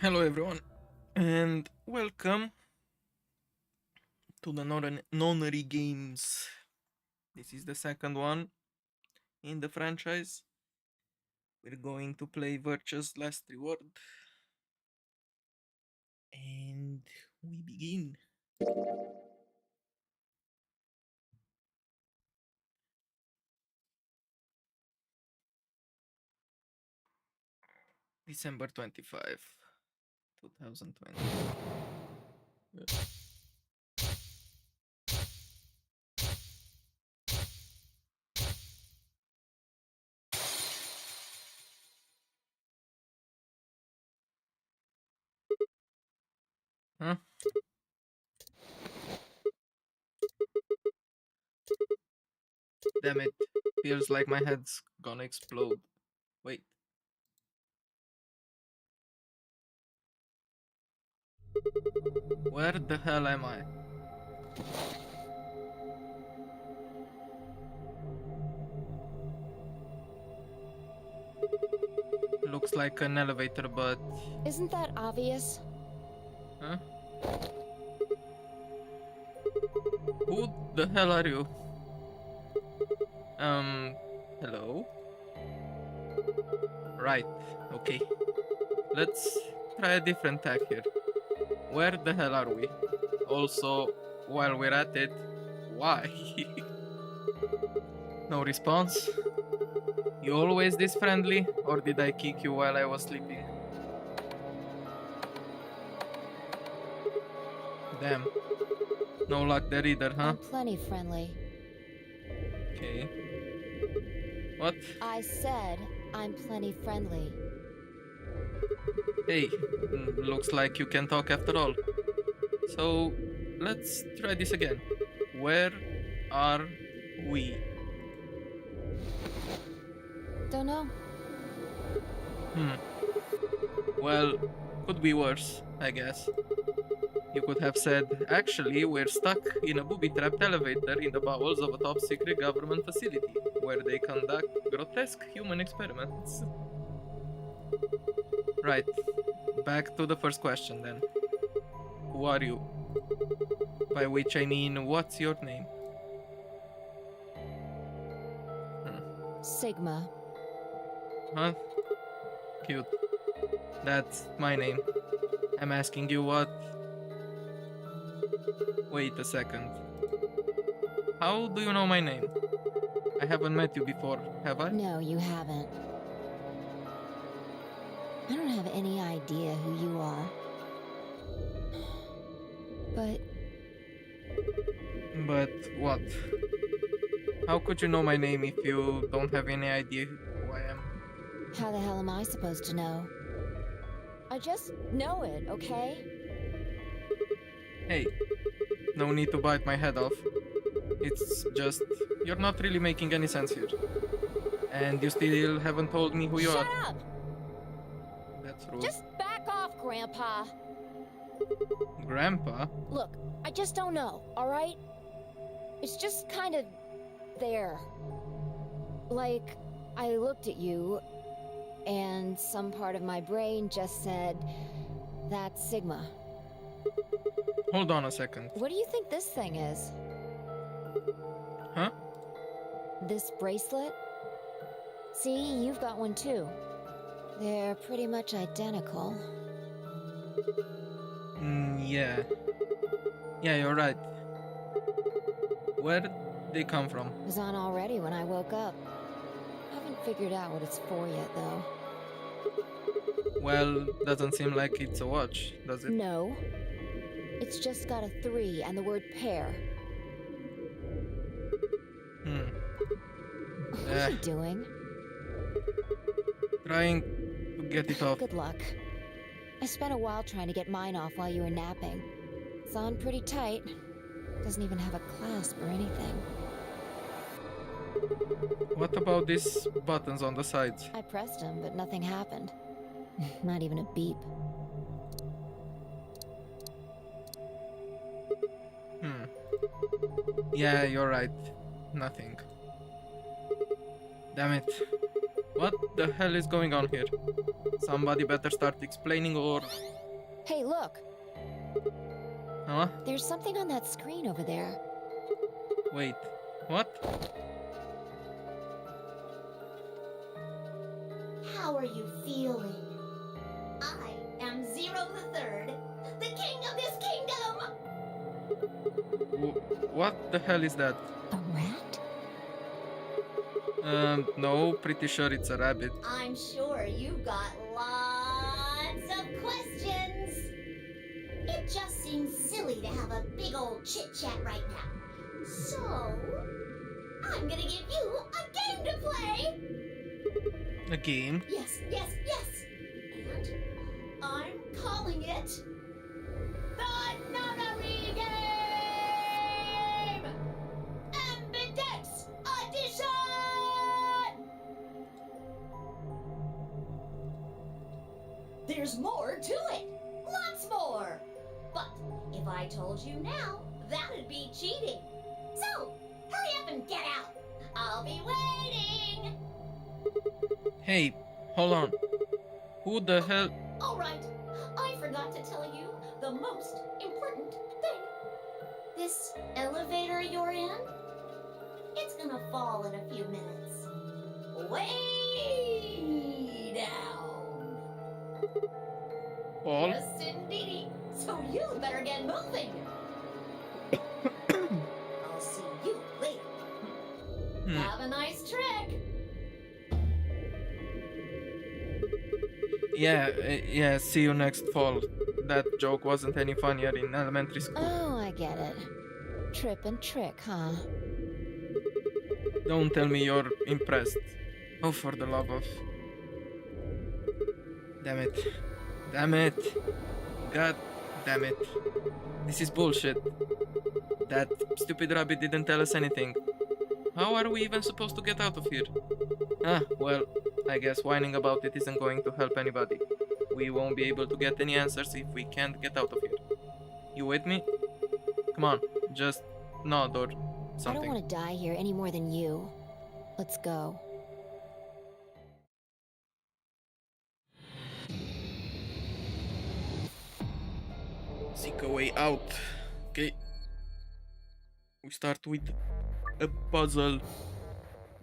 Hello everyone, and welcome to the Nonary Games. This is the second one in the franchise. We're going to play Virtue's Last Reward. And we begin. December 25, 2020. Huh? Damn it. Feels like my head's gonna explode. Wait. Where the hell am I? Looks like an elevator, but... Isn't that obvious? Huh? Who the hell are you? Hello? Right, okay. Let's try a different tack here. Where the hell are we? Also, while we're at it, why? No response? You always this friendly, or did I kick you while I was sleeping? Damn. No luck there either, huh? I'm plenty friendly. Okay. What? I said I'm plenty friendly. Hey, looks like you can talk after all. So, let's try this again. Where are we? Don't know. Well, could be worse, I guess. You could have said, actually, we're stuck in a booby-trapped elevator in the bowels of a top-secret government facility, where they conduct grotesque human experiments. Right. Back to the first question, then. Who are you? By which I mean, what's your name? Sigma. Huh? Cute. That's my name. I'm asking you what... Wait a second. How do you know my name? I haven't met you before, have I? No, you haven't. I don't have any idea who you are. But what? How could you know my name if you don't have any idea who I am? How the hell am I supposed to know? I just know it, okay? Hey, no need to bite my head off. It's just, you're not really making any sense here. And you still haven't told me who you are. Shut up! That's rude. Just back off, Grandpa. Grandpa? Look, I just don't know, alright? It's just kind of there. Like, I looked at you, and some part of my brain just said, that's Sigma. Hold on a second. What do you think this thing is? Huh? This bracelet? See, you've got one too. They're pretty much identical. Yeah. Yeah, you're right. Where did they come from? It was on already when I woke up. Haven't figured out what it's for yet, though. Well, doesn't seem like it's a watch, does it? No. It's just got a 3 and the word pair. What are you doing? Trying to get it off. Good luck. I spent a while trying to get mine off while you were napping. It's on pretty tight. Doesn't even have a clasp or anything. What about these buttons on the sides? I pressed them, but nothing happened. Not even a beep. Yeah, you're right. Nothing. Damn it. What the hell is going on here? Somebody better start explaining or... Hey, look. Huh? There's something on that screen over there. Wait. What? How are you feeling? I am Zero the Third, the king of this kingdom! What the hell is that? A rat? No, pretty sure it's a rabbit. I'm sure you've got lots of questions. It just seems silly to have a big old chit-chat right now. So, I'm gonna give you a game to play! A game? Yes, yes, yes! And I'm calling it... The Nunnery Game! Ambidex Edition! There's more to it! Lots more! But if I told you now, that'd be cheating. So, hurry up and get out! I'll be waiting! Hey, hold on. Who the hell? Alright, I forgot to tell you the most important thing. This elevator you're in, it's gonna fall in a few minutes. Way down. Paul? Yes, indeedy. So you better get moving. I'll see you later. Have a nice trick. Yeah, see you next fall. That joke wasn't any funnier in elementary school. Oh, I get it. Trip and trick, huh? Don't tell me you're impressed. Oh, for the love of... Damn it. Damn it. God damn it. This is bullshit. That stupid rabbit didn't tell us anything. How are we even supposed to get out of here? Ah, well, I guess whining about it isn't going to help anybody. We won't be able to get any answers if we can't get out of here. You with me? Come on, just nod or I something. don't want to die here any more than you. Let's go. Seek a way out. Okay. We start with a puzzle.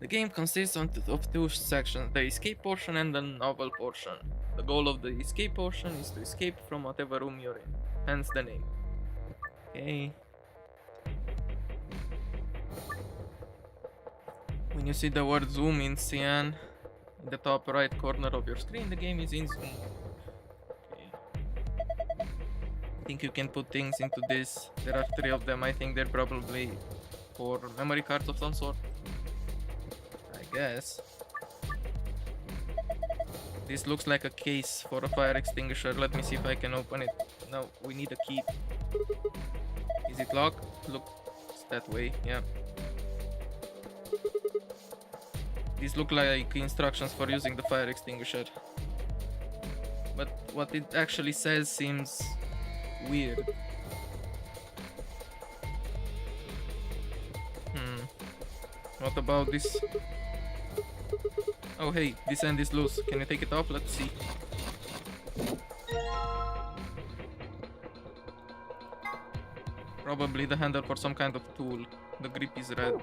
The game consists of two sections, the escape portion and the novel portion. The goal of the escape portion is to escape from whatever room you're in, hence the name. Okay. When you see the word zoom in cyan in the top right corner of your screen, the game is in zoom mode. Okay. I think you can put things into this. There are 3 of them. I think they're probably for memory cards of some sort. I guess. This looks like a case for a fire extinguisher. Let me see if I can open it. No, we need a key. Is it locked? Looks that way, yeah. These look like instructions for using the fire extinguisher. But what it actually says seems weird. What about this? Oh hey, this end is loose. Can you take it off? Let's see. Probably the handle for some kind of tool. The grip is red.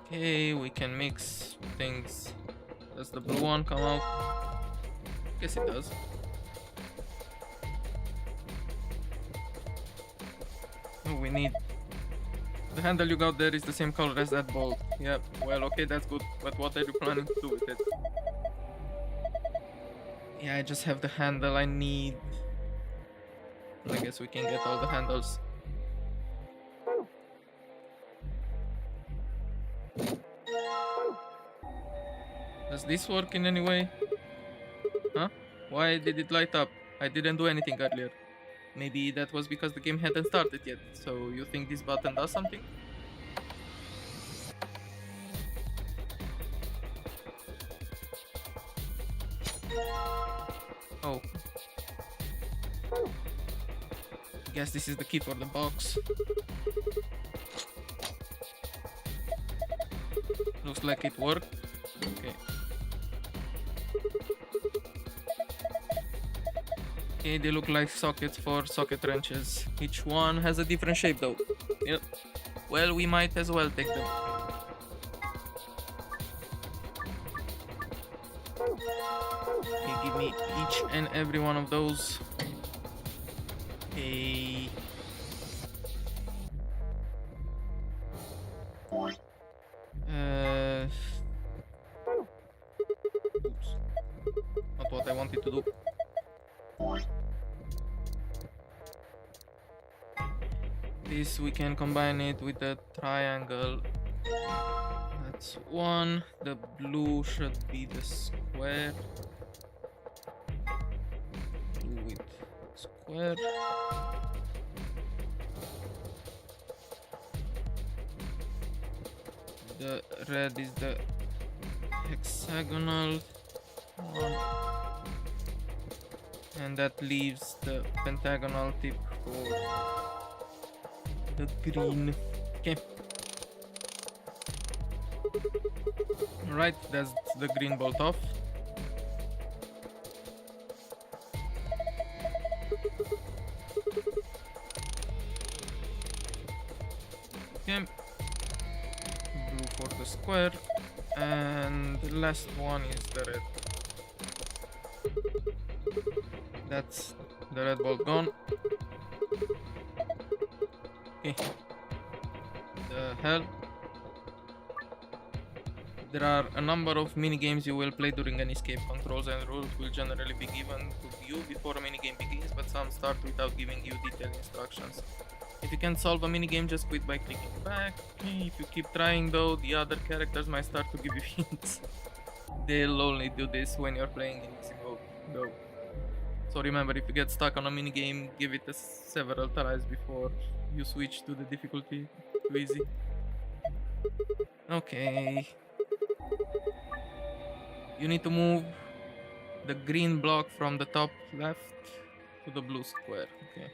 Okay, we can mix things. Does the blue one come out? Guess it does. Oh, we need... The handle you got there is the same color as that bolt. Yeah, well, okay, that's good. But what are you planning to do with it? Yeah, I just have the handle I need. I guess we can get all the handles. Does this work in any way? Huh? Why did it light up? I didn't do anything earlier. Maybe that was because the game hadn't started yet. So you think this button does something? Oh. I guess this is the key for the box. Looks like it worked. Okay. Okay, they look like sockets for socket wrenches. Each one has a different shape though. Yep. Well, we might as well take them. Okay, give me each and every one of those. Okay. Oops. Not what I wanted to do. This we can combine it with a triangle. That's one. The blue should be the square. Blue with square. The red is the hexagonal one. And that leaves the pentagonal tip for the green. Okay. Alright, that's the green bolt off. Okay. Blue for the square. And the last one is the red. That's the red bolt gone. Okay. The hell? There are a number of minigames you will play during an escape. Controls and rules will generally be given to you before a minigame begins, but some start without giving you detailed instructions. If you can't solve a minigame, just quit by clicking back. Okay, if you keep trying though, the other characters might start to give you hints. They'll only do this when you're playing in easy mode, though. So remember, if you get stuck on a minigame, give it several tries before you switch to the difficulty to easy. Okay. You need to move the green block from the top left to the blue square. Okay.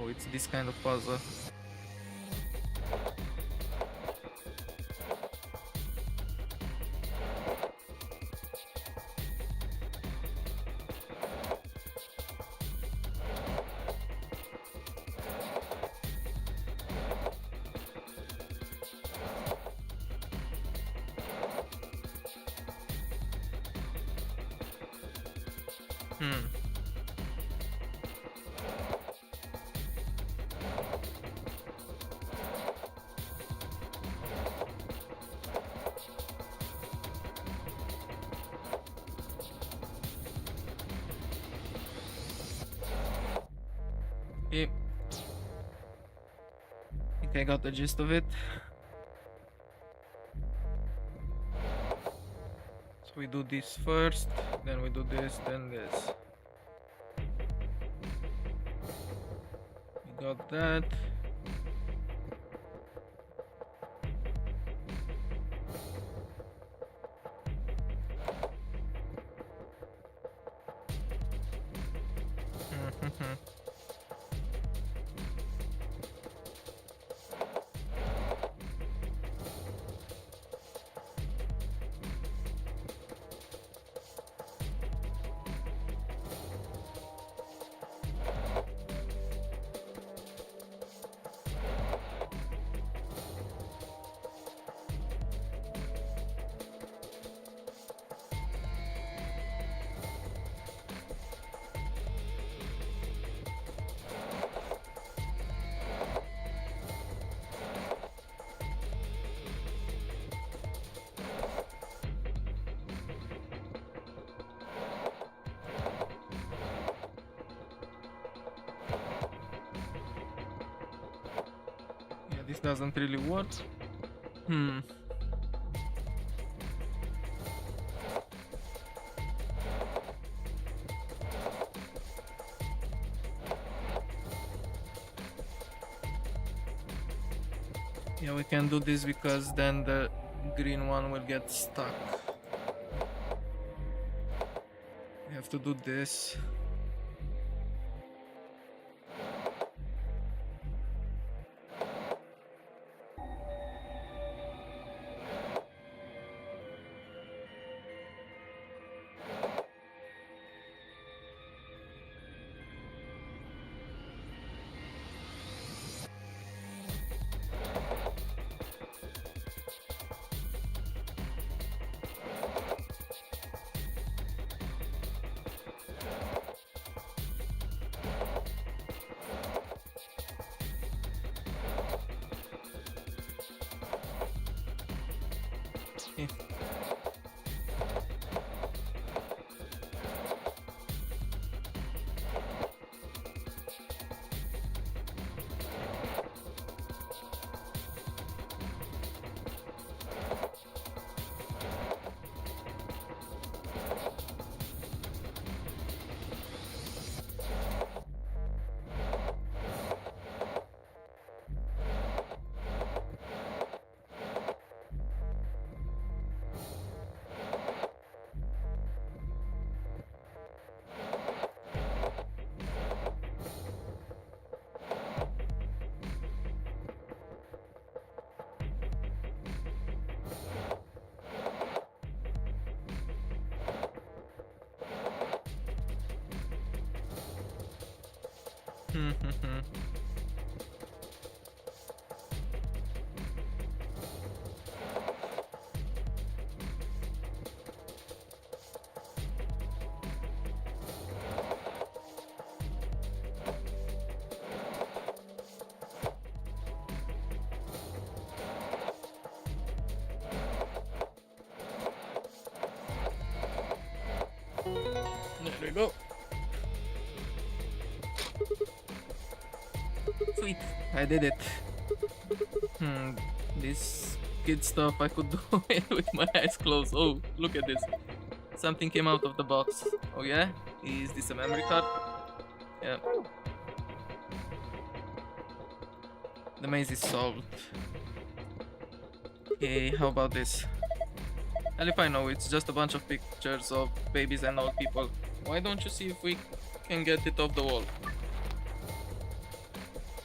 Oh, it's this kind of puzzle. Okay. I think I got the gist of it. So we do this first, then we do this, then this. We got that. Yeah, this doesn't really work. Yeah, we can do this because then the green one will get stuck. We have to do this. Okay. There we go. Sweet, I did it. This kid stuff I could do it with my eyes closed. Oh, look at this. Something came out of the box. Oh yeah? Is this a memory card? Yeah. The maze is solved. Okay, how about this? Hell if I know, it's just a bunch of pictures of babies and old people. Why don't you see if we can get it off the wall?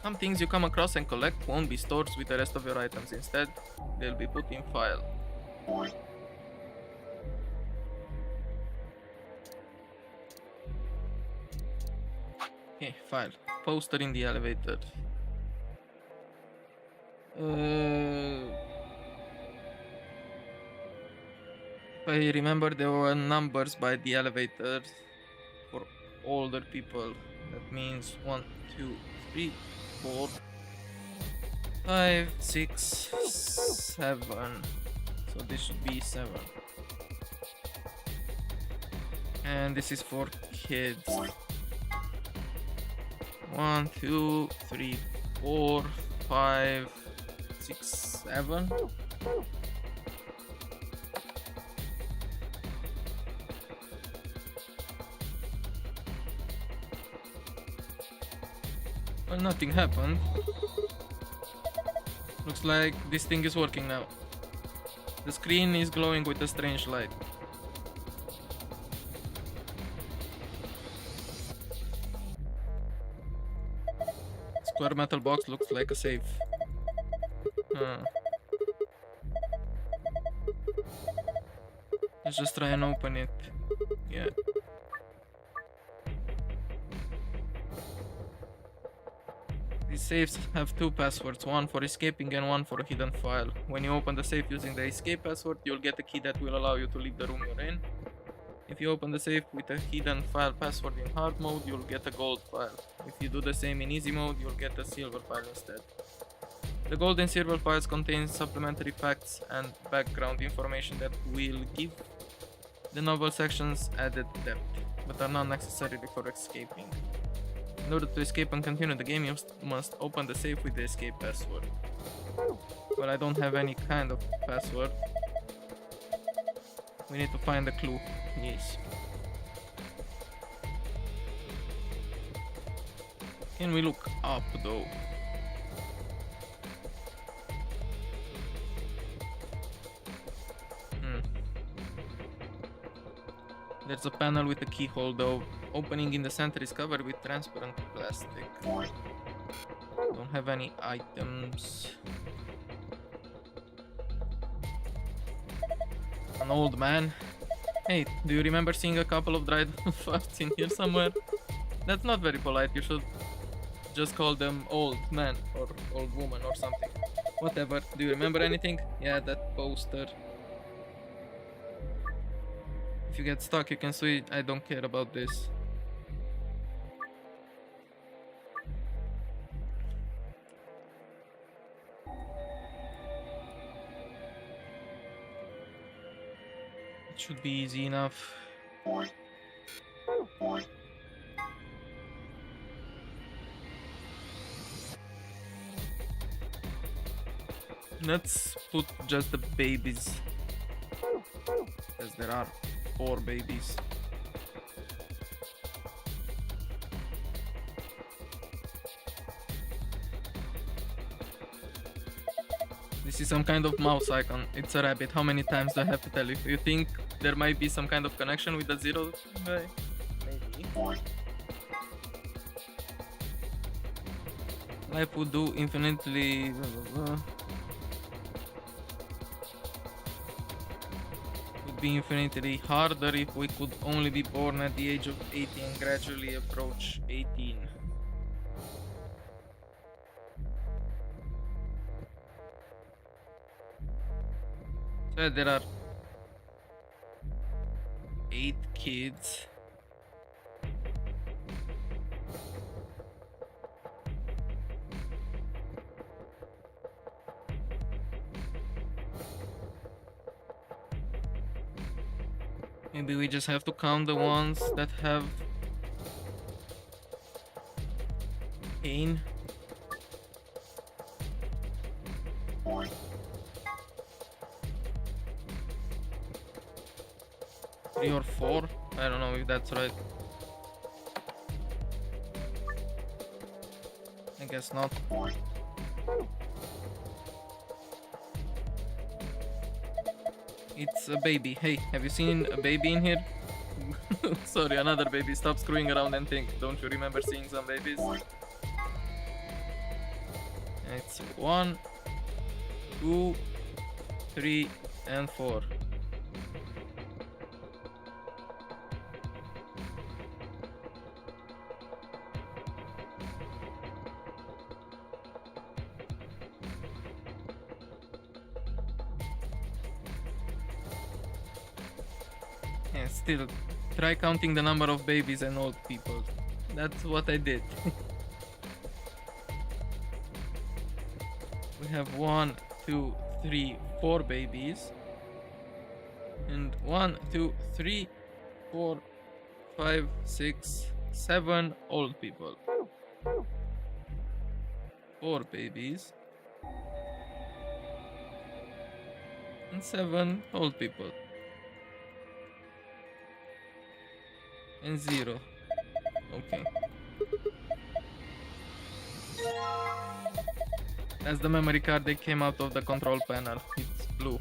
Some things you come across and collect won't be stored with the rest of your items. Instead, they'll be put in file. Okay, file. Poster in the elevator. If I remember, there were numbers by the elevator for older people. That means 1, 2, 3, 4, 5, 6, 7. So this should be 7. And this is for kids. 1, 2, 3, 4, 5, 6, 7. Well, nothing happened. Looks like this thing is working now. The screen is glowing with a strange light. Square metal box looks like a safe. Let's just try and open it. Yeah. These safes have 2 passwords, one for escaping and one for a hidden file. When you open the safe using the escape password, you'll get a key that will allow you to leave the room you're in. If you open the safe with a hidden file password in hard mode, you'll get a gold file. If you do the same in easy mode, you'll get a silver file instead. The gold and silver files contain supplementary facts and background information that will give the novel sections added depth, but are not necessarily for escaping. In order to escape and continue the game, you must open the safe with the escape password. Well, I don't have any kind of password. We need to find a clue. Yes. Can we look up though? There's a panel with a keyhole though. Opening in the center is covered with transparent plastic. Don't have any items. An old man. Hey, do you remember seeing a couple of dried farts in here somewhere? That's not very polite. You should just call them old man or old woman or something. Whatever. Do you remember anything? Yeah, that poster. If you get stuck, you can switch. I don't care about this. It should be easy enough. Let's put just the babies, because there are 4 babies. This is some kind of mouse icon. It's a rabbit. How many times do I have to tell you? You think there might be some kind of connection with the 0 guy? Maybe. Life would do infinitely... Would be infinitely harder if we could only be born at the age of 18 and gradually approach 18. So there are 8 kids. Maybe we just have to count the ones that have pain. Three or 4? I don't know if that's right. I guess not. It's a baby. Hey, have you seen a baby in here? Sorry, another baby. Stop screwing around and think. Don't you remember seeing some babies? It's 1, 2, 3, and 4. Yeah, still, try counting the number of babies and old people. That's what I did. We have 1, 2, 3, 4 babies. And 1, 2, 3, 4, 5, 6, 7 old people. 4 babies. And 7 old people. And 0. Okay. That's the memory card that came out of the control panel. It's blue.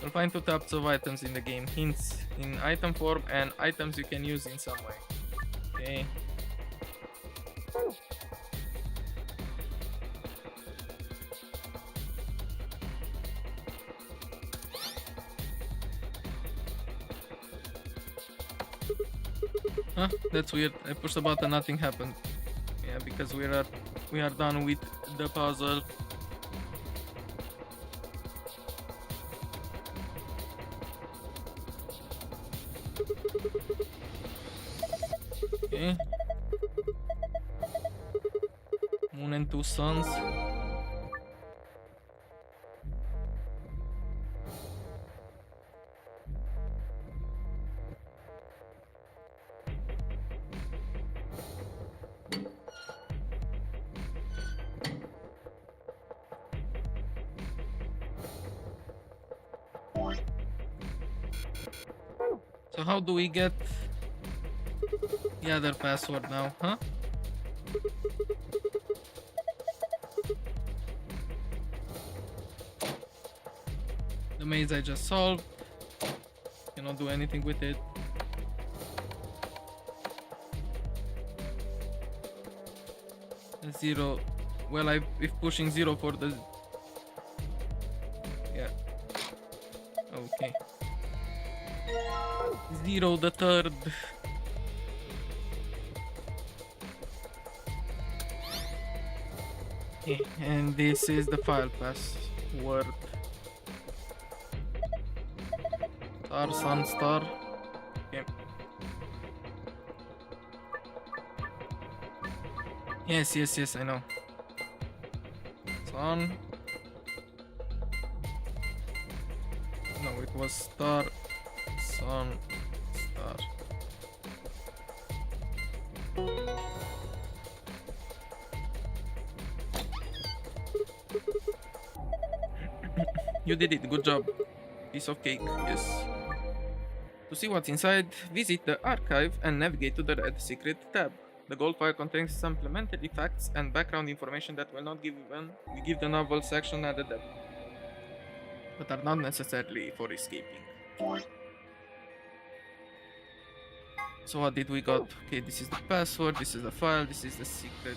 You'll find 2 types of items in the game. Hints in item form and items you can use in some way. Okay. Huh? That's weird. I pushed the button, nothing happened. Yeah, because we are done with the puzzle. Okay. Moon and 2 suns. So how do we get the other password now, huh? The maze I just solved. Cannot do anything with it. The 0. Well, if pushing 0 for the... Yeah. Okay. 0 the third. Okay, and this is the file password. Star, sun, star. Okay. Yes, I know. Sun. No, it was star on star. You did it, good job. Piece of cake, yes. To see what's inside, visit the archive and navigate to the red secret tab. The gold file contains supplementary facts and background information that will not give the novel section added depth, but are not necessarily for escaping. So what did we got? Okay, this is the password, this is the file, this is the secret.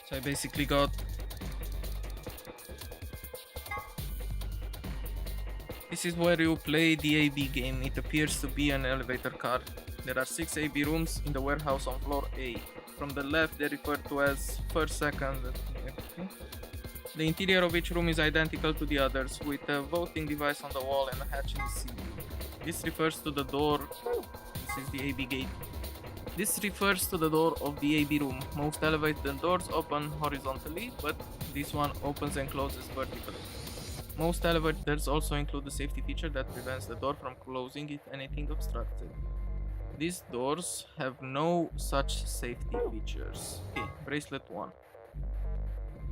So I basically got... This is where you play the AB game. It appears to be an elevator car. There are 6 AB rooms in the warehouse on floor A. From the left, they refer to as first, second. The interior of each room is identical to the others, with a voting device on the wall and a hatch in the ceiling. This refers to the door. This is the AB gate. This refers to the door of the AB room. Most elevator doors open horizontally, but this one opens and closes vertically. Most elevators also include a safety feature that prevents the door from closing if anything obstructs it. These doors have no such safety features. Okay, bracelet 1.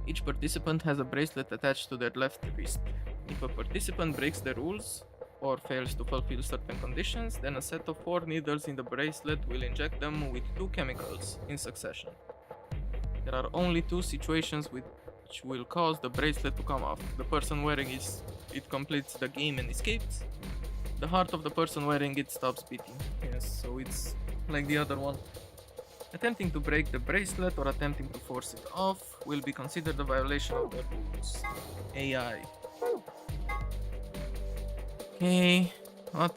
Each participant has a bracelet attached to their left wrist. If a participant breaks the rules or fails to fulfill certain conditions, then a set of 4 needles in the bracelet will inject them with 2 chemicals in succession. There are only 2 situations which will cause the bracelet to come off. The person wearing it completes the game and escapes. The heart of the person wearing it stops beating. Yes, so it's like the other one. Attempting to break the bracelet or attempting to force it off will be considered a violation of the rules. AI. Okay, what?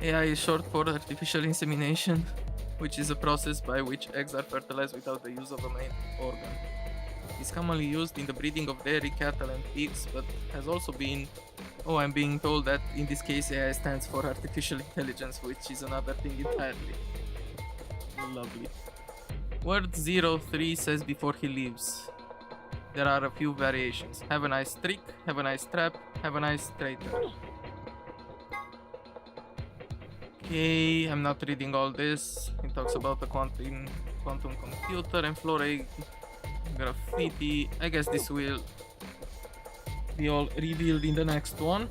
AI is short for artificial insemination, which is a process by which eggs are fertilized without the use of a main organ. It's commonly used in the breeding of dairy, cattle and pigs, but has also been... Oh, I'm being told that in this case AI stands for artificial intelligence, which is another thing entirely. Lovely. Word 03 says before he leaves. There are a few variations. Have a nice trick, have a nice trap, have a nice traitor. Okay, I'm not reading all this. It talks about the quantum computer and floor A graffiti. I guess this will be all revealed in the next one.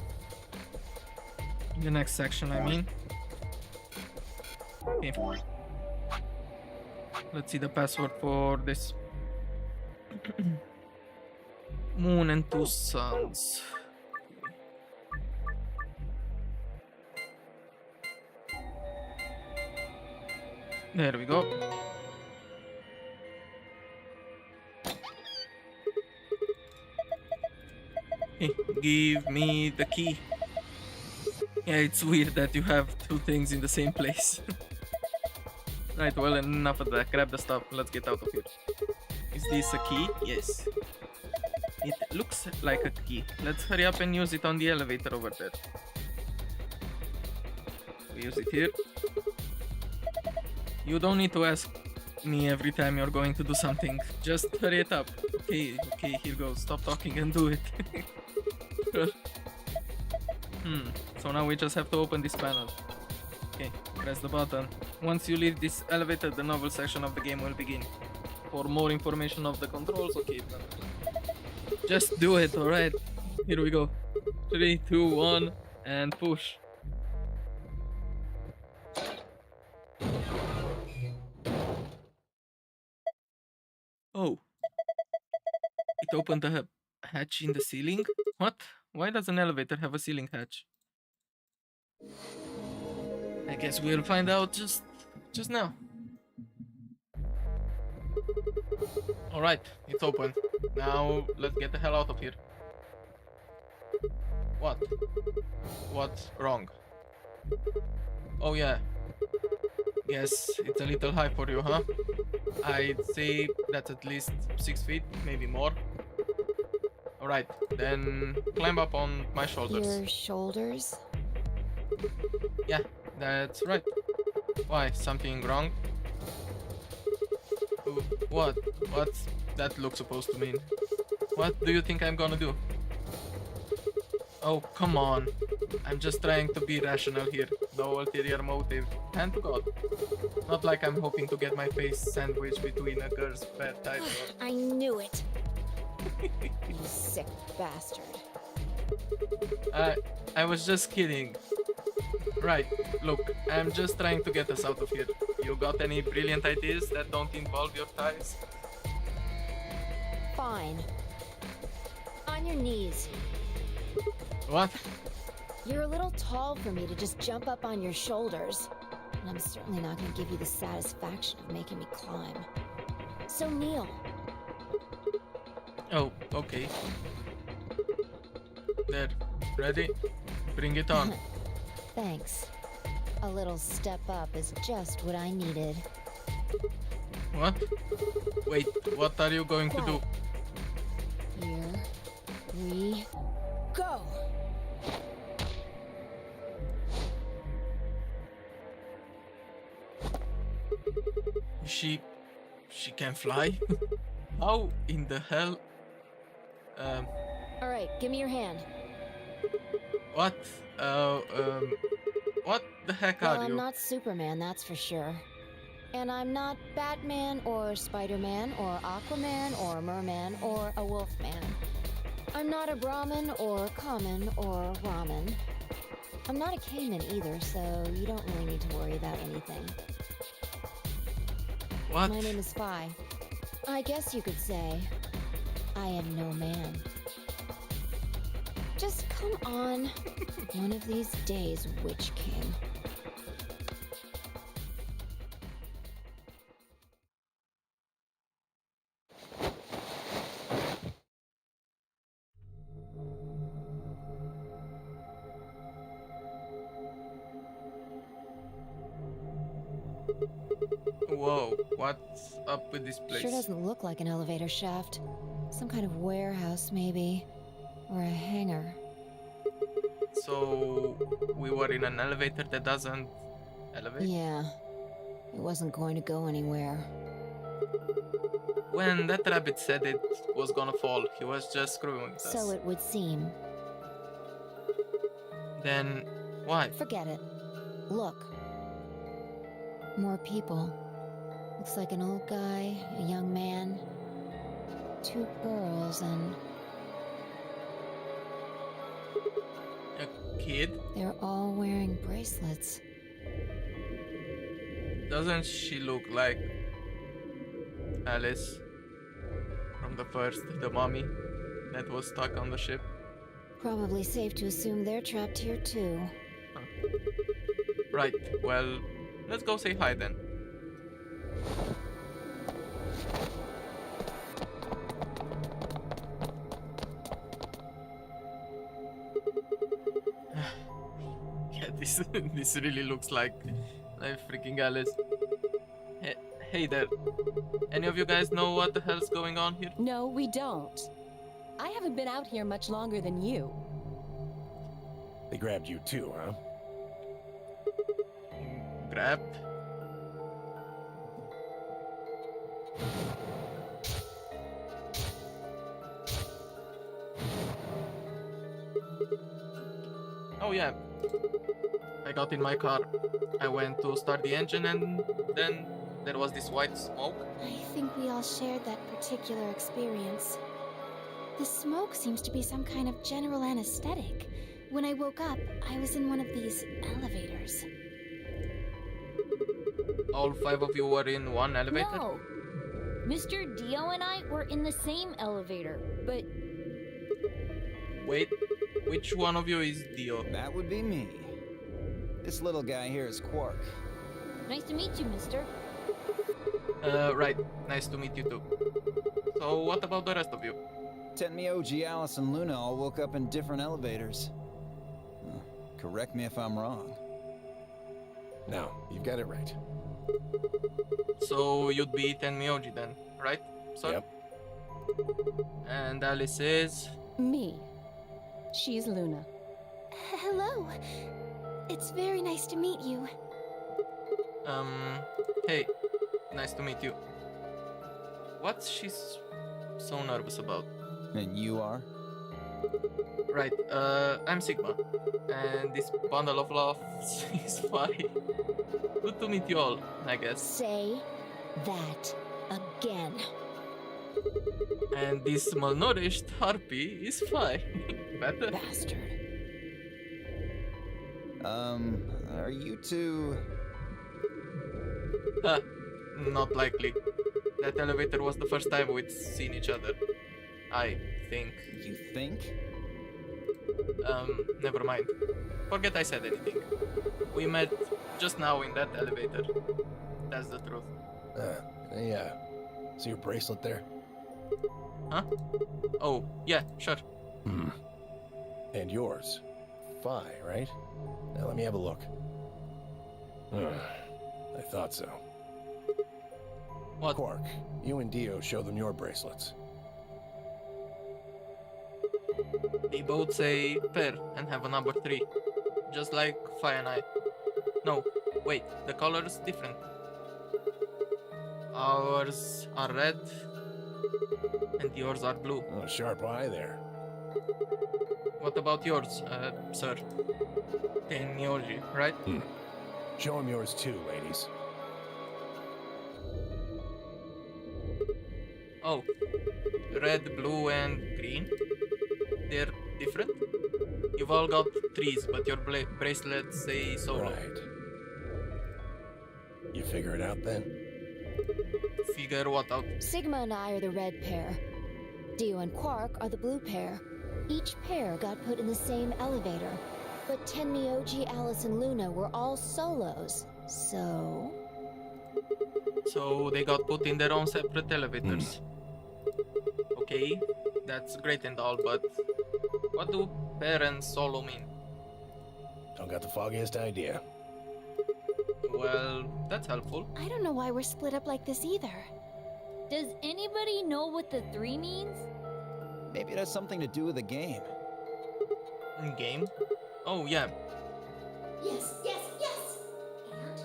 In the next section, I mean. Okay. Let's see the password for this. Moon and 2 suns. There we go. Hey, give me the key. Yeah, it's weird that you have 2 things in the same place. Right, well, enough of that. Grab the stuff. Let's get out of here. Is this a key? Yes. It looks like a key. Let's hurry up and use it on the elevator over there. We use it here. You don't need to ask me every time you're going to do something. Just hurry it up. Okay, here goes. Stop talking and do it. So now we just have to open this panel. Okay, press the button. Once you leave this elevator, the novel section of the game will begin. For more information of the controls, okay, just do it, alright? Here we go. 3, 2, 1, and push. Oh. It opened a hatch in the ceiling? What? Why does an elevator have a ceiling hatch? I guess we'll find out just now. Alright, it's open. Now let's get the hell out of here. What? What's wrong? Oh yeah. Guess it's a little high for you, huh? I'd say that's at least 6 feet, maybe more. Alright, then climb up on my shoulders. Your shoulders? Yeah, that's right. Why, something wrong? What? What's that look supposed to mean? What do you think I'm gonna do? Oh, come on. I'm just trying to be rational here. No ulterior motive. Hand to God. Not like I'm hoping to get my face sandwiched between a girl's bed type. I knew it. You sick bastard. I was just kidding. Right, look, I'm just trying to get us out of here. You got any brilliant ideas that don't involve your ties? Fine. On your knees. What? You're a little tall for me to just jump up on your shoulders. And I'm certainly not going to give you the satisfaction of making me climb. So kneel. Oh, okay. There, ready? Bring it on. Thanks. A little step up is just what I needed. What? Wait, what are you going to do? Here we go. She can fly? How in the hell? All right, give me your hand. What? What the heck Well, are I'm you? not Superman, that's for sure. And I'm not Batman or Spider-Man or Aquaman or Merman or a Wolfman. I'm not a Brahmin or Common or Ramen. I'm not a Cayman either, so you don't really need to worry about anything. What? My name is Phi. I guess you could say I am no man. Just come on. One of these days, Witch King. Whoa, what's up with this place? Sure doesn't look like an elevator shaft. Some kind of warehouse, maybe. Or a hangar. So, we were in an elevator that doesn't elevate? Yeah. It wasn't going to go anywhere. When that rabbit said it was gonna fall, he was just screwing with us. So it would seem. Then, why? Forget it. Look. More people. Looks like an old guy, a young man, 2 girls, and A kid? they're all wearing bracelets. Doesn't she look like Alice from the first, the mommy that was stuck on the ship? Probably safe to assume they're trapped here too. Right, well, let's go say hi then. Yeah, this really looks like freaking Alice. Hey there. Any of you guys know what the hell's going on here? No, we don't. I haven't been out here much longer than you. They grabbed you too, huh? Grabbed? Oh yeah. I got in my car. I went to start the engine and then there was this white smoke. I think we all shared that particular experience. The smoke seems to be some kind of general anesthetic. When I woke up, I was in one of these elevators. All 5 of you were in one elevator? No. Mr. Dio and I were in the same elevator, but Wait, which one of you is Dio? That would be me. This little guy here is Quark. nice to meet you, mister. Right. Nice to meet you too. So what about the rest of you? Tenmyoji, Alice, and Luna all woke up in different elevators. Correct me if I'm wrong. No, you've got it right. So you'd be Tenmyoji then, right? So. Yep. And Alice is... Me. She's Luna. Hello. It's very nice to meet you. Hey. Nice to meet you. What's she so nervous about? And you are? Right, I'm Sigma, and this bundle of laughs is Phi. Good to meet you all, I guess. Say that again. And this malnourished harpy is Phi. Better? Bastard. Are you two... Not likely. That elevator was the first time we'd seen each other. I think. You think? Never mind. Forget I said anything. We met just now in that elevator. That's the truth. Yeah. See your bracelet there? Huh? Oh, yeah, sure. And yours. Phi, right? Now let me have a look. I thought so. What? Quark, you and Dio show them your bracelets. They both say pair and have a number 3. Just like Phi and I. No, wait, the color's different. Ours are red, and yours are blue. Oh, sharp eye there. What about yours, sir? Tenyoji, right? Show them yours too, ladies. Oh, red, blue, and green? They're different? You've all got 3s, but your bracelets say solo. Right. You figure it out then? Figure what out? Sigma and I are the red pair. Dio and Quark are the blue pair. Each pair got put in the same elevator. But Tenmyoji, Alice, and Luna were all solos. So... So they got put in their own separate elevators. Okay, that's great and all, but what do pair and solo mean? Don't got the foggiest idea. Well, that's helpful. I don't know why we're split up like this either. Does anybody know what the 3 means? Maybe it has something to do with the game. Game? Oh, yeah. Yes, yes, yes! And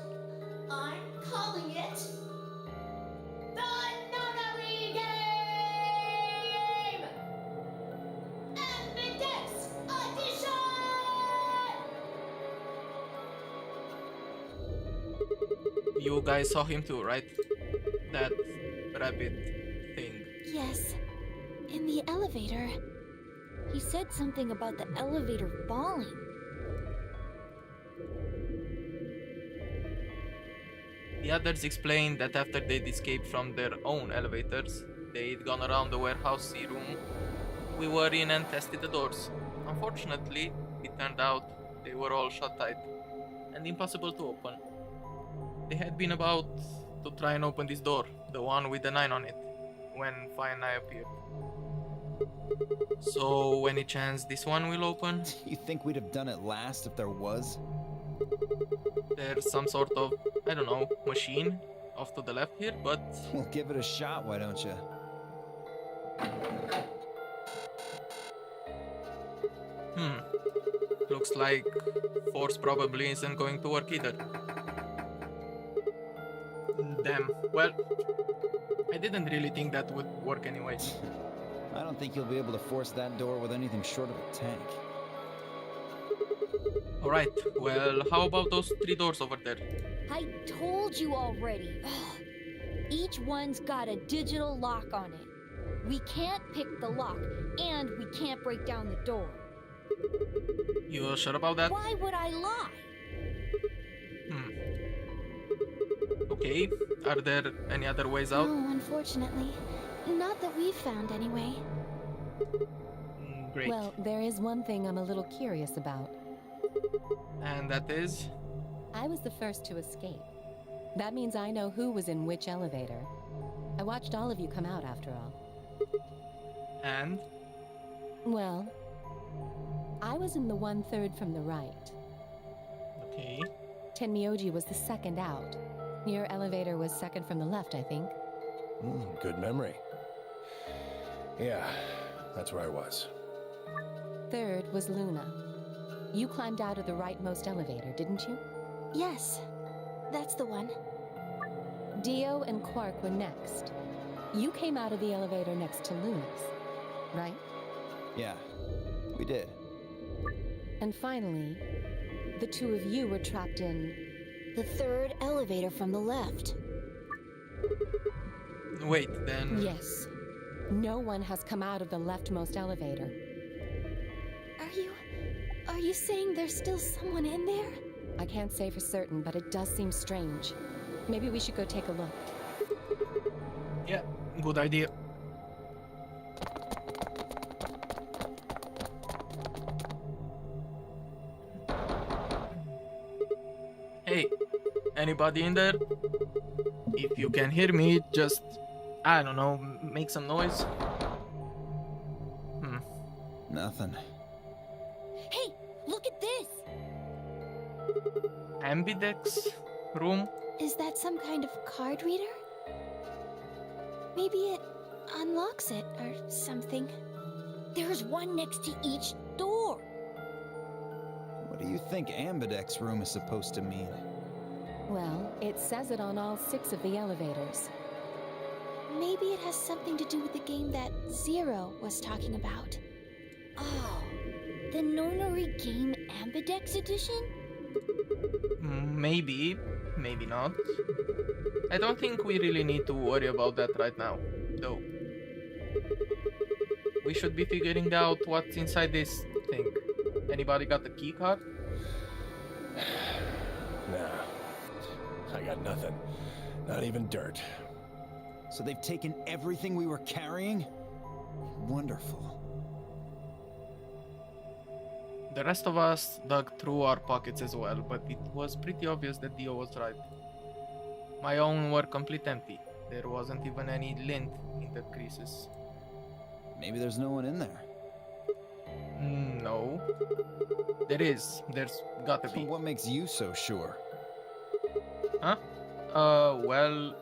I'm calling it the Nonary Game! Evidence Edition! You guys saw him too, right? That rabbit thing. Yes. In the elevator. He said something about the elevator falling. The others explained that after they'd escaped from their own elevators, they'd gone around the warehouse C room we were in and tested the doors. Unfortunately, it turned out they were all shut tight and impossible to open. They had been about to try and open this door, the one with the 9 on it, when Phi and I appeared. So, any chance this one will open? You think we'd have done it last if there was? There's some sort of, I don't know, machine off to the left here, but Well, give it a shot, why don't you? looks like force probably isn't going to work either. Damn, well, I didn't really think that would work anyway. I don't think you'll be able to force that door with anything short of a tank. Alright, well, how about those 3 doors over there? I told you already. Each one's got a digital lock on it. We can't pick the lock, and we can't break down the door. You sure about that? Why would I lie? Okay, are there any other ways out? No, unfortunately. Not that we've found, anyway. Great. Well, there is one thing I'm a little curious about. And that is? I was the first to escape. That means I know who was in which elevator. I watched all of you come out, after all. And? Well, I was in the 1/3 from the right. Okay. Tenmyoji was the second out. Your elevator was second from the left, I think. Good memory. Yeah, that's where I was. Third was Luna. You climbed out of the rightmost elevator, didn't you? Yes, that's the one. Dio and Quark were next. You came out of the elevator next to Luna's, right? Yeah, we did. And finally, the two of you were trapped in... The third elevator from the left. Wait, then. Yes. No one has come out of the leftmost elevator. Are you saying there's still someone in there? I can't say for certain, but it does seem strange. Maybe we should go take a look. Yeah, good idea. Hey, anybody in there? If you can hear me, just, I don't know, make some noise. Nothing. Hey, look at this! Ambidex room? Is that some kind of card reader? Maybe it unlocks it or something. There's one next to each door. What do you think Ambidex room is supposed to mean? Well, it says it on all 6 of the elevators. Maybe it has something to do with the game that Zero was talking about. Oh, the Nonary Game Ambidex Edition? Maybe, maybe not. I don't think we really need to worry about that right now, though. We should be figuring out what's inside this thing. Anybody got the key card? Nah, I got nothing. Not even dirt. So they've taken everything we were carrying? Wonderful. The rest of us dug through our pockets as well, but it was pretty obvious that Dio was right. My own were complete empty. There wasn't even any lint in the creases. Maybe there's no one in there. No. There is. There's gotta be. What makes you so sure? Huh? Well,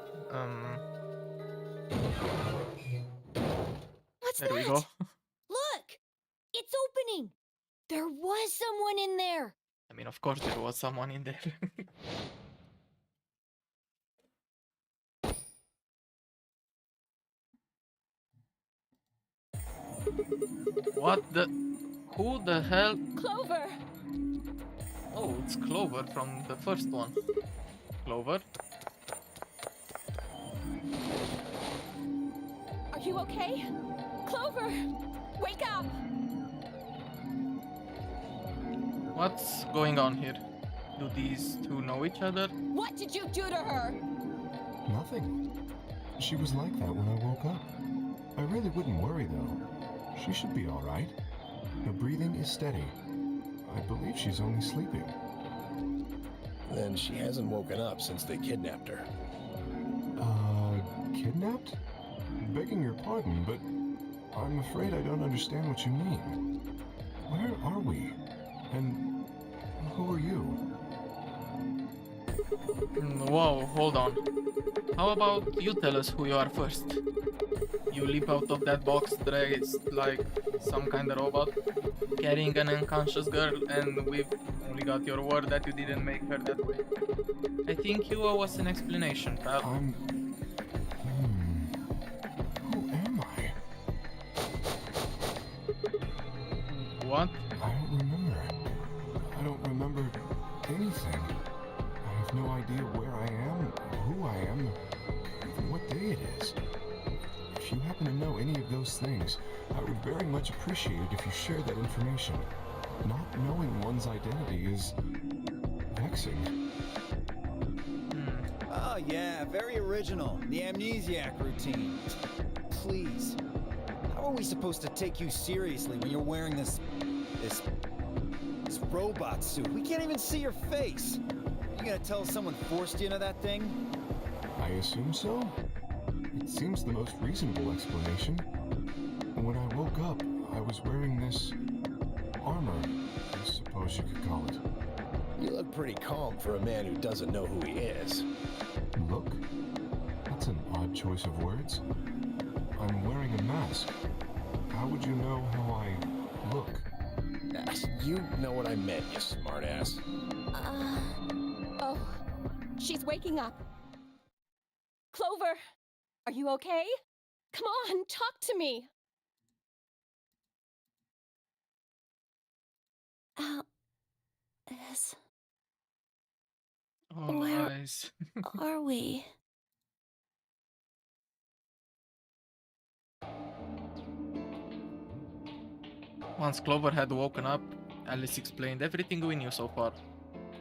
What's there that? we go. Look! It's opening! There was someone in there! I mean, of course there was someone in there. What the... Who the hell? Clover! Oh, it's Clover from the first one. Clover? Are you okay? Clover! Wake up! What's going on here? Do these two know each other? What did you do to her? Nothing. She was like that when I woke up. I really wouldn't worry, though. She should be all right. Her breathing is steady. I believe she's only sleeping. Then she hasn't woken up since they kidnapped her. Kidnapped? Begging your pardon, but I'm afraid I don't understand what you mean. Where are we? And who are you? Whoa, hold on. How about you tell us who you are first? You leap out of that box dressed like some kind of robot, carrying an unconscious girl, and we've only got your word that you didn't make her that way. I think you owe us an explanation, pal. Who am I? What? I don't remember. I don't remember anything. I have no idea where I am, who I am, even what day it is. If you happen to know any of those things, I would very much appreciate it if you shared that information. Not knowing one's identity is vexing. Oh yeah, very original. The amnesiac routine. Please. How are we supposed to take you seriously when you're wearing this robot suit? We can't even see your face. You gonna tell us someone forced you into that thing? I assume so. It seems the most reasonable explanation. When I woke up, I was wearing this armor, I suppose you could call it. You look pretty calm for a man who doesn't know who he is. Look? That's an odd choice of words. I'm wearing a mask. How would you know how I look? You know what I meant, you smartass. Oh, she's waking up. Clover, are you okay? Come on, talk to me. Yes. Oh, Where nice. are we? Once Clover had woken up, Alice explained everything we knew so far.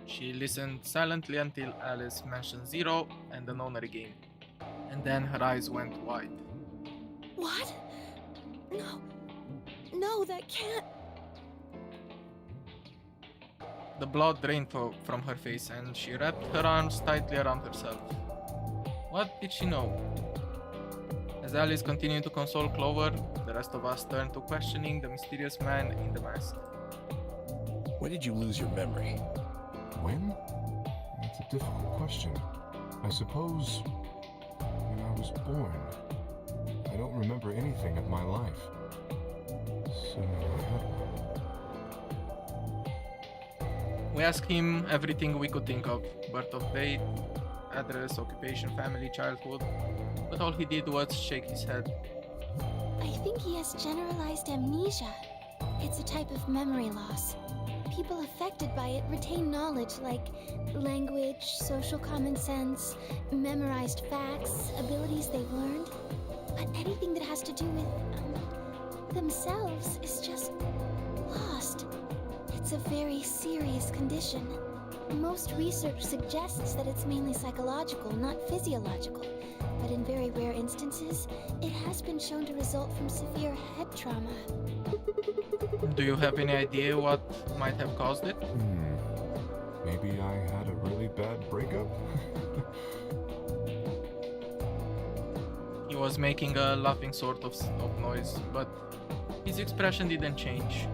She listened silently until Alice mentioned Zero and the nonary game. And then her eyes went wide. What? No. No, that can't. The blood drained from her face and she wrapped her arms tightly around herself. What did she know? As Alice continued to console Clover, the rest of us turned to questioning the mysterious man in the mask. When did you lose your memory? When? That's a difficult question. I suppose when I was born. I don't remember anything of my life. So I had one. We asked him everything we could think of: birth of date, address, occupation, family, childhood, but all he did was shake his head. I think he has generalized amnesia. It's a type of memory loss. People affected by it retain knowledge like language, social common sense, memorized facts, abilities they've learned. But anything that has to do with themselves is just lost. It's a very serious condition. Most research suggests that it's mainly psychological, not physiological. But in very rare instances, it has been shown to result from severe head trauma. Do you have any idea what might have caused it? Maybe I had a really bad breakup? He was making a laughing sort of noise, but his expression didn't change.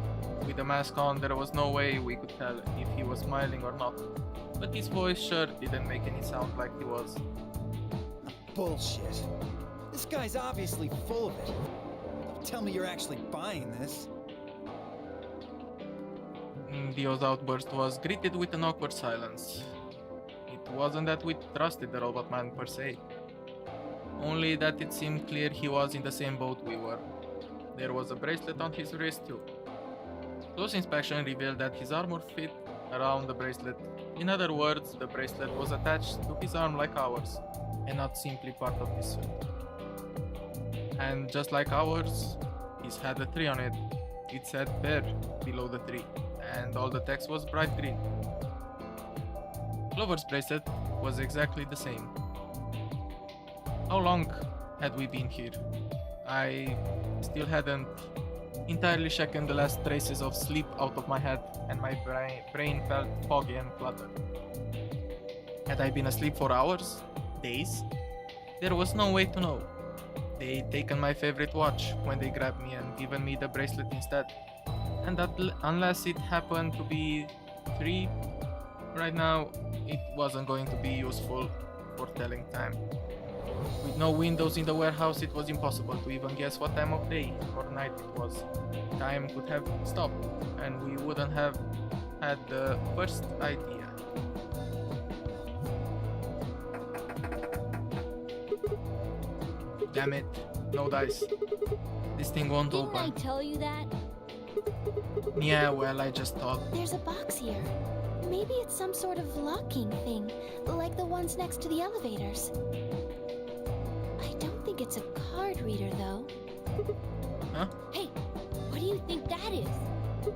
With the mask on, there was no way we could tell if he was smiling or not, but his voice sure didn't make any sound like he was. Bullshit. This guy's obviously full of it. Don't tell me you're actually buying this. Dio's outburst was greeted with an awkward silence. It wasn't that we trusted the robot man per se, only that it seemed clear he was in the same boat we were. There was a bracelet on his wrist too. Close inspection revealed that his armor fit around the bracelet. In other words, the bracelet was attached to his arm like ours, and not simply part of his suit. And just like ours, his had a 3 on it. It said Bear below the 3, and all the text was bright green. Clover's bracelet was exactly the same. How long had we been here? I still hadn't entirely shaken the last traces of sleep out of my head, and my brain felt foggy and cluttered. Had I been asleep for hours? Days? There was no way to know. They'd taken my favorite watch when they grabbed me and given me the bracelet instead. And that unless it happened to be 3 right now, it wasn't going to be useful for telling time. With no windows in the warehouse, it was impossible to even guess what time of day or night it was. Time could have stopped, and we wouldn't have had the first idea. Damn it, no dice. This thing won't Didn't I open. tell you that? Yeah, well, I just thought. There's a box here. Maybe it's some sort of locking thing, like the ones next to the elevators. I don't think it's a card reader, though. Huh? Hey, what do you think that is?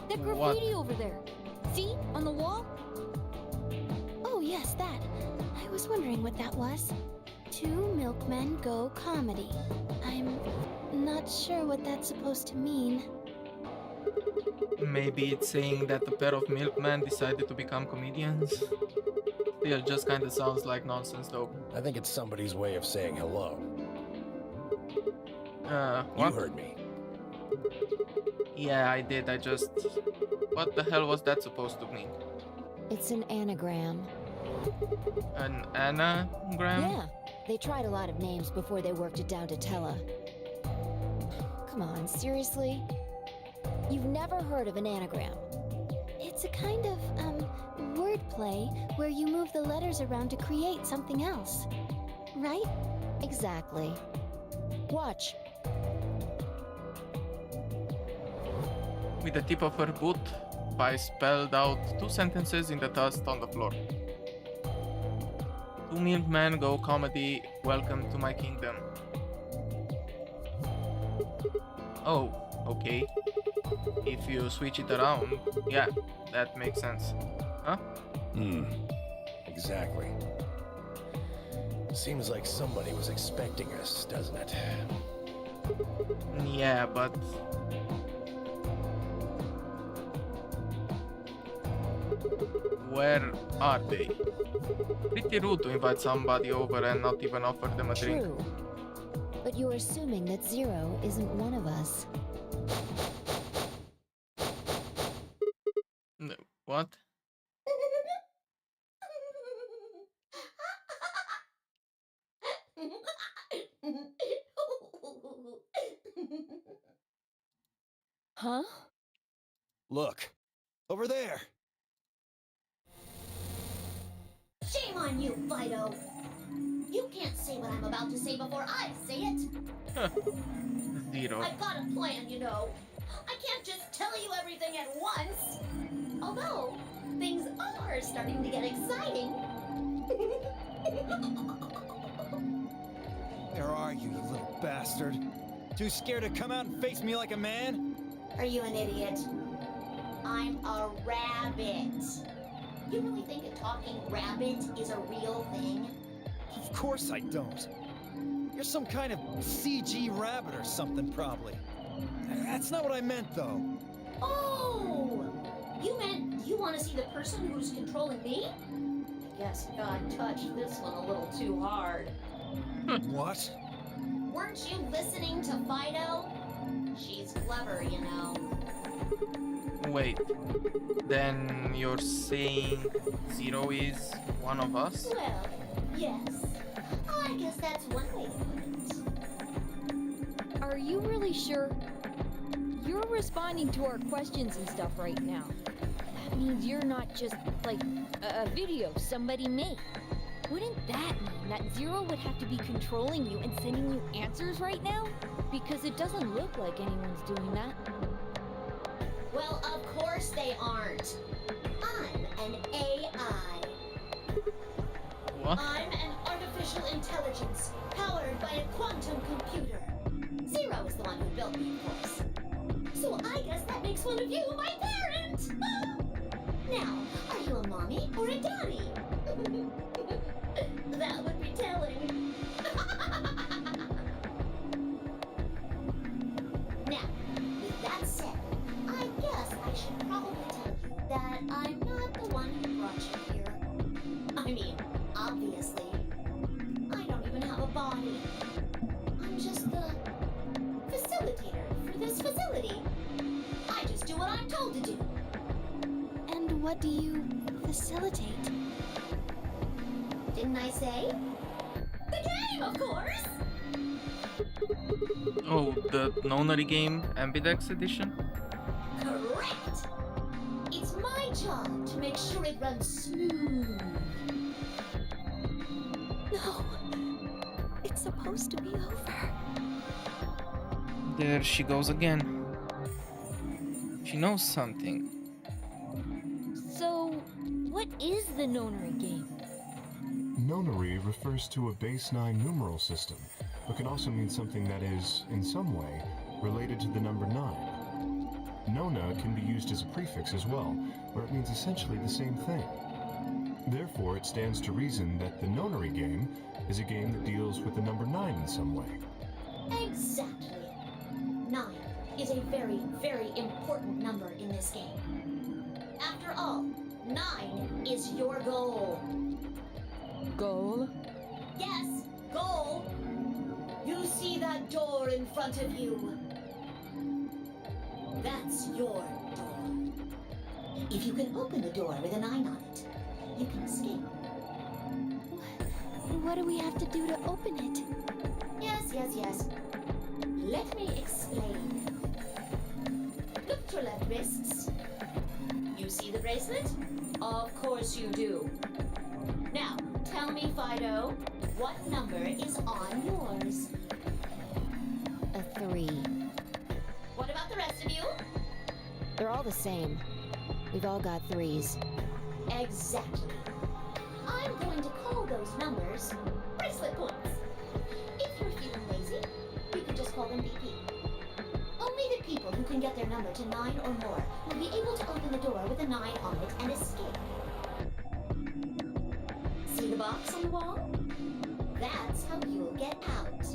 That graffiti over there. See? On the wall? Oh, yes, that. I was wondering what that was. 2 milkmen go comedy. I'm not sure what that's supposed to mean. Maybe it's saying that a pair of milkmen decided to become comedians. Still, just kinda sounds like nonsense though. I think it's somebody's way of saying hello. What? You heard me. Yeah, I did, What the hell was that supposed to mean? It's an anagram. An anagram? Yeah, they tried a lot of names before they worked it down to Tella. Come on, seriously? You've never heard of an anagram? It's a kind of, wordplay where you move the letters around to create something else. Right? Exactly. Watch. With the tip of her boot, Pi spelled out 2 sentences in the dust on the floor. "To Milkman Go Comedy, welcome to my kingdom." Oh, okay. If you switch it around, yeah, that makes sense. Huh? Exactly. Seems like somebody was expecting us, doesn't it? Yeah, but... where are they? Pretty rude to invite somebody over and not even offer them a drink. True. But you're assuming that Zero isn't one of us. What? Huh? Look, over there. Shame on you, Fido. You can't say what I'm about to say before I say it. Zero. I've got a plan, you know. I can't just tell you everything at once. Although, things are starting to get exciting. Where are you, you little bastard? Too scared to come out and face me like a man? Are you an idiot? I'm a rabbit. You really think a talking rabbit is a real thing? Of course I don't. You're some kind of CG rabbit or something, probably. That's not what I meant, though. Oh! You meant you want to see the person who's controlling me? I guess God touched this one a little too hard. What? Weren't you listening to Fido? She's clever, you know. Wait, then you're saying Zero is one of us? Well, yes. I guess that's one way to put it. Are you really sure? You're responding to our questions and stuff right now. That means you're not just, like, a video somebody made. Wouldn't that mean that Zero would have to be controlling you and sending you answers right now? Because it doesn't look like anyone's doing that. Well, of course they aren't. I'm an AI. What? I'm an artificial intelligence powered by a quantum computer. Zero is the one who built me, of course. So I guess that makes one of you my parent. Now, are you a mommy or a daddy? That would be telling. Now, with that said, I guess I should probably tell you that I'm not the one who brought you here. I mean, obviously. I don't even have a body. I'm just the facilitator for this facility. I just do what I'm told to do. And what do you facilitate? Didn't I say? The game, of course! Oh, the nonary game Ambidex edition? Correct! It's my job to make sure it runs smooth. No. It's supposed to be over. There she goes again. She knows something. So, what is the nonary game? Nonary refers to a base 9 numeral system, but can also mean something that is, in some way, related to the number 9. Nona can be used as a prefix as well, where it means essentially the same thing. Therefore, it stands to reason that the nonary game is a game that deals with the number 9 in some way. Exactly. 9 is a very, very important number in this game. After all, 9 is your goal. Goal? Yes, goal. You see that door in front of you? That's your door. If you can open the door with a 9 on it, you can escape. What do we have to do to open it? Yes. Let me explain. Look at your left wrists. You see the bracelet? Of course you do. Now, tell me, Fido, what number is on yours? 3. What about the rest of you? They're all the same. We've all got 3s. Exactly. I'm going to call those numbers bracelet points. If you're feeling lazy, you can just call them BP. Only the people who can get their number to 9 or more will be able to open the door with a 9 on it and escape. See the box on the wall? That's how you'll get out.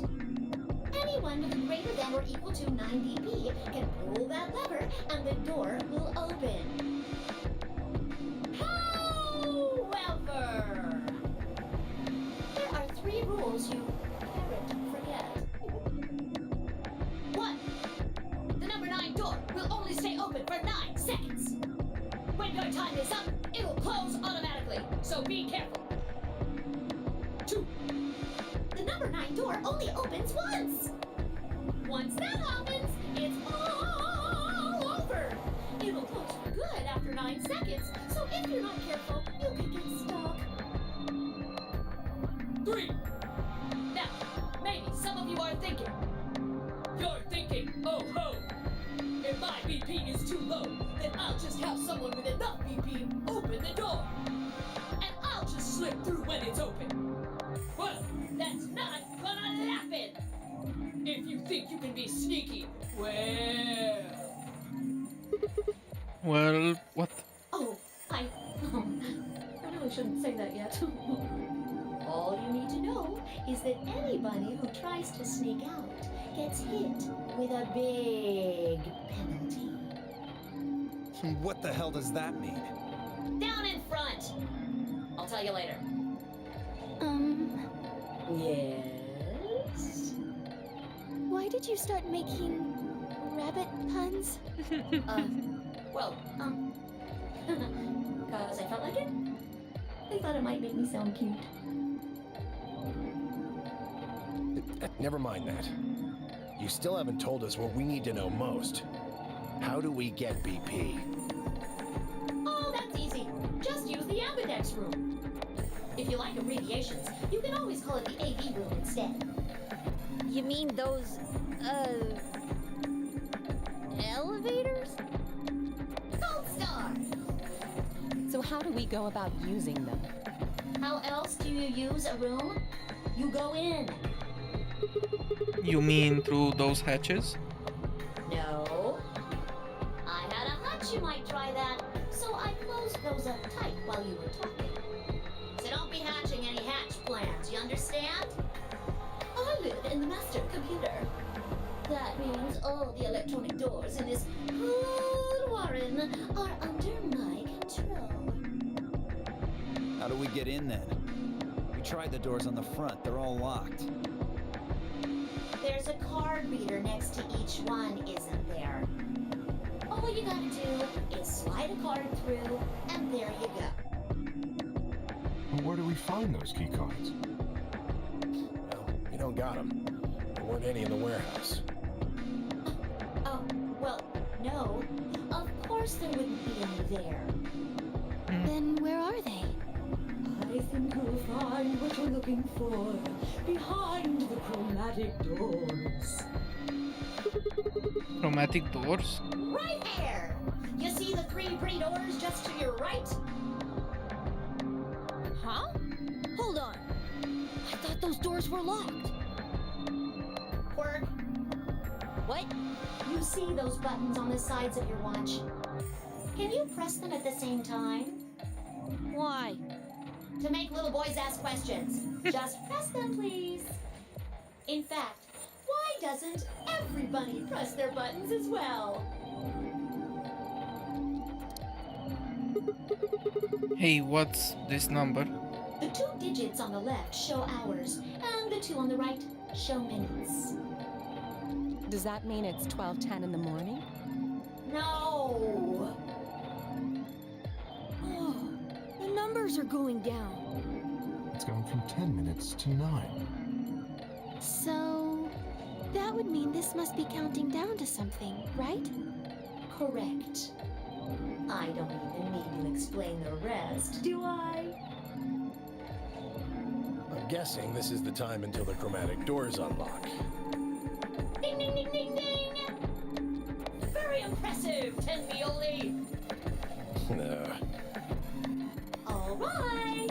Anyone with a greater than or equal to 9 BP can pull that lever and the door will open. However, there are 3 rules you can't forget. 1. The number 9 door will only stay open for 9 seconds. When your time is up, it will close automatically, so be careful. 2. The number 9 door only opens once. Once that happens, it's all over. It'll close for good after 9 seconds, so if you're not careful, you could get stuck. 3. Now, maybe some of you are thinking. You're thinking, oh ho! If my BP is too low, then I'll just have someone with enough BP open the door. And I'll just slip through when it's open. Well, that's not gonna happen! If you think you can be sneaky, well... Well, what? Oh, I really shouldn't say that yet. All you need to know is that anybody who tries to sneak out gets hit with a big penalty. What the hell does that mean? Down in front! I'll tell you later. Yes? Why did you start making rabbit puns? Cause I felt like it. I thought it might make me sound cute. Never mind that. You still haven't told us what we need to know most. How do we get BP? Oh, that's easy. Just use the ambidex room. If you like abbreviations, you can always call it the AV room instead. You mean those, elevators? Gold star! So how do we go about using them? How else do you use a room? You go in. You mean through those hatches? No. I had a hunch you might try that, so I closed those up tight while you were talking. So don't be hatching any hatch plans, you understand? I live in the master computer. That means all the electronic doors in this whole warren are under my control. How do we get in then? We tried the doors on the front. They're all locked. There's a card reader next to each one, isn't there? All you gotta do is slide a card through, and there you go. Well, where do we find those key cards? Well, we don't got them. There weren't any in the warehouse. Oh, well, no. Of course there wouldn't be any there. Then where are they? I think you'll find what you're looking for behind the chromatic doors. Chromatic doors? Right here! You see the 3 pretty doors just to your right? Huh? Hold on. I thought those doors were locked. Quirk, What? you see those buttons on the sides of your watch? Can you press them at the same time? Why? To make little boys ask questions. Just press them, please. In fact, why doesn't everybody press their buttons as well? Hey, what's this number? The 2 digits on the left show hours, and the 2 on the right show minutes. Does that mean it's 12:10 in the morning? No! Oh, the numbers are going down. It's gone from 10 minutes to 9. So, that would mean this must be counting down to something, right? Correct. I don't even need to explain the rest, do I? I'm guessing this is the time until the chromatic doors unlock. Ding ding ding ding ding! Very impressive, Tenmioli! All right,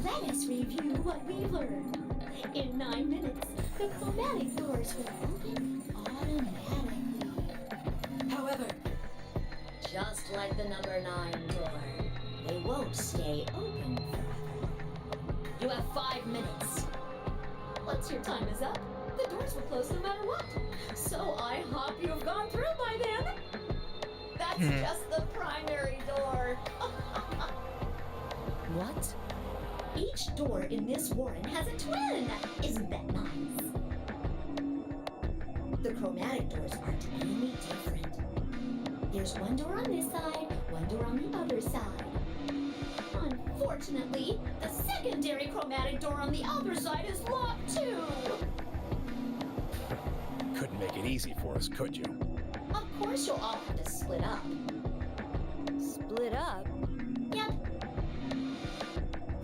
let us review what we've learned. In 9 minutes, the chromatic doors will open automatically. However, just like the number 9 door, they won't stay open forever. You have 5 minutes. Once your time is up, the doors will close no matter what. So I hope you've gone through by then. That's just the primary door. What? Each door in this warren has a twin. Isn't that nice? The chromatic doors are totally different. There's one door on this side, one door on the other side. Unfortunately, the secondary chromatic door on the other side is locked too. Couldn't make it easy for us, could you? Of course you'll all have to split up. Split up? Yep.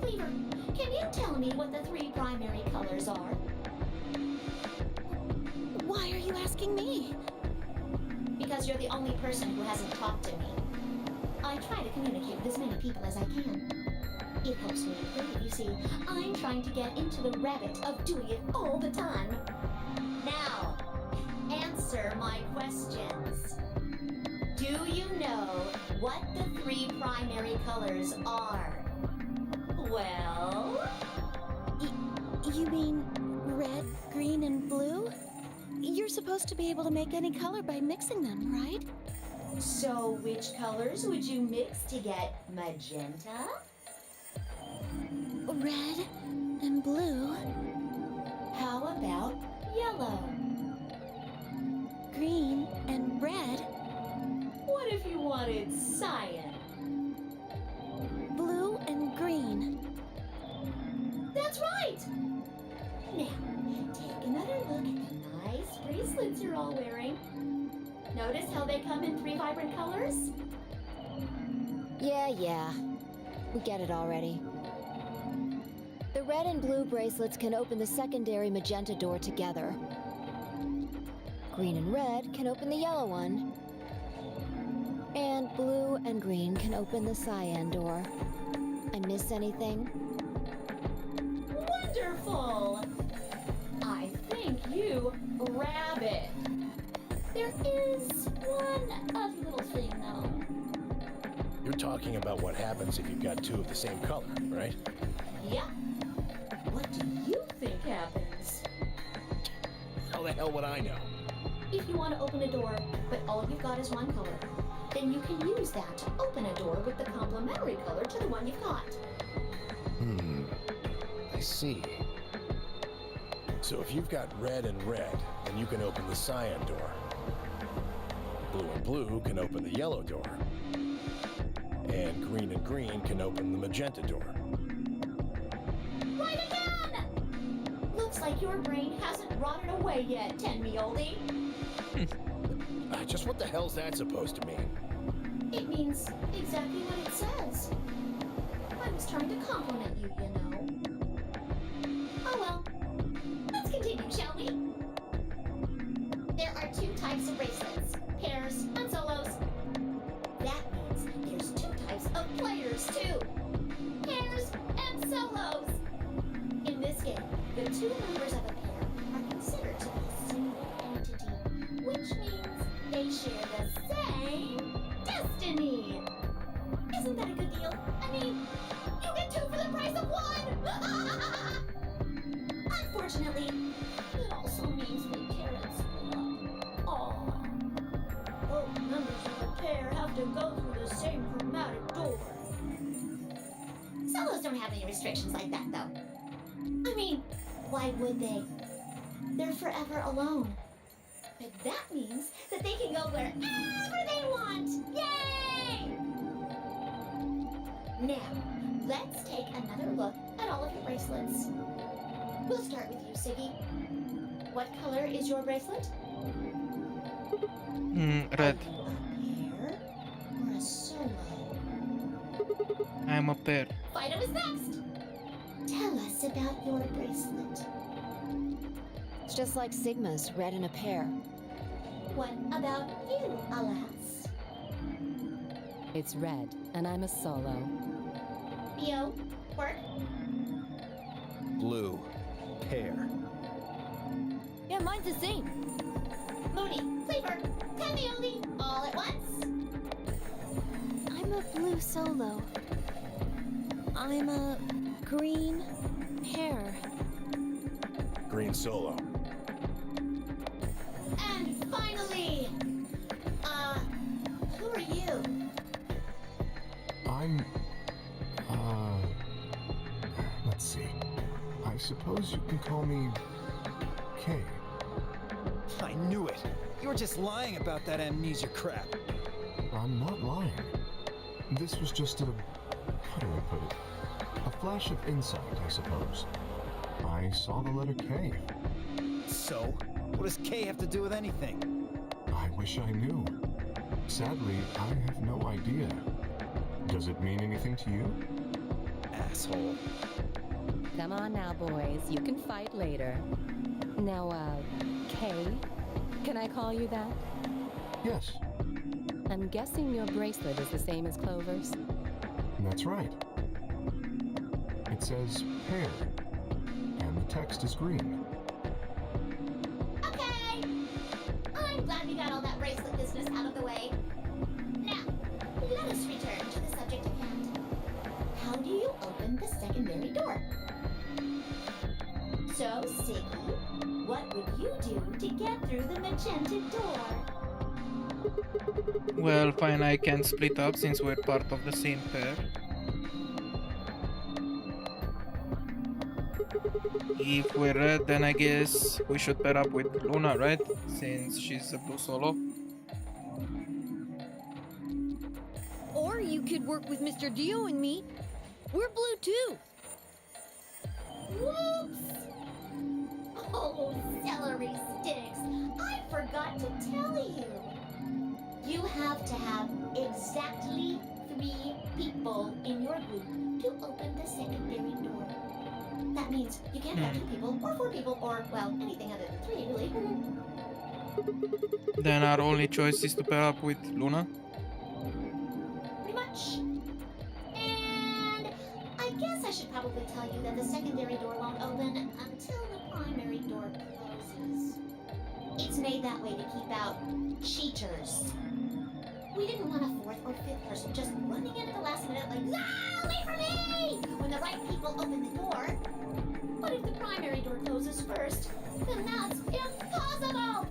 Cleaver, can you tell me what the 3 primary colors are? Why are you asking me? Because you're the only person who hasn't talked to me. I try to communicate with as many people as I can. It helps me improve, you see. I'm trying to get into the rabbit of doing it all the time. Now, answer my questions. Do you know what the 3 primary colors are? Well... You mean red, green, and blue? You're supposed to be able to make any color by mixing them, right? So which colors would you mix to get magenta? Red and blue, How about yellow? green and red, What if you wanted cyan? blue and green. That's right! Now, take another look at the nice bracelets you're all wearing. Notice how they come in 3 vibrant colors? Yeah. We get it already. The red and blue bracelets can open the secondary magenta door together. Green and red can open the yellow one. And blue and green can open the cyan door. I miss anything? Wonderful! I think you rabbit. There is one ugly little thing, though. You're talking about what happens if you've got 2 of the same color, right? Yeah. What do you think happens? How the hell would I know? If you want to open a door, but all you've got is one color, then you can use that to open a door with the complementary color to the one you've got. I see. So if you've got red and red, then you can open the cyan door. Blue and blue can open the yellow door. And green can open the magenta door. Right again! Looks like your brain hasn't rotted away yet, Tenmioli. Just what the hell's that supposed to mean? It means exactly what it says. I was trying to compliment you, you know. Oh well. Let's continue, shall we? There are 2 types of bracelets, pairs and solos. That means there's 2 types of players too. Pairs and solos. In this game, the 2 members of a pair are considered to be a single entity, which means they share the same destiny. Isn't that a good deal? I mean, you get 2 for the price of 1! Unfortunately, it also means we can't split up. Aw. Both members of a pair have to go through the same chromatic door. Solos don't have any restrictions like that, though. I mean, why would they? They're forever alone. But that means that they can go wherever they want! Yay! Now, let's take another look at all of your bracelets. We'll start with you, Siggy. What color is your bracelet? Red. Are you a pair or a solo? I'm a pair. Fido is next. Tell us about your bracelet. It's just like Sigma's, red in a pair. What about you, alas? It's red, and I'm a solo. Bio, Quirk? Blue. Pear. Yeah, mine's the same. Moody, Cleaver, Tavioli, all at once? I'm a blue solo. I'm a green pear. Green solo. And finally, who are you? I'm, let's see. I suppose you can call me Kay. I knew it. You were just lying about that amnesia crap. I'm not lying. This was just a, how do I put it? A flash of insight, I suppose. I saw the letter K. So, what does K have to do with anything? I wish I knew. Sadly, I have no idea. Does it mean anything to you? Asshole. Come on now, boys. You can fight later. Now, Kay? Can I call you that? Yes, I'm guessing your bracelet is the same as Clover's. that's right. It says pear, and the text is green. Okay. I'm glad we got all that bracelet business out of the way. Now, let us return to the subject at hand. How do you open the secondary door? So, Siggy, what would you do to get through the magenta door? Well, fine, I can split up since we're part of the same pair. If we're red, then I guess we should pair up with Luna, right? Since she's a blue solo. Or you could work with Mr. Dio and me. We're blue too. Whoops! Oh, celery sticks! I forgot to tell you. You have to have exactly 3 people in your group to open the secondary door. That means you can't have 2 people, or 4 people, or, well, anything other than 3, really. Then our only choice is to pair up with Luna. Pretty much. And I guess I should probably tell you that the secondary door won't open until the primary door closes. It's made that way to keep out cheaters. We didn't want a 4th or 5th person just running in at the last minute like, ah, wait for me! When the right people open the door. But if the primary door closes first, then that's impossible!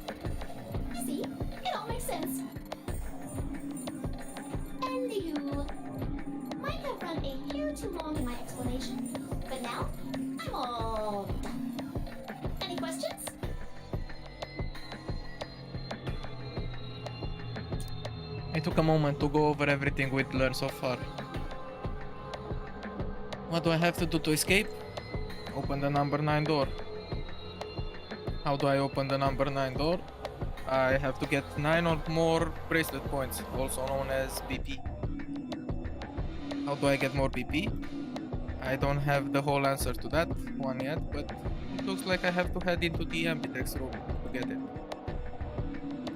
You see, it all makes sense. And you might have run a hair too long in my explanation, but now I'm all done. Any questions? I took a moment to go over everything we'd learned so far. What do I have to do to escape? Open the number 9 door. How do I open the number 9 door? I have to get 9 or more bracelet points, also known as BP. How do I get more BP? I don't have the whole answer to that one yet, but it looks like I have to head into the ambidex room to get it.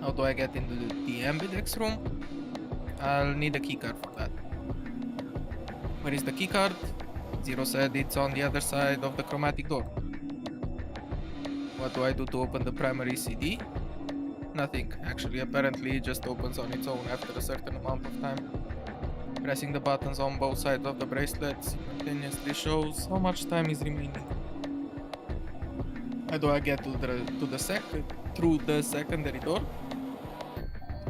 How do I get into the ambidex room? I'll need a keycard for that. Where is the keycard? Zero said it's on the other side of the chromatic door. What do I do to open the primary CD? Nothing, actually. Apparently it just opens on its own after a certain amount of time. Pressing the buttons on both sides of the bracelet simultaneously shows how much time is remaining. How do I get through the secondary door?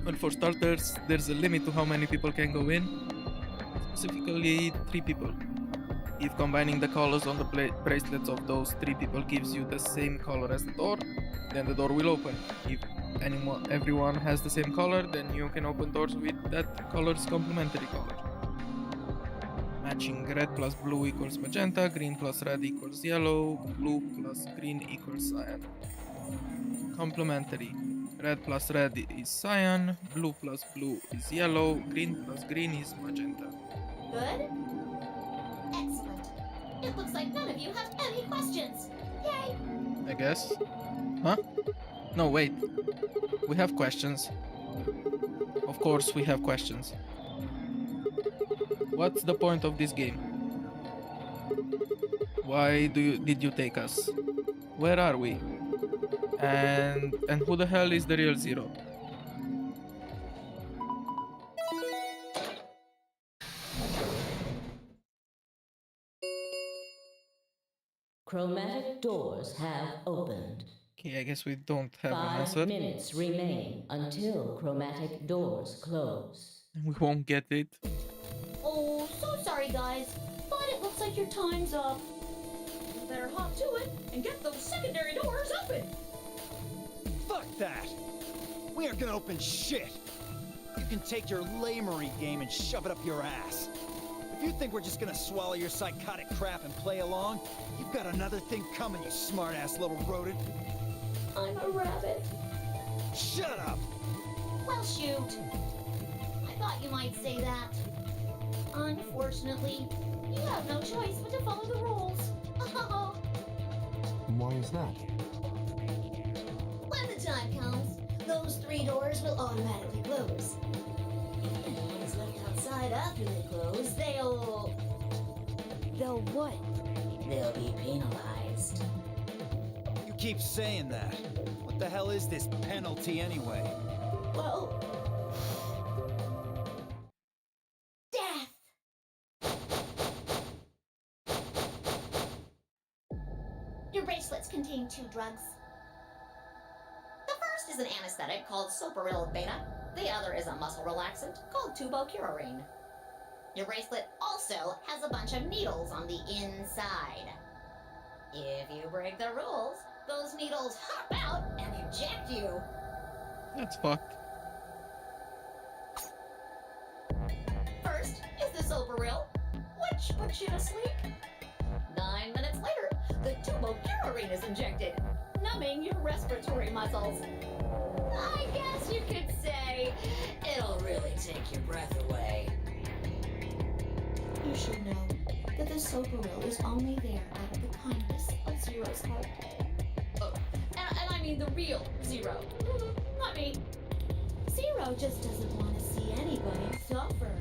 Well, for starters, there's a limit to how many people can go in. Specifically, 3 people. If combining the colors on the bracelets of those 3 people gives you the same color as the door, then the door will open. If everyone has the same color, then you can open doors with that color's complementary color. Matching red plus blue equals magenta, green plus red equals yellow, blue plus green equals cyan. Complementary. Red plus red is cyan, blue plus blue is yellow, green plus green is magenta. Good? Excellent. It looks like none of you have any questions. Yay! I guess. Huh? No, wait. We have questions. Of course we have questions. What's the point of this game? Why did you take us? Where are we? And who the hell is the real Zero? Chromatic doors have opened. Okay, I guess we don't have an 5 answer. minutes remain until chromatic doors close. We won't get it. Oh, so sorry, guys, but it looks like your time's up. You better hop to it and get those secondary doors open. Fuck that! We aren't gonna open shit! You can take your lamery game and shove it up your ass. If you think we're just gonna swallow your psychotic crap and play along, you've got another thing coming, you smart-ass little rodent. I'm a rabbit. Shut up! Well, shoot. I thought you might say that. Unfortunately, you have no choice but to follow the rules. Why is that? When the time comes, those 3 doors will automatically close. If anyone is left outside after they close, they'll what? They'll be penalized. You keep saying that. What the hell is this penalty anyway? Well, death. Your bracelets contain 2 drugs. The first is an anesthetic called Soparil Beta. The other is a muscle relaxant called tubocurarine. Your bracelet also has a bunch of needles on the inside. If you break the rules, those needles hop out and inject you. That's fucked. First is the Soparil, which puts you to sleep. 9 minutes later, the tubocurarine is injected, numbing your respiratory muscles. I guess you could say it'll really take your breath away. You should know that the Soparil is only there out of the kindness of Zero's heart. Oh, and I mean the real Zero, not me. Zero just doesn't want to see anybody suffer.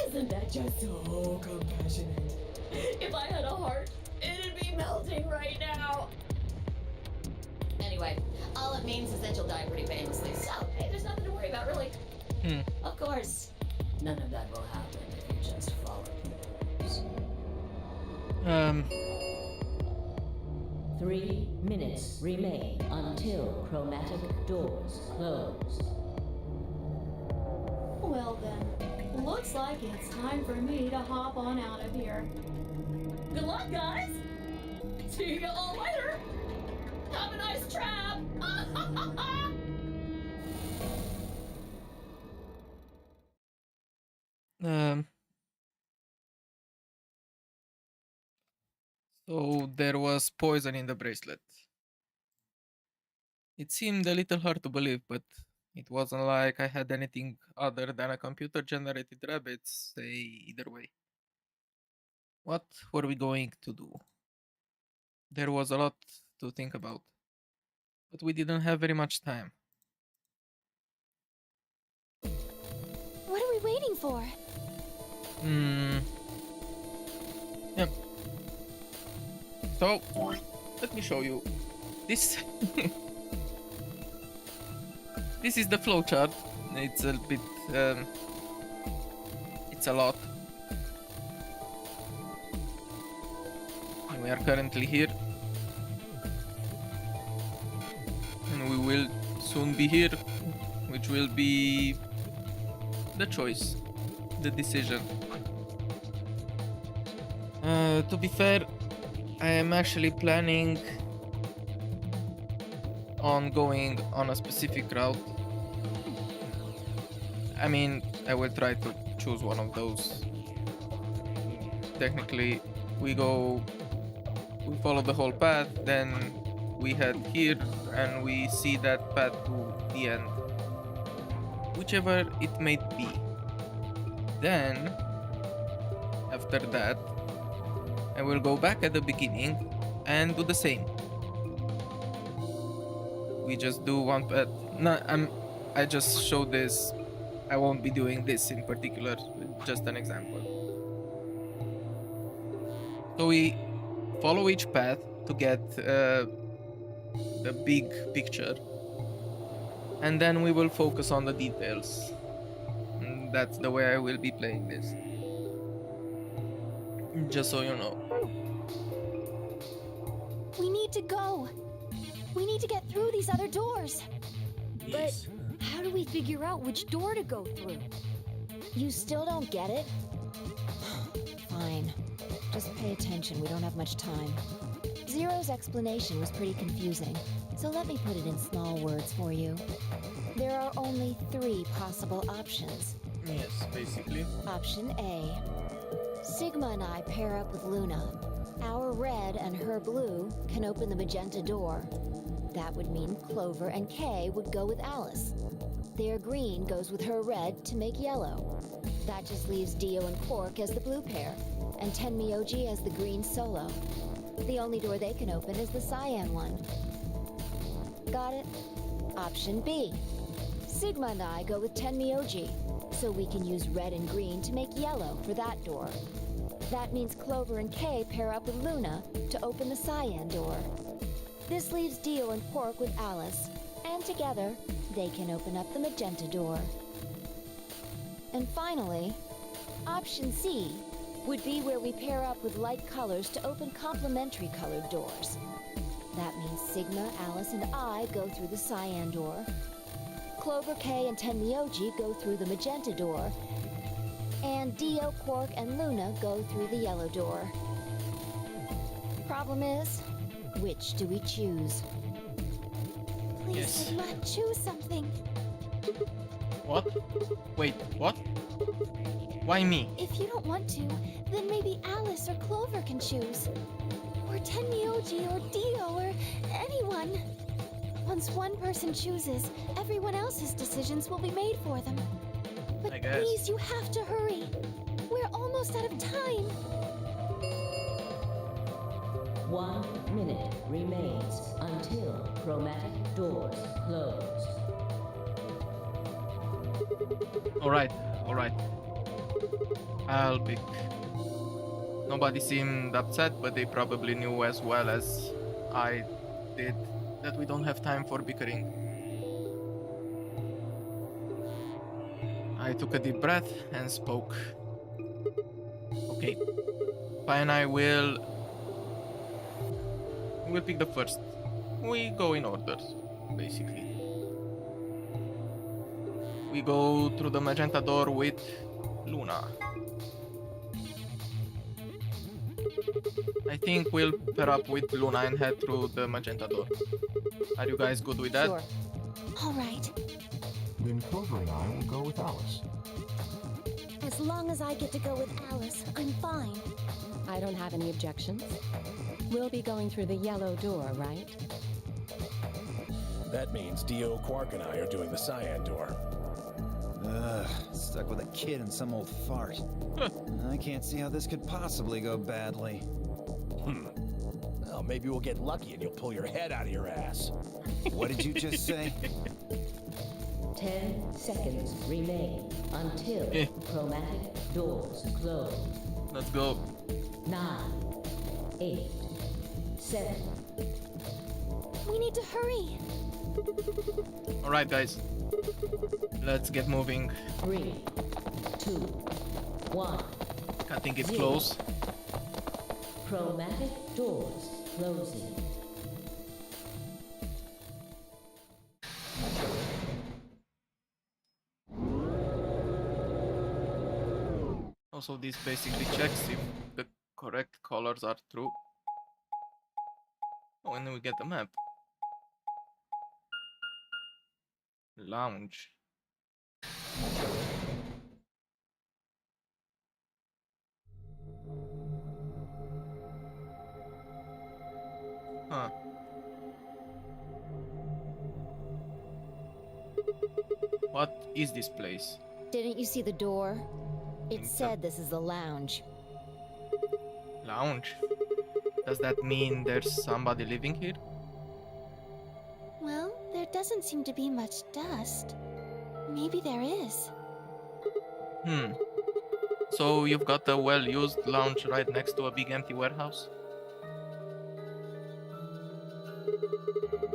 Isn't that just so compassionate? If I had a heart, it'd be melting right now. Anyway, all it means is that you'll die pretty painlessly, so hey, there's nothing to worry about, really. Of course, none of that will happen if you just follow the rules. 3 minutes remain until chromatic doors close. Well then, looks like it's time for me to hop on out of here. Good luck, guys! See you all later! Have a nice trap! So there was poison in the bracelet. It seemed a little hard to believe, but it wasn't like I had anything other than a computer-generated rabbit say either way. What were we going to do? There was a lot to think about, but we didn't have very much time. What are we waiting for? Yep. So, let me show you. This this is the flowchart. It's a bit it's a lot. And we are currently here. And we will soon be here, which will be the choice, the decision. To be fair, I am actually planning on going on a specific route. I mean, I will try to choose one of those. Technically, we follow the whole path, then we head here and we see that path to the end. Whichever it may be. Then, after that, I will go back at the beginning and do the same. we just do one path. No, I just showed this. I won't be doing this in particular, just an example. So we follow each path to get the big picture, and then we will focus on the details. And that's the way I will be playing this. Just so you know. We need to go. We need to get through these other doors. Yes. But how do we figure out which door to go through? You still don't get it? Fine. Just pay attention, we don't have much time. Zero's explanation was pretty confusing, so let me put it in small words for you. There are only 3 possible options. Yes, basically. Option A. Sigma and I pair up with Luna. Our red and her blue can open the magenta door. That would mean Clover and Kay would go with Alice. Their green goes with her red to make yellow. That just leaves Dio and Quark as the blue pair, and Tenmyoji as the green solo. The only door they can open is the cyan one. Got it? Option B. Sigma and I go with Tenmyoji, so we can use red and green to make yellow for that door. That means Clover and Kay pair up with Luna to open the cyan door. This leaves Dio and Quark with Alice, and together, they can open up the magenta door. And finally, option C would be where we pair up with light colors to open complementary colored doors. That means Sigma, Alice, and I go through the cyan door. Clover, Kay, and Tenmyoji go through the magenta door. And Dio, Quark, and Luna go through the yellow door. Problem is, which do we choose? Please, Yes. Sigma, choose something. What? Wait, what? Why me? If you don't want to, then maybe Alice or Clover can choose. Or Tenmyoji or Dio or anyone. Once one person chooses, everyone else's decisions will be made for them. But I guess. please, you have to hurry. We're almost out of time. 1 minute remains until chromatic doors close. Alright. I'll pick. Nobody seemed upset, but they probably knew as well as I did that we don't have time for bickering. I took a deep breath and spoke. Okay. Pi and I will pick the first. We go in order, basically. We go through the magenta door with Luna. I think we'll pair up with Luna and head through the magenta door. Are you guys good with that? Sure. All right. Then Clover and I will go with Alice. As long as I get to go with Alice, I'm fine. I don't have any objections. We'll be going through the yellow door, right? That means Dio, Quark, and I are doing the cyan door. Ugh, stuck with a kid and some old fart. I can't see how this could possibly go badly. Well, maybe we'll get lucky and you'll pull your head out of your ass. What did you just say? 10 seconds remain until chromatic doors close. Let's go. 9, 8, 7. We need to hurry. Alright, guys. Let's get moving. 3, 2, 1. I think it's close. Chromatic doors closing. Also, this basically checks if the correct colors are true. Oh, and then we get the map. Lounge. Huh. What is this place? Didn't you see the door? It Think so. said this is the lounge. Lounge? Does that mean there's somebody living here? Well, there doesn't seem to be much dust. Maybe there is. So you've got a well-used lounge right next to a big empty warehouse?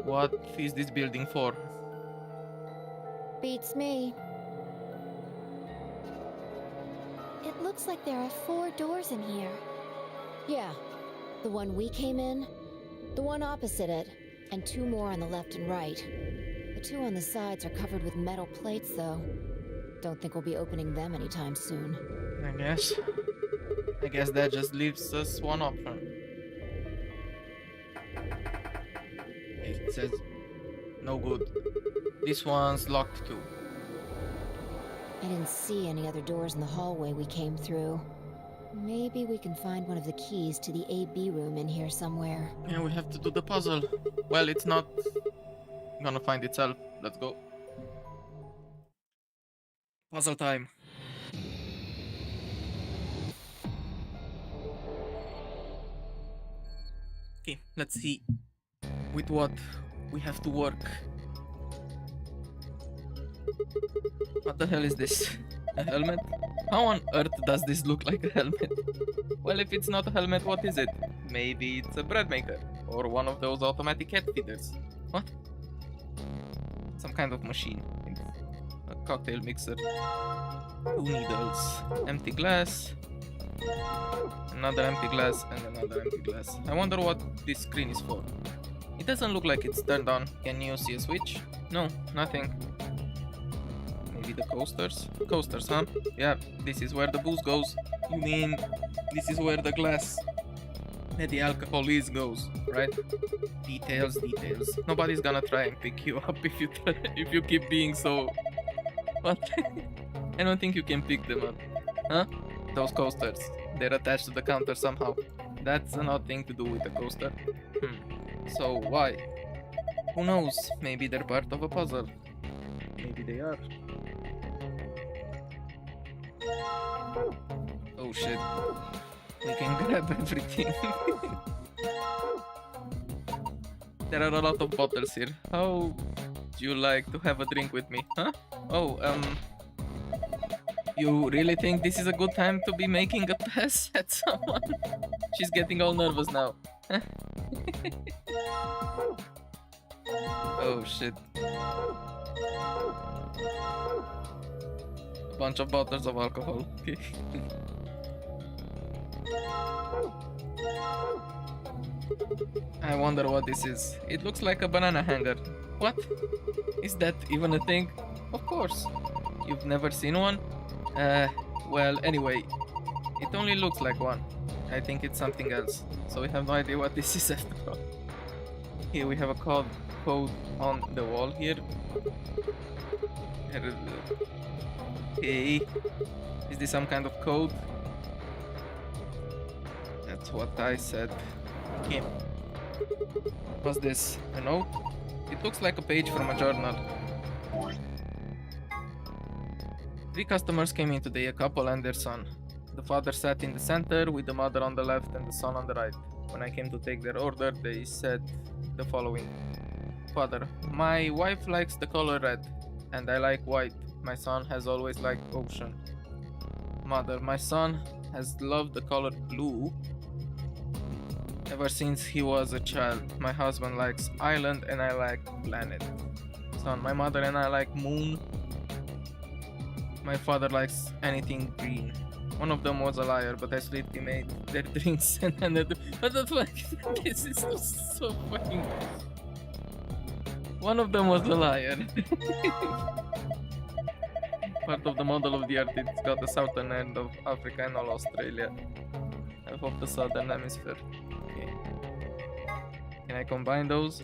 What is this building for? Beats me. It looks like there are 4 doors in here. Yeah. The one we came in, the one opposite it, and 2 more on the left and right. The 2 on the sides are covered with metal plates, though. Don't think we'll be opening them anytime soon. I guess that just leaves us one option. It says no good. This one's locked too. I didn't see any other doors in the hallway we came through. Maybe we can find one of the keys to the AB room in here somewhere. Yeah, we have to do the puzzle. Well, it's not gonna find itself. Let's go. Puzzle time. Okay, let's see with what we have to work. What the hell is this? A helmet? How on earth does this look like a helmet? Well, if it's not a helmet, what is it? Maybe it's a bread maker or one of those automatic cat feeders. What? Some kind of machine. It's a cocktail mixer. 2 needles. Empty glass. Another empty glass and another empty glass. I wonder what this screen is for. It doesn't look like it's turned on. Can you see a switch? No, nothing. Maybe the coasters? Coasters, huh? Yeah, this is where the booze goes. You mean this is where the glass and the alcohol is goes, right? Details, details. Nobody's gonna try and pick you up if you keep being so... What? I don't think you can pick them up. Huh? Those coasters. They're attached to the counter somehow. That's an odd thing to do with a coaster. So why? Who knows? Maybe they're part of a puzzle. Maybe they are. Oh shit. We can grab everything. There are a lot of bottles here. How do you like to have a drink with me? Huh? Oh, you really think this is a good time to be making a pass at someone? She's getting all nervous now. Oh shit. A bunch of bottles of alcohol. Okay. I wonder what this is. It looks like a banana hanger. What? Is that even a thing? Of course. You've never seen one? Well, anyway, it only looks like one. I think it's something else. So we have no idea what this is after all. Here we have a code on the wall here. Okay. Is this some kind of code? That's what I said. Okay. What's this? A note? It looks like a page from a journal. 3 customers came in today, a couple and their son. The father sat in the center with the mother on the left and the son on the right. When I came to take their order, they said the following. Father, my wife likes the color red, and I like white. My son has always liked ocean. Mother, my son has loved the color blue ever since he was a child. My husband likes island and I like planet. Son, my mother and I like moon. My father likes anything green. One of them was a liar, but I swiftly made their drinks and ended. What the fuck? This is so fucking. One of them was a liar. Part of the model of the earth, it's got the southern end of Africa and all Australia. Half of the southern hemisphere. Okay. Can I combine those?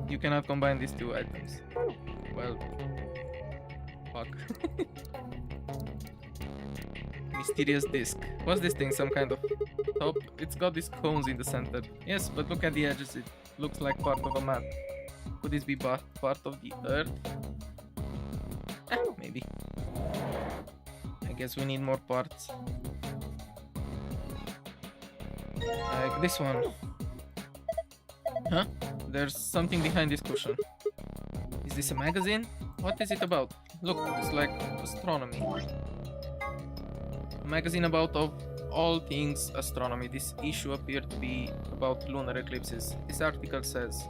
You cannot combine these 2 items. Well, fuck. Mysterious disc. What's this thing? Some kind of top? It's got these cones in the center. Yes, but look at the edges. It looks like part of a map. Could this be part of the earth? Maybe. I guess we need more parts. Like this one. Huh? there's something behind this cushion. Is this a magazine? What is it about? Look, it's like astronomy. A magazine about all things astronomy. This issue appeared to be about lunar eclipses. This article says,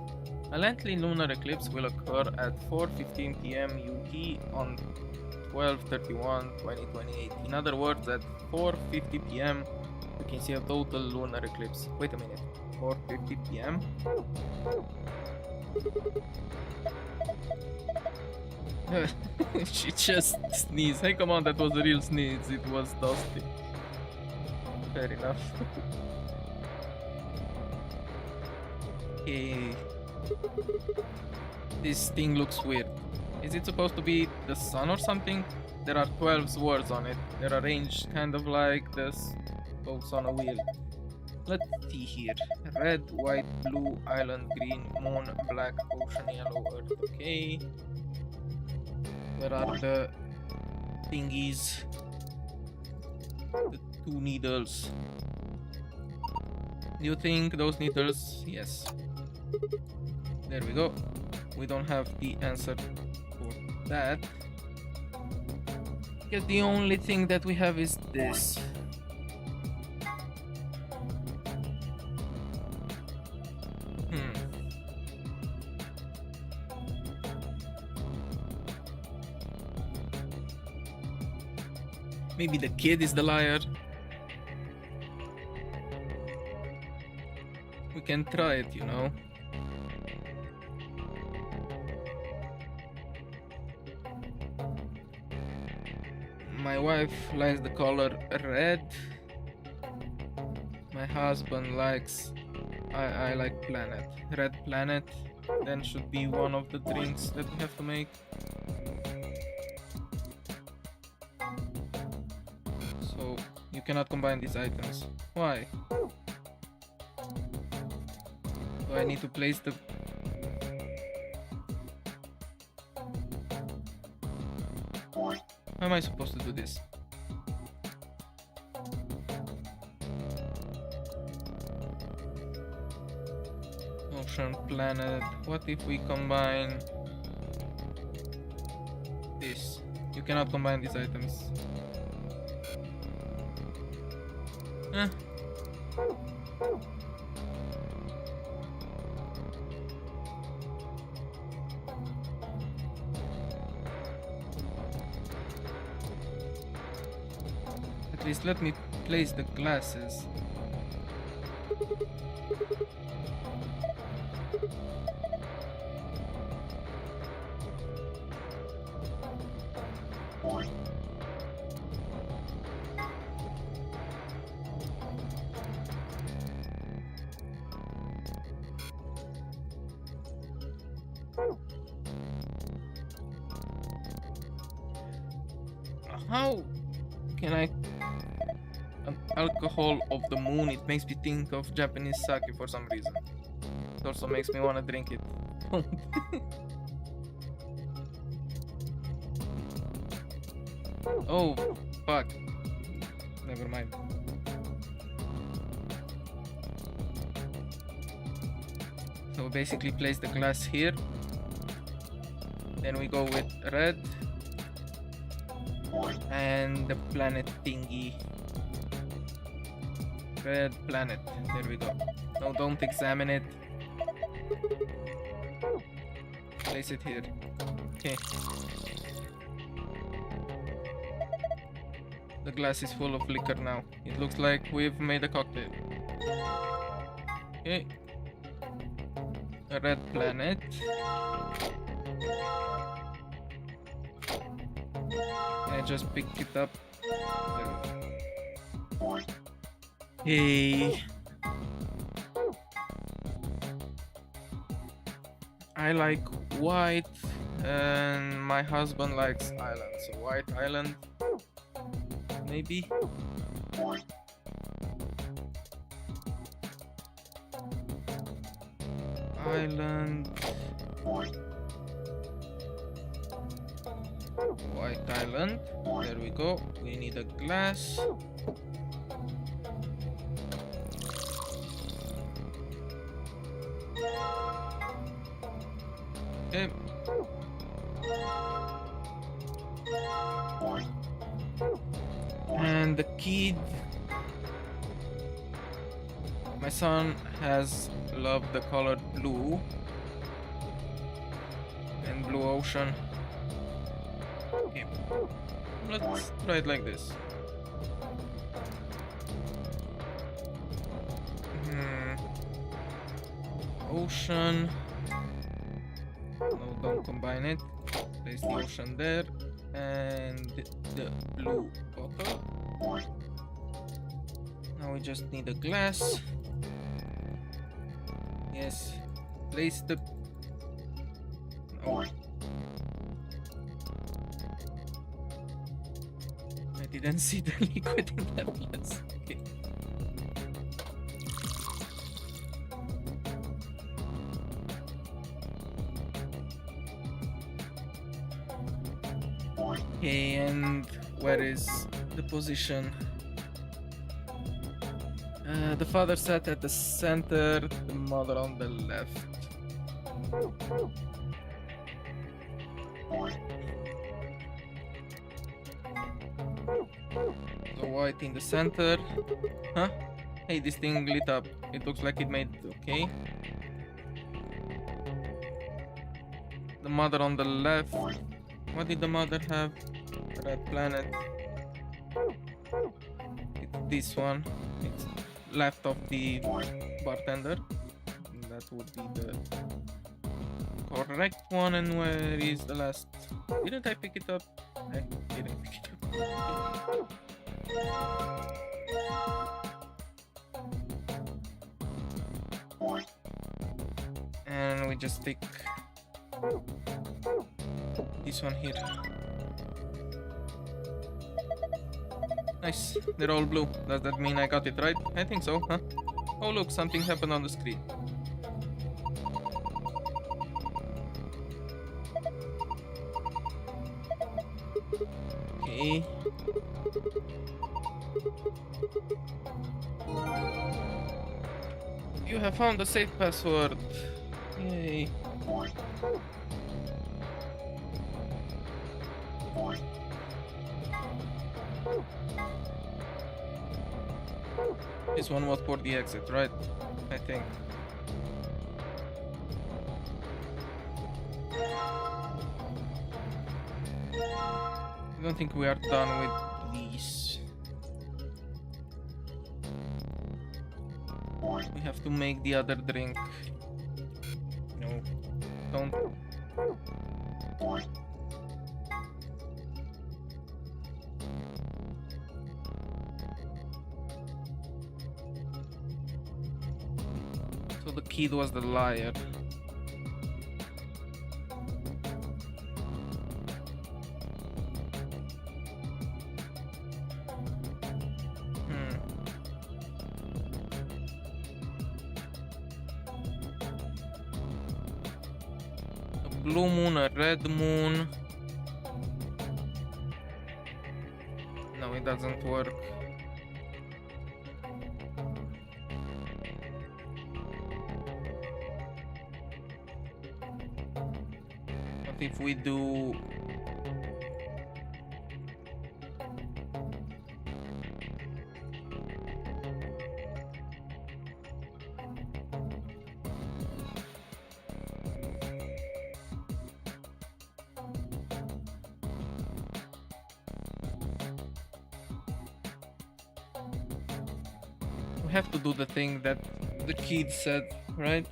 a lengthy lunar eclipse will occur at 4:15 p.m. UT on 12/31/2028. In other words, at 4:50 p.m. you can see a total lunar eclipse. Wait a minute. 4:50 p.m. She just sneezed. Hey, come on, that was a real sneeze. It was dusty. Fair enough. Okay. This thing looks weird. Is it supposed to be the sun or something? There are 12 words on it. They're arranged kind of like the spokes on a wheel. Let's see here. Red, white, blue, island, green, moon, black, ocean, yellow, earth. Okay. Where are the thingies? The two needles. Do you think those needles? Yes. There we go. We don't have the answer for that. I guess the only thing that we have is this. Maybe the kid is the liar. We can try it, you know. My wife likes the color red. My husband likes... I like planet. Red planet. Then should be one of the drinks that we have to make. So you cannot combine these items. Why? Do I need to place the... How am I supposed to do this? Ocean, planet. What if we combine this? You cannot combine these items. Eh. At least let me place the glasses. How can I... alcohol of the moon, it makes me think of Japanese sake for some reason. It also makes me want to drink it. Oh, fuck. Never mind. So basically place the glass here. Then we go with red. And the planet thingy. Red planet. There we go. No, don't examine it. Place it here. Okay. The glass is full of liquor now. It looks like we've made a cocktail. Okay. A red planet. I just picked it up. Hey. I like white and my husband likes island, so white island maybe. Island. White island. There we go. We need a glass. Okay. And the kid. My son has loved the color blue and blue ocean. Okay, let's try it like this. Ocean. No, don't combine it. Place the ocean there and the blue bottle. Now we just need a glass. Yes. Place the... No. I didn't see the liquid in that glass. Okay. Okay, and where is the position? The father sat at the center, the mother on the left. The white in the center. Huh? Hey, this thing lit up. It looks like it made... Okay. The mother on the left. What did the mother have? Red planet. It's this one. It's left of the bartender. That would be the correct one. And where is the last? Didn't I pick it up? I didn't pick it up. And we just take this one here. Nice, they're all blue. Does that mean I got it right? I think so, huh? Oh look, something happened on the screen. Okay. You have found the safe password. Yay. This one was for the exit, right? I think. I don't think we are done with these. We have to make the other drink. No, don't. So the kid was the liar. A blue moon, a red moon. No, it doesn't work. What if we do... We have to do the thing that the kid said, right?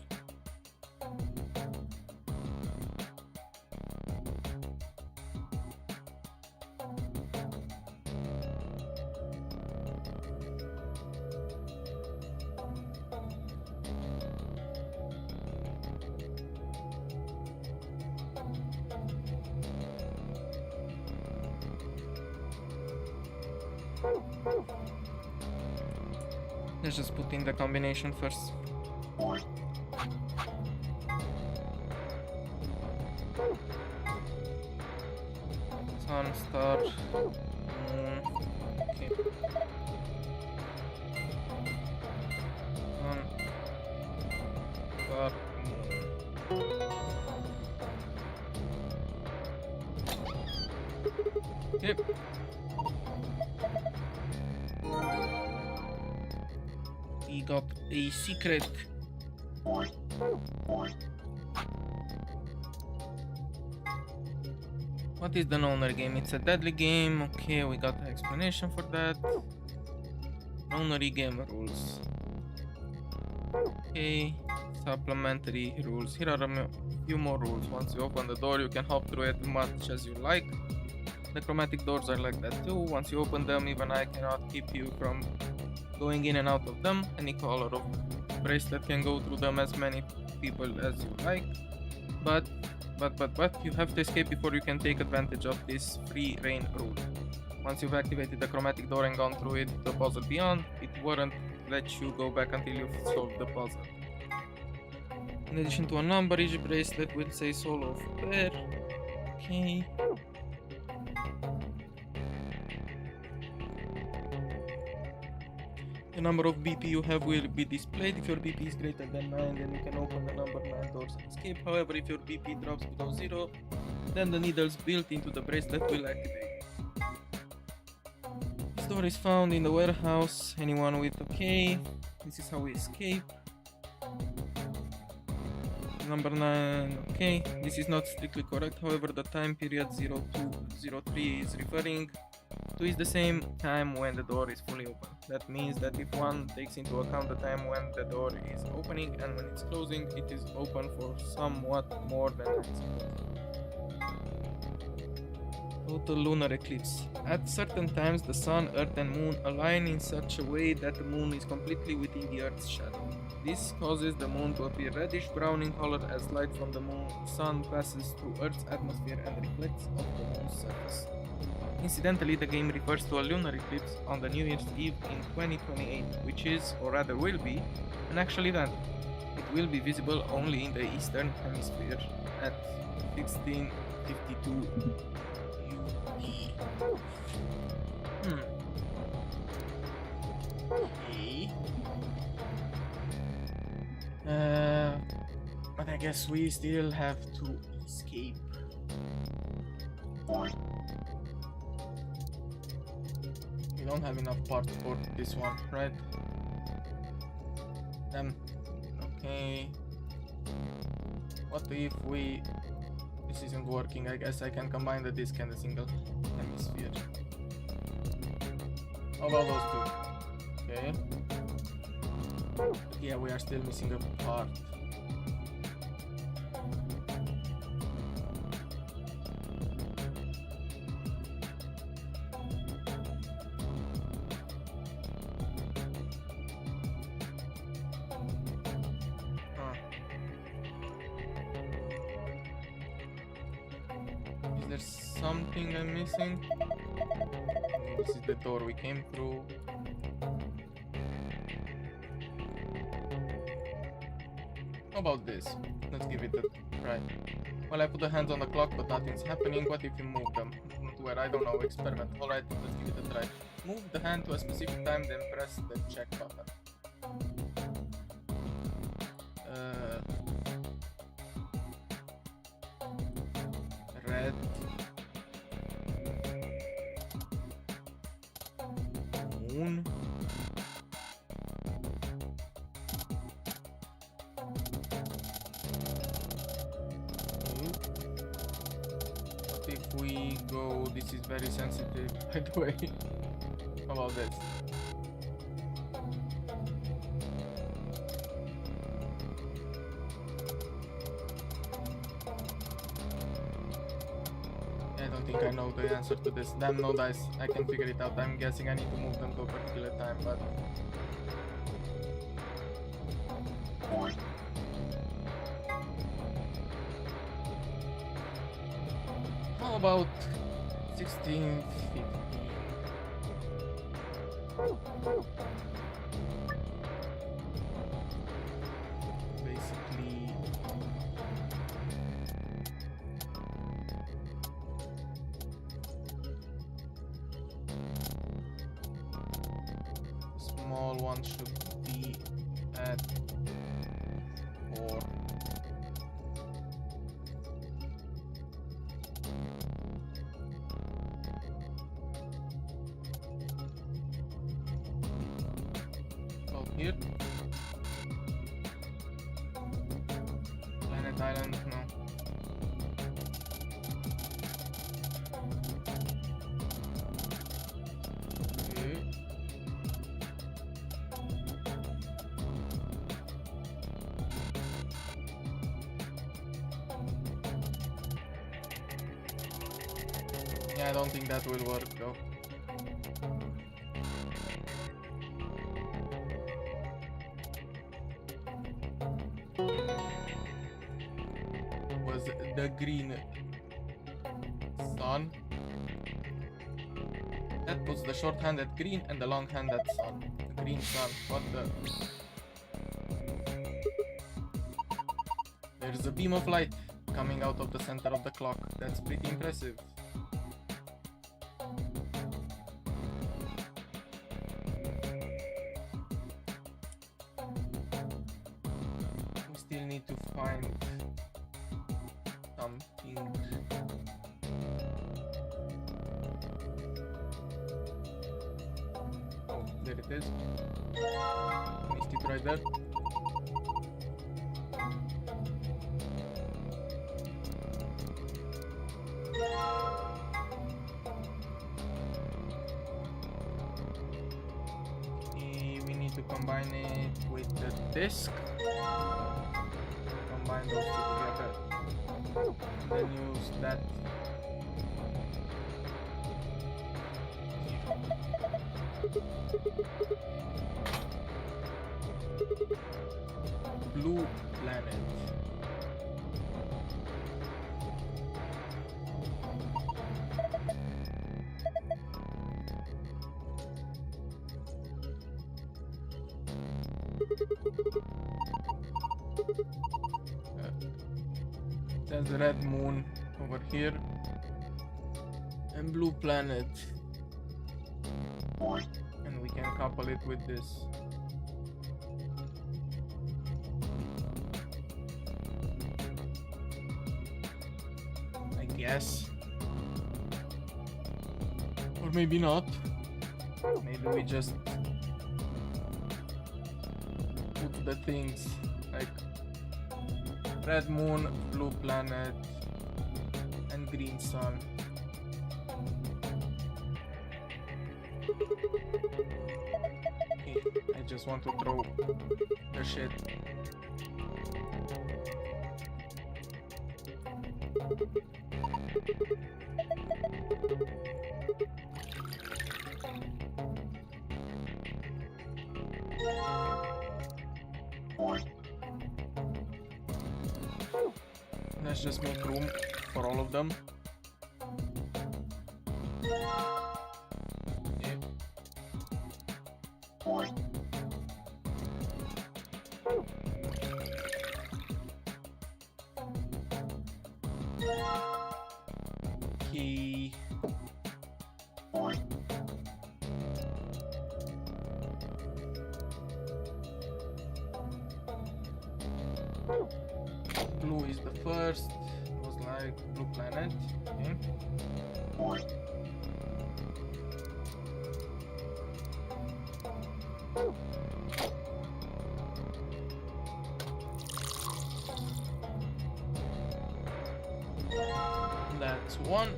Let's just put in the combination first. Sun, star, moon. Okay. Sun, star, moon. Okay. We got a secret. What is the Loner game? It's a deadly game. Okay, we got an explanation for that. Lonery game rules. Okay, supplementary rules. Here are a few more rules. Once you open the door, you can hop through it as much as you like. The chromatic doors are like that too. Once you open them, even I cannot keep you from going in and out of them. Any color of bracelet can go through them as many people as you like. But you have to escape before you can take advantage of this free reign rule. Once you've activated the chromatic door and gone through it, the puzzle beyond, it won't let you go back until you've solved the puzzle. In addition to a number, each bracelet will say solo of pair. Okay. The number of BP you have will be displayed. If your BP is greater than 9, then you can open the number 9 doors and escape. However, if your BP drops below 0, then the needles built into the bracelet will activate. This door is found in the warehouse. Anyone with OK. This is how we escape. Number 9, okay. This is not strictly correct. However, the time period 0203 is referring to is the same time when the door is fully open. That means that if one takes into account the time when the door is opening and when it's closing, it is open for somewhat more than 9 seconds. Total lunar eclipse. At certain times, the sun, earth and moon align in such a way that the moon is completely within the earth's shadow. This causes the moon to appear reddish-brown in color as light from the sun passes through Earth's atmosphere and reflects off the moon's surface. Incidentally, the game refers to a lunar eclipse on the New Year's Eve in 2028, which is, or rather will be, an actual event. It will be visible only in the Eastern Hemisphere at 1652 UD. Okay. But I guess we still have to escape. We don't have enough parts for this one, right? Okay. What if this isn't working? I guess I can combine the disc and the single hemisphere. How about those two? Okay. Yeah, we are still missing a part. Is there something I'm missing? This is the door we came through. How about this? Let's give it a try. Well, I put the hands on the clock, but nothing's happening. What if you move them? Where? I don't know. Experiment. Alright, let's give it a try. Move the hand to a specific time, then press the check button. Red. Moon. What if we go? This is very sensitive, by the way. How about this? I don't think I know the answer to this. Damn, no dice. I can figure it out. I'm guessing I need to move them to a particular time, but... How about 1650? Basically... small one should be at 4. here. Planet Island, no. Okay. Yeah, I don't think that will work though. Was the green sun? That puts the short hand at green and the long hand at sun. The green sun. What the? There's a beam of light coming out of the center of the clock. That's pretty impressive. We still need to find something. Oh, there it is. Missed it right there. We need to combine it with the disc. Combine those two together. And then use that. Blue planet. There's a red moon over here and blue planet, and we can couple it with this. I guess, or maybe not. Maybe we just put the things like red moon, blue planet, and green sun. Okay, I just want to throw the shit. Let's just make room for all of them. Okay. Okay. Blue is the first. It was like blue planet. Okay. That's one.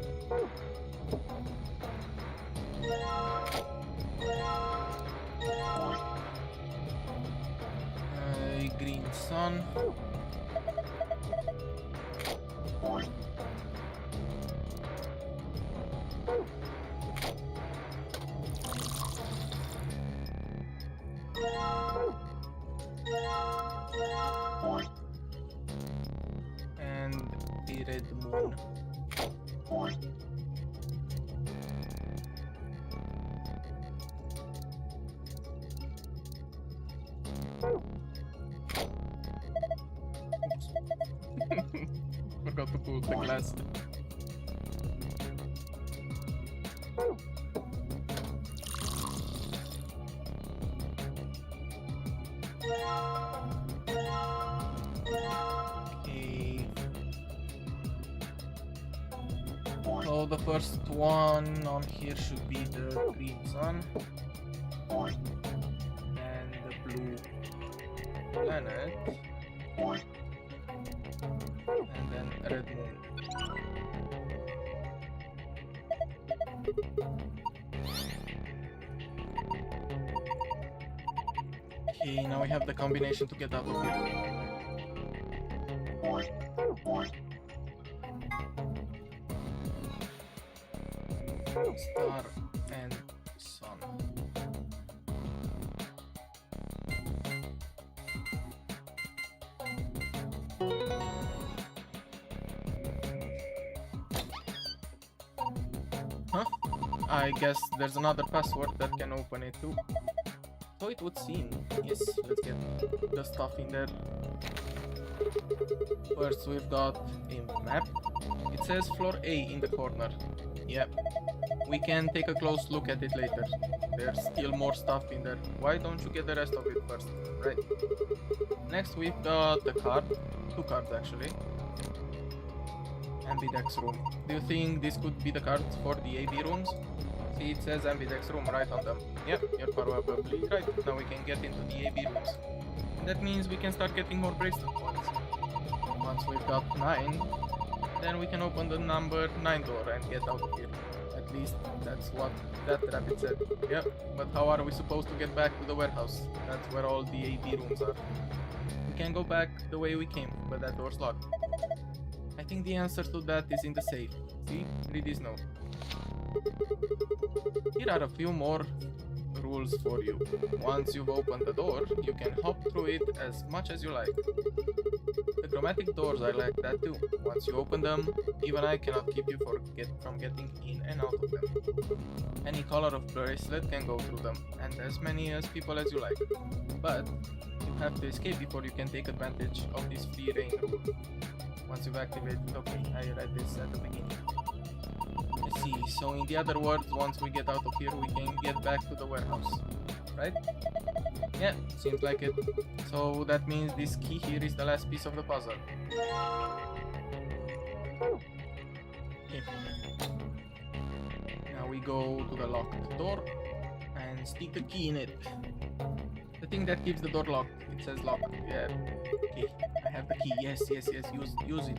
Green sun. And the red moon. Forgot to pull the glass. Okay. So the first one on here should be the green sun and the blue planet. And then red moon. Okay, now we have the combination to get out of here. Star and sun. Huh? I guess there's another password that can open it too. So it would seem. Yes, let's get the stuff in there. First we've got a map. It says floor A in the corner. Yep. We can take a close look at it later. There's still more stuff in there. Why don't you get the rest of it first? Right. Next we've got the card. 2 cards actually. Ambidex room. Do you think this could be the cards for the AB rooms? See, it says Ambidex room right on them. Yep, you're probably right. Now we can get into the AB rooms. That means we can start getting more bracelet points. Once we've got 9, then we can open the number 9 door and get out of here. At least that's what that rabbit said. Yep, but how are we supposed to get back to the warehouse? That's where all the AB rooms are. We can go back the way we came, but that door's locked. I think the answer to that is in the safe. See? Read this note. Here are a few more rules for you. Once you've opened the door, you can hop through it as much as you like. The chromatic doors are like that too. Once you open them, even I cannot keep you from getting in and out of them. Any color of bracelet can go through them, and as many as people as you like. But you have to escape before you can take advantage of this free reign rule. Once you've activated, okay, I read this at the beginning. I see, so in the other words, once we get out of here, we can get back to the warehouse, right? Yeah, seems like it. So that means this key here is the last piece of the puzzle. Okay. Now we go to the locked door and stick the key in it. The thing that keeps the door locked. It says locked. Yeah. Okay. I have the key. Yes. Use it. Use.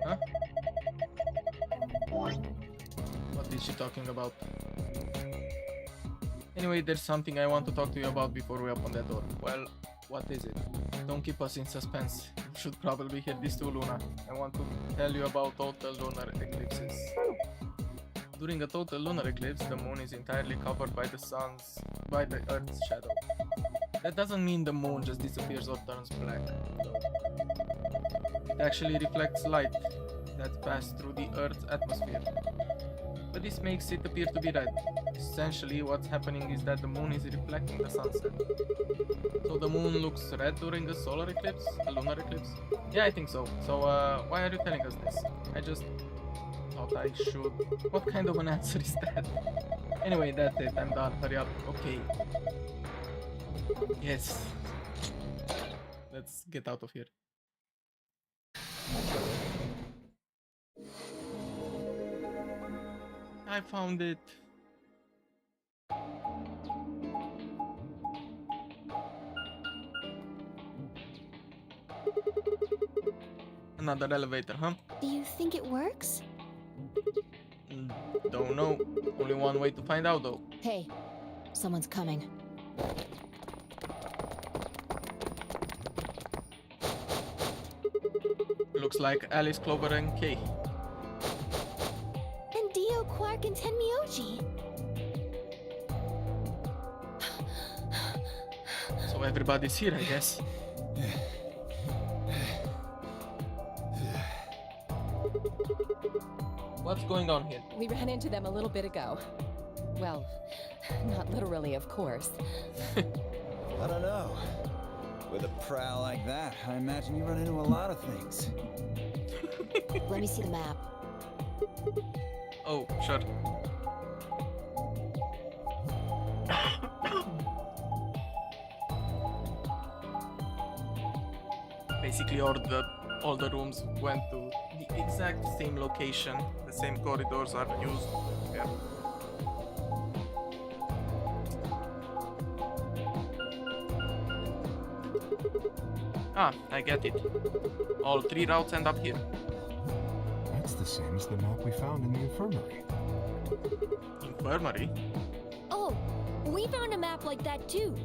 Huh? What is she talking about? Anyway, there's something I want to talk to you about before we open that door. Well, what is it? Don't keep us in suspense. You should probably hear this too, Luna. I want to tell you about total lunar eclipses. During a total lunar eclipse, the moon is entirely covered by the Earth's shadow. That doesn't mean the moon just disappears or turns black, though. It actually reflects light that's passed through the Earth's atmosphere. But this makes it appear to be red. Essentially, what's happening is that the moon is reflecting the sunset. So the moon looks red during a solar eclipse? A lunar eclipse? Yeah, I think so. So, why are you telling us this? I just thought I should. What kind of an answer is that? Anyway, that's it. I'm done. Hurry up. Okay. Yes. Let's get out of here. I found it. Another elevator, huh? Do you think it works? Don't know. Only one way to find out, though. Hey, someone's coming. Looks like Alice, Clover, and Kay. And Dio, Quark, and Tenmyoji. So everybody's here, I guess. What's going on here? We ran into them a little bit ago. Well, not literally, of course. I don't know. With a prowl like that, I imagine you run into a lot of things. Let me see the map. Oh, sure. Basically, all the rooms went to the exact same location. The same corridors are used. Yeah. Ah, I get it. All 3 routes end up here. That's the same as the map we found in the infirmary. Infirmary? Oh, we found a map like that too.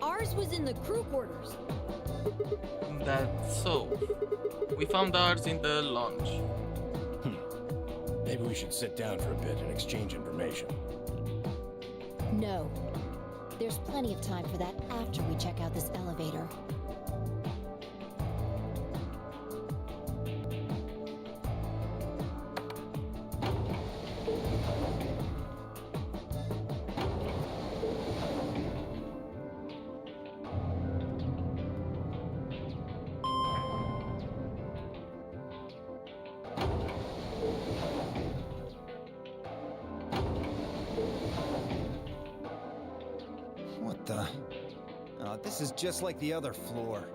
Ours was in the crew quarters. That's so. We found ours in the lounge. Maybe we should sit down for a bit and exchange information. No. There's plenty of time for that after we check out this elevator. What the? Oh, this is just like the other floor.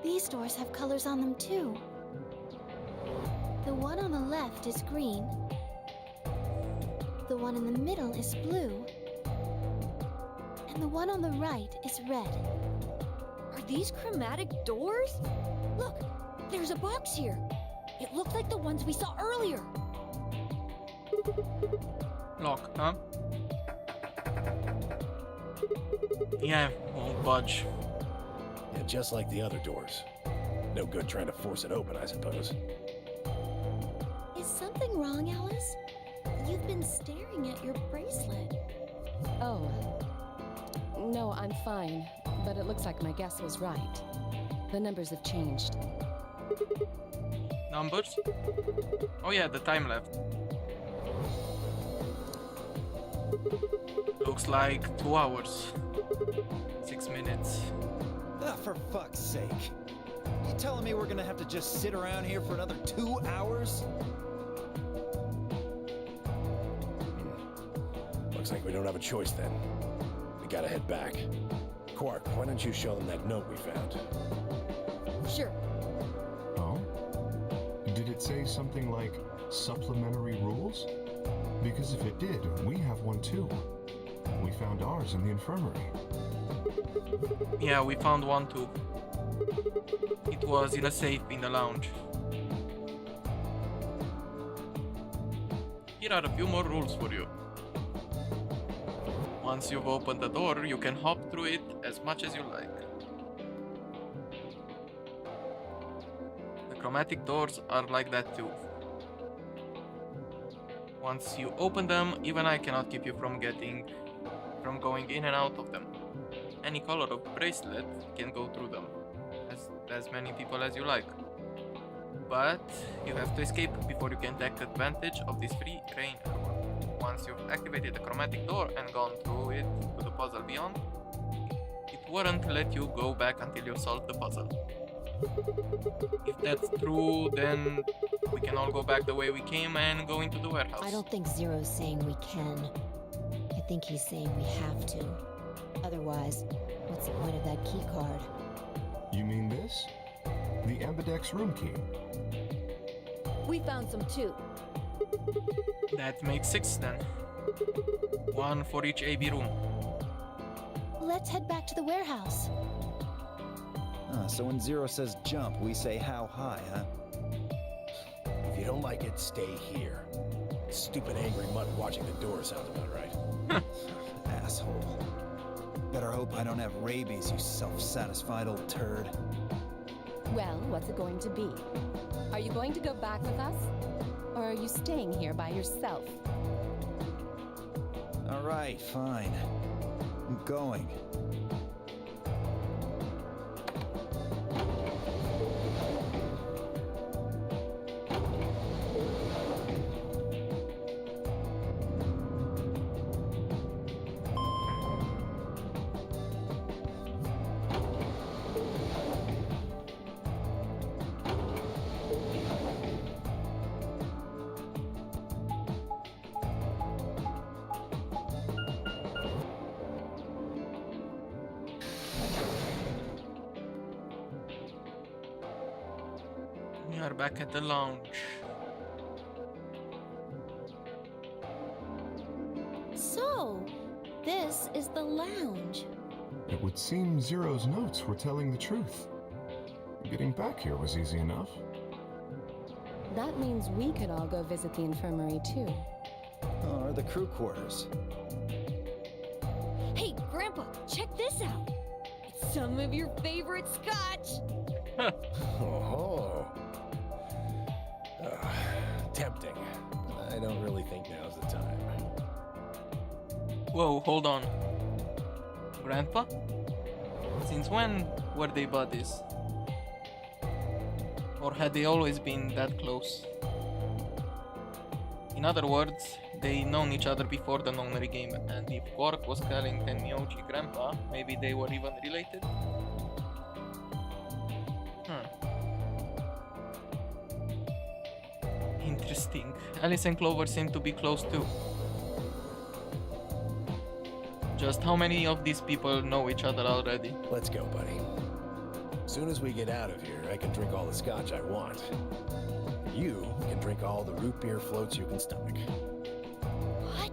These doors have colors on them too. The one on the left is green. The one in the middle is blue. And the one on the right is red. Are these chromatic doors? Look, there's a box here. It looked like the ones we saw earlier. Lock, huh? Yeah, won't budge. Yeah, just like the other doors. No good trying to force it open, I suppose. Is something wrong, Alice? You've been staring at your bracelet. Oh. No, I'm fine. But it looks like my guess was right. The numbers have changed. Numbers? Oh yeah, the time left. Looks like 2 hours. 6 minutes. Ah, for fuck's sake. You telling me we're gonna have to just sit around here for another 2 hours? Looks like we don't have a choice then. We gotta head back. Quark, why don't you show them that note we found? Sure. Oh? Did it say something like supplementary rules? Because if it did, we have one too. We found ours in the infirmary. Yeah, we found one too. It was in a safe in the lounge. Here are a few more rules for you. Once you've opened the door, you can hop through it as much as you like. The chromatic doors are like that too. Once you open them, even I cannot keep you from going in and out of them. Any color of bracelet can go through them, as many people as you like. But you have to escape before you can take advantage of this free reign hour. Once you've activated the chromatic door and gone through it to the puzzle beyond, it won't let you go back until you solve the puzzle. If that's true, then we can all go back the way we came and go into the warehouse. I don't think Zero's saying we can. I think he's saying we have to. Otherwise, what's the point of that key card? You mean this? The Ambidex room key. We found some too. That makes 6 then. 1 for each AB room. Let's head back to the warehouse. So when Zero says jump, we say how high, huh? If you don't like it, stay here. Stupid angry mutt watching the door sounds about right. Asshole. Better hope I don't have rabies, you self-satisfied old turd. Well, what's it going to be? Are you going to go back with us? Or are you staying here by yourself? All right, fine. I'm going. We are back at the lounge. So, this is the lounge. It would seem Zero's notes were telling the truth. Getting back here was easy enough. That means we could all go visit the infirmary too. Or the crew quarters. Hey, Grandpa, check this out. It's some of your favorite scotch. Oh. Tempting. I don't really think now's the time. Whoa, hold on. Grandpa? Since when were they buddies? Or had they always been that close? In other words, they known each other before the nonary game, and if Quark was calling Tenmyoji Grandpa, maybe they were even related? Interesting. Alice and Clover seem to be close too. Just how many of these people know each other already? Let's go, buddy. As soon as we get out of here, I can drink all the scotch I want. You can drink all the root beer floats you can stomach. What?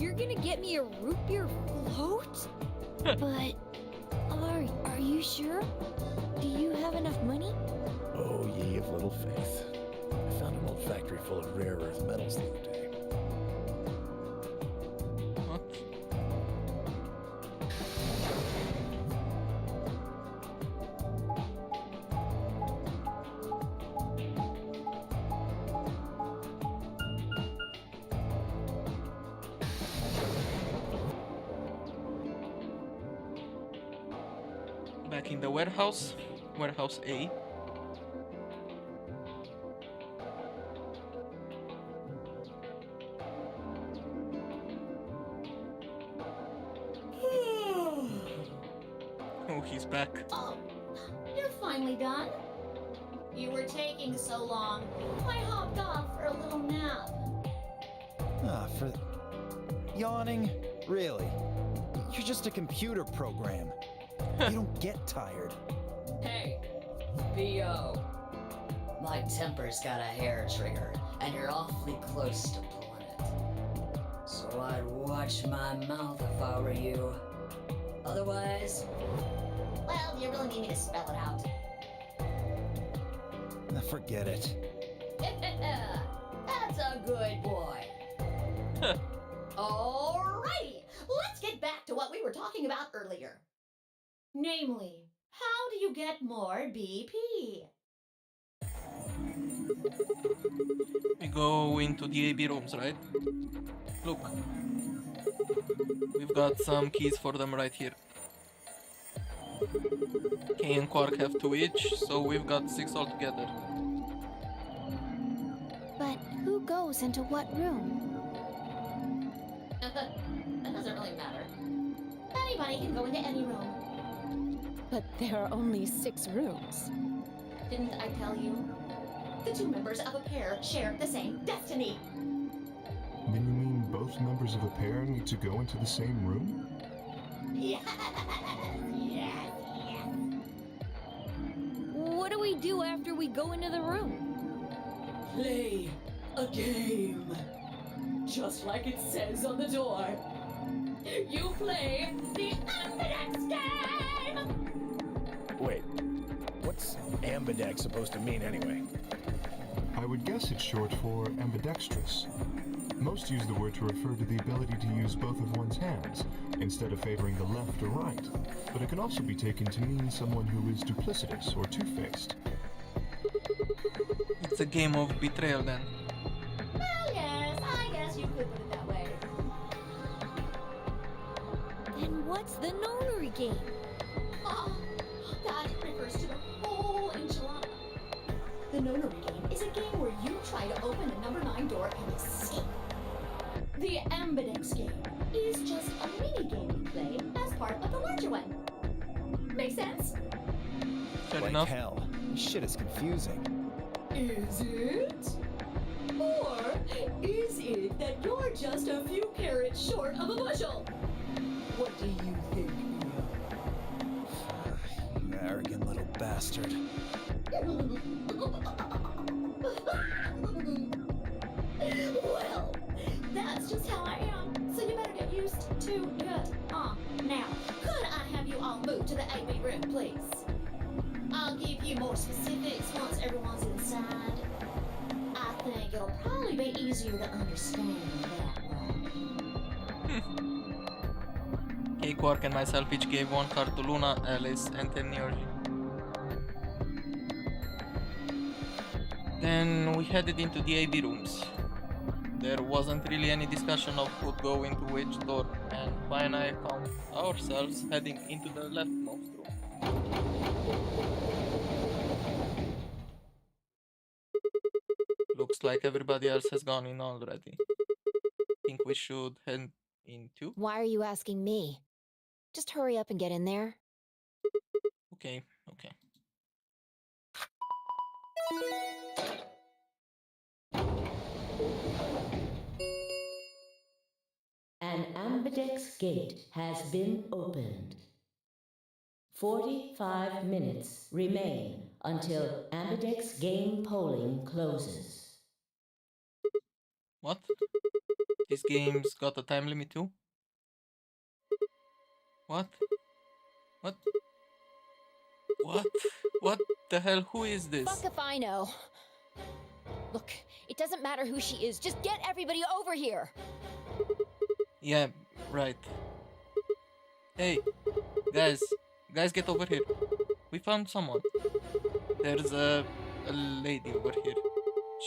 You're gonna get me a root beer float? But are you sure? Do you have enough money? Oh, ye of little faith. I found an old factory full of rare earth metals the other day. What? Back in the warehouse, warehouse A. Oh, he's back. Oh, you're finally done? You were taking so long. I hopped off for a little nap. For yawning? Really? You're just a computer program. You don't get tired. Hey, B.O. My temper's got a hair trigger, and you're awfully close to pulling it. So I'd watch my mouth if I were you. Otherwise... Well, you really need me to spell it out. Forget it. That's a good boy. Alrighty, let's get back to what we were talking about earlier. Namely, how do you get more BP? We go into the AB rooms, right? Look. We've got some keys for them right here. Kay and Quark have 2 each, so we've got 6 altogether. But who goes into what room? That doesn't really matter. Anybody can go into any room. But there are only 6 rooms. Didn't I tell you? The 2 members of a pair share the same destiny. Then you mean both members of a pair need to go into the same room? Yes. What do we do after we go into the room? Play a game. Just like it says on the door. You play the Ambidex game! Wait, what's ambidex supposed to mean anyway? I would guess it's short for ambidextrous. Most use the word to refer to the ability to use both of one's hands, instead of favoring the left or right, but it can also be taken to mean someone who is duplicitous or two-faced. It's a game of betrayal then. Well, yes, I guess you could put it that way. Then what's the nonary game? Oh, that refers to the whole enchilada. The nonary game is a game where you try to open a number 9 door and escape. The Ambidex game is just a mini game you play as part of the larger one. Make sense? Fair Like enough. hell. This shit is confusing. Is it? Or is it that you're just a few carrots short of a bushel? What do you think, You arrogant little bastard. Well, that's just how I am, so you better get used to it. Now, could I little bit easier to understand that way. Okay, Quark and myself each gave one card to Luna, Alice, and Temnioji. Then we headed into the AB rooms. There wasn't really any discussion of who'd go into which door, and Pi and I found ourselves heading into the leftmost room. Looks like everybody else has gone in already. Think we should head in too? Why are you asking me? Just hurry up and get in there. Okay. An ambidex gate has been opened. 45 minutes remain until ambidex game polling closes. What? This game's got a time limit too? What? What the hell? Who is this? Fuck if I know. Look, it doesn't matter who she is. Just get everybody over here. Yeah, right. Hey, guys, get over here. We found someone. There's a lady over here.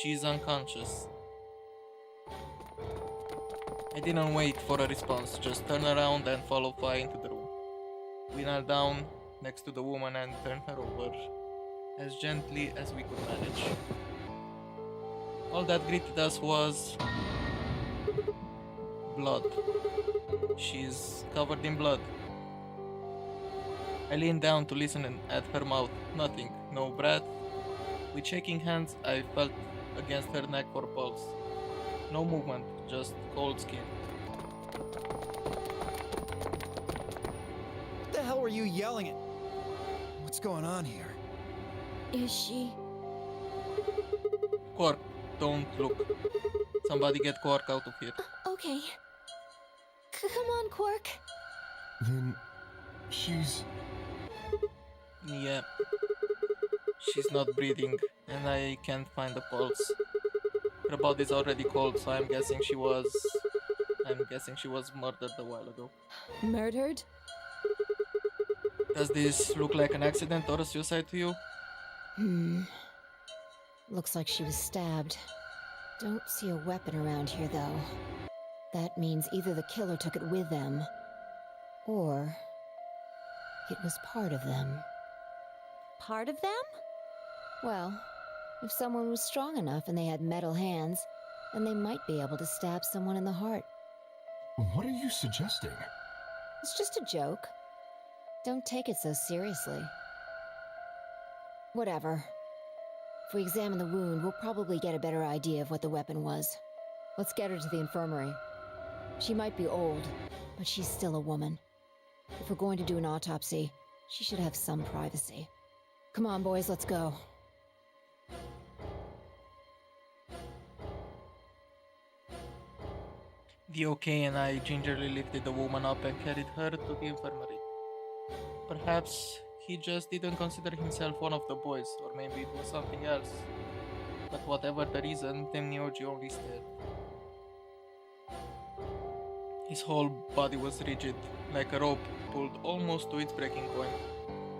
She's unconscious. I didn't wait for a response, just turn around and follow Fi into the room. We knelt down next to the woman and turned her over as gently as we could manage. All that greeted us was blood. She's covered in blood. I leaned down to listen at her mouth. Nothing, no breath. With shaking hands, I felt against her neck for a pulse. No movement, just cold skin. What the hell were you yelling at? What's going on here? Is she? Quark, don't look. Somebody get Quark out of here. Okay. Come on, Quark. Then she's... Yeah. She's not breathing, and I can't find a pulse. Her body's already cold, so I'm guessing she was murdered a while ago. Murdered? Does this look like an accident or a suicide to you? Looks like she was stabbed. Don't see a weapon around here, though. That means either the killer took it with them, or it was part of them. Part of them? Well, if someone was strong enough and they had metal hands, then they might be able to stab someone in the heart. What are you suggesting? It's just a joke. Don't take it so seriously. Whatever. If we examine the wound, we'll probably get a better idea of what the weapon was. Let's get her to the infirmary. She might be old, but she's still a woman. If we're going to do an autopsy, she should have some privacy. Come on, boys, let's go. The OK and I gingerly lifted the woman up and carried her to the infirmary. Perhaps he just didn't consider himself one of the boys, or maybe it was something else. But whatever the reason, Temnioji only stared. His whole body was rigid, like a rope pulled almost to its breaking point.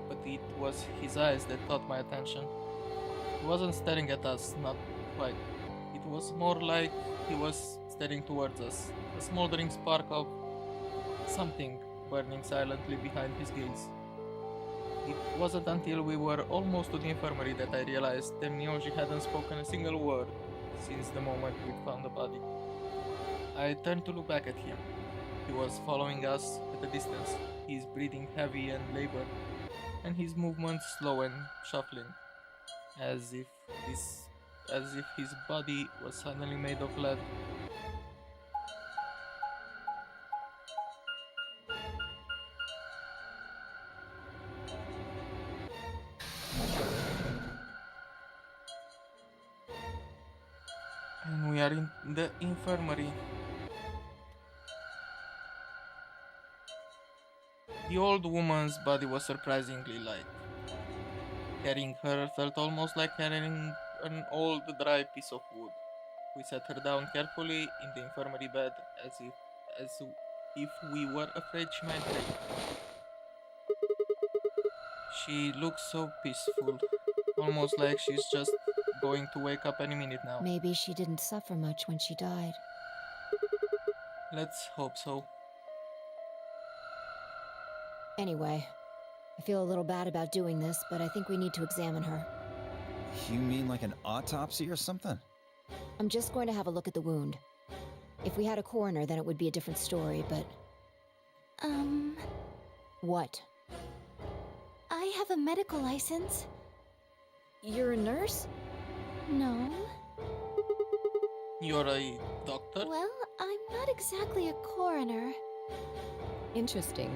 But it was his eyes that caught my attention. He wasn't staring at us, not quite. It was more like he was staring towards us, a smoldering spark of something burning silently behind his gaze. It wasn't until we were almost to the infirmary that I realized Temnioji hadn't spoken a single word since the moment we found the body. I turned to look back at him. He was following us at a distance, his breathing heavy and labored, and his movements slow and shuffling, as if his body was suddenly made of lead. And we are in the infirmary. The old woman's body was surprisingly light. Carrying her felt almost like carrying an old dry piece of wood. We sat her down carefully in the infirmary bed as if we were afraid she might break. She looks so peaceful, almost like she's just going to wake up any minute now. Maybe she didn't suffer much when she died. Let's hope so. Anyway, I feel a little bad about doing this, but I think we need to examine her. You mean like an autopsy or something? I'm just going to have a look at the wound. If we had a coroner, then it would be a different story, but... What? I have a medical license. You're a nurse? No. You're a doctor? Well, I'm not exactly a coroner. Interesting.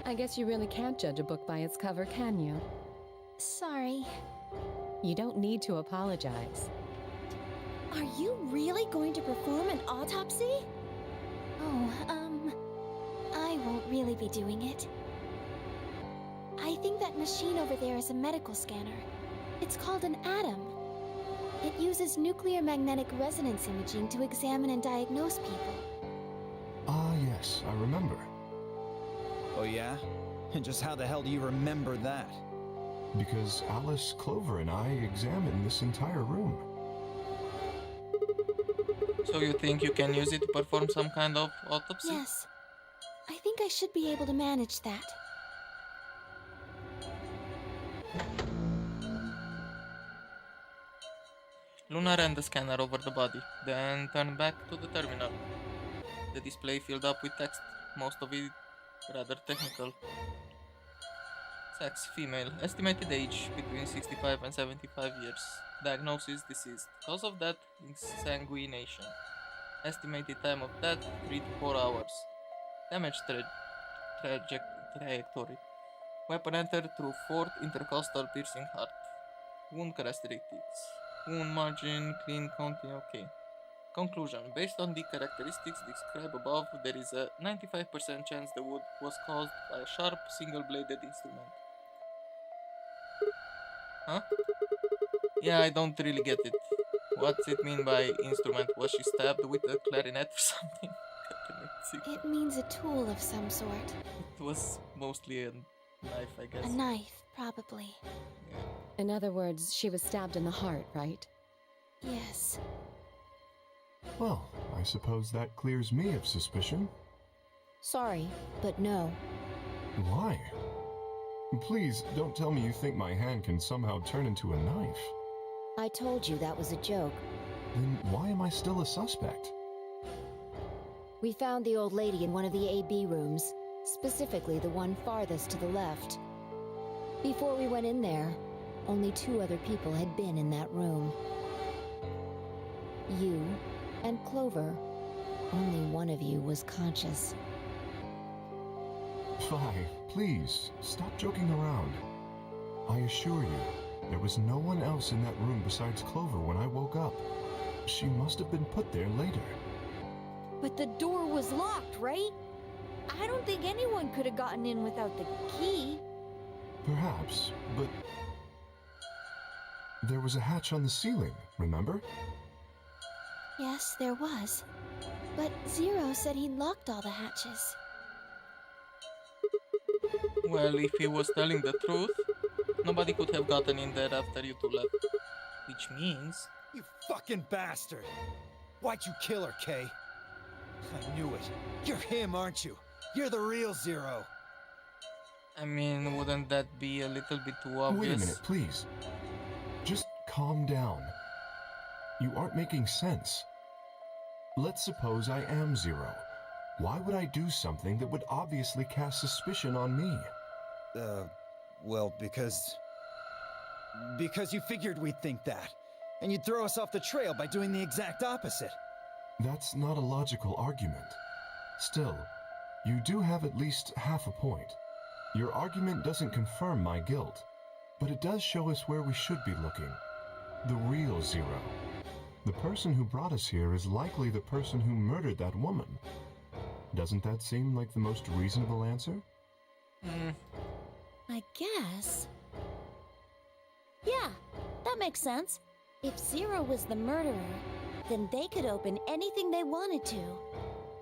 I guess you really can't judge a book by its cover, can you? Sorry. You don't need to apologize. Are you really going to perform an autopsy? Oh, I won't really be doing it. I think that machine over there is a medical scanner. It's called an ATOM. It uses nuclear magnetic resonance imaging to examine and diagnose people. Ah, yes, I remember. Oh yeah? And just how the hell do you remember that? Because Alice, Clover, and I examined this entire room. So you think you can use it to perform some kind of autopsy? Yes. I think I should be able to manage that. Luna ran the scanner over the body, then turned back to the terminal. The display filled up with text, most of it rather technical. Sex, female. Estimated age, between 65 and 75 years. Diagnosis, deceased. Cause of death, insanguination. Estimated time of death, 3 to 4 hours. Damage trajectory. Weapon entered through fourth intercostal piercing heart. Wound characteristics. Wound margin, clean, counting, okay. Conclusion. Based on the characteristics described above, there is a 95% chance the wound was caused by a sharp, single-bladed instrument. Huh? Yeah, I don't really get it. What's it mean by instrument? Was she stabbed with a clarinet or something? It means a tool of some sort. It was mostly a knife, I guess. A knife, probably. Yeah. In other words, she was stabbed in the heart, right? Yes. Well, I suppose that clears me of suspicion. Sorry, but no. Why? Please, don't tell me you think my hand can somehow turn into a knife. I told you that was a joke. Then why am I still a suspect? We found the old lady in one of the AB rooms, specifically the one farthest to the left. Before we went in there, only 2 other people had been in that room. You and Clover. Only one of you was conscious. Fi, please, stop joking around. I assure you, there was no one else in that room besides Clover when I woke up. She must have been put there later. But the door was locked, right? I don't think anyone could have gotten in without the key. Perhaps, but... There was a hatch on the ceiling, remember? Yes, there was. But Zero said he locked all the hatches. Well, if he was telling the truth, nobody could have gotten in there after you 2 left. Which means... You fucking bastard! Why'd you kill her, Kay? I knew it. You're him, aren't you? You're the real Zero. I mean, wouldn't that be a little bit too obvious? Wait a minute, please. Just calm down. You aren't making sense. Let's suppose I am Zero. Why would I do something that would obviously cast suspicion on me? Well, because you figured we'd think that. And you'd throw us off the trail by doing the exact opposite. That's not a logical argument. Still, you do have at least half a point. Your argument doesn't confirm my guilt, but it does show us where we should be looking. The real Zero. The person who brought us here is likely the person who murdered that woman. Doesn't that seem like the most reasonable answer? I guess. Yeah, that makes sense. If Zero was the murderer, then they could open anything they wanted to.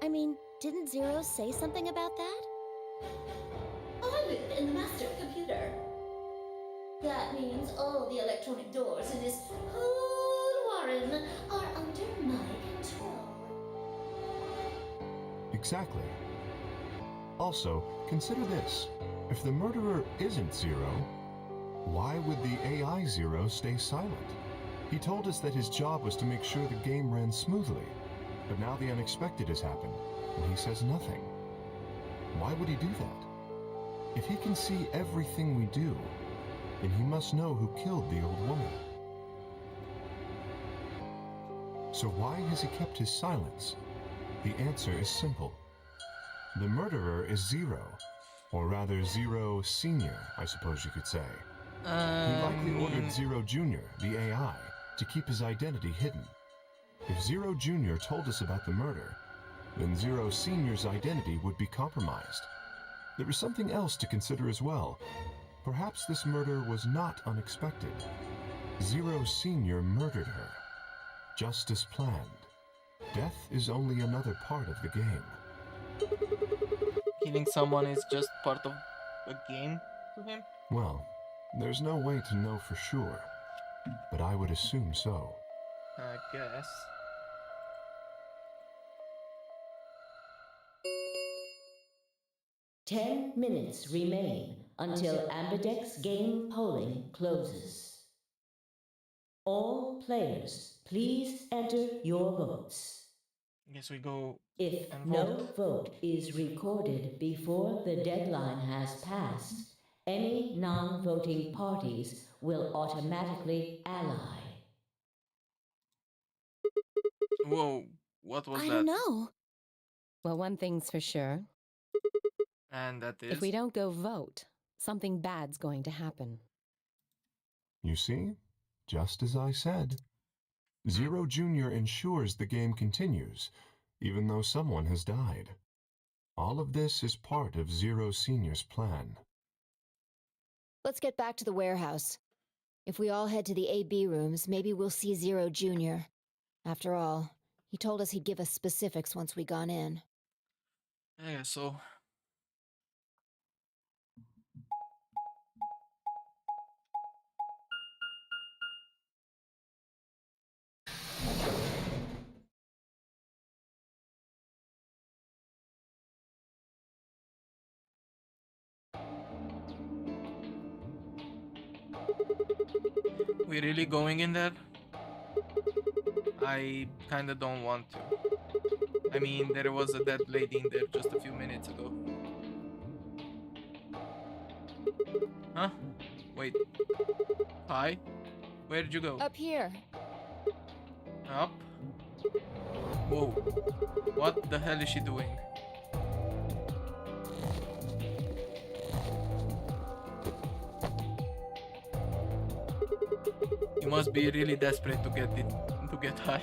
I mean, didn't Zero say something about that? I live in the master computer. That means all the electronic doors in this whole warren are under my control. Exactly. Also, consider this. If the murderer isn't Zero, why would the AI Zero stay silent? He told us that his job was to make sure the game ran smoothly, but now the unexpected has happened, and he says nothing. Why would he do that? If he can see everything we do, then he must know who killed the old woman. So why has he kept his silence? The answer is simple. The murderer is Zero, or rather Zero Senior, I suppose you could say. He likely ordered Zero Junior, the AI, to keep his identity hidden. If Zero Junior told us about the murder, then Zero Senior's identity would be compromised. There is something else to consider as well. Perhaps this murder was not unexpected. Zero Senior murdered her, just as planned. Death is only another part of the game. Killing someone is just part of a game to him? Well, there's no way to know for sure, but I would assume so. I guess. Ten minutes remain until Ambidex game polling closes. All players, please enter your votes. I guess we go If and no vote. vote is recorded before the deadline has passed, any non-voting parties will automatically ally. Whoa, what was I that? don't know. Well, one thing's for sure. And that is? If we don't go vote, something bad's going to happen. You see? Just as I said. Zero Junior ensures the game continues, even though someone has died. All of this is part of Zero Senior's plan. Let's get back to the warehouse. If we all head to the AB rooms, maybe we'll see Zero Jr. After all, he told us he'd give us specifics once we gone in. I guess so. We really going in there? I kinda don't want to. I mean, there was a dead lady in there just a few minutes ago. Huh? Wait. Hi? Where'd you go? Up here. Up? Whoa. What the hell is she doing? You must be really desperate to get high.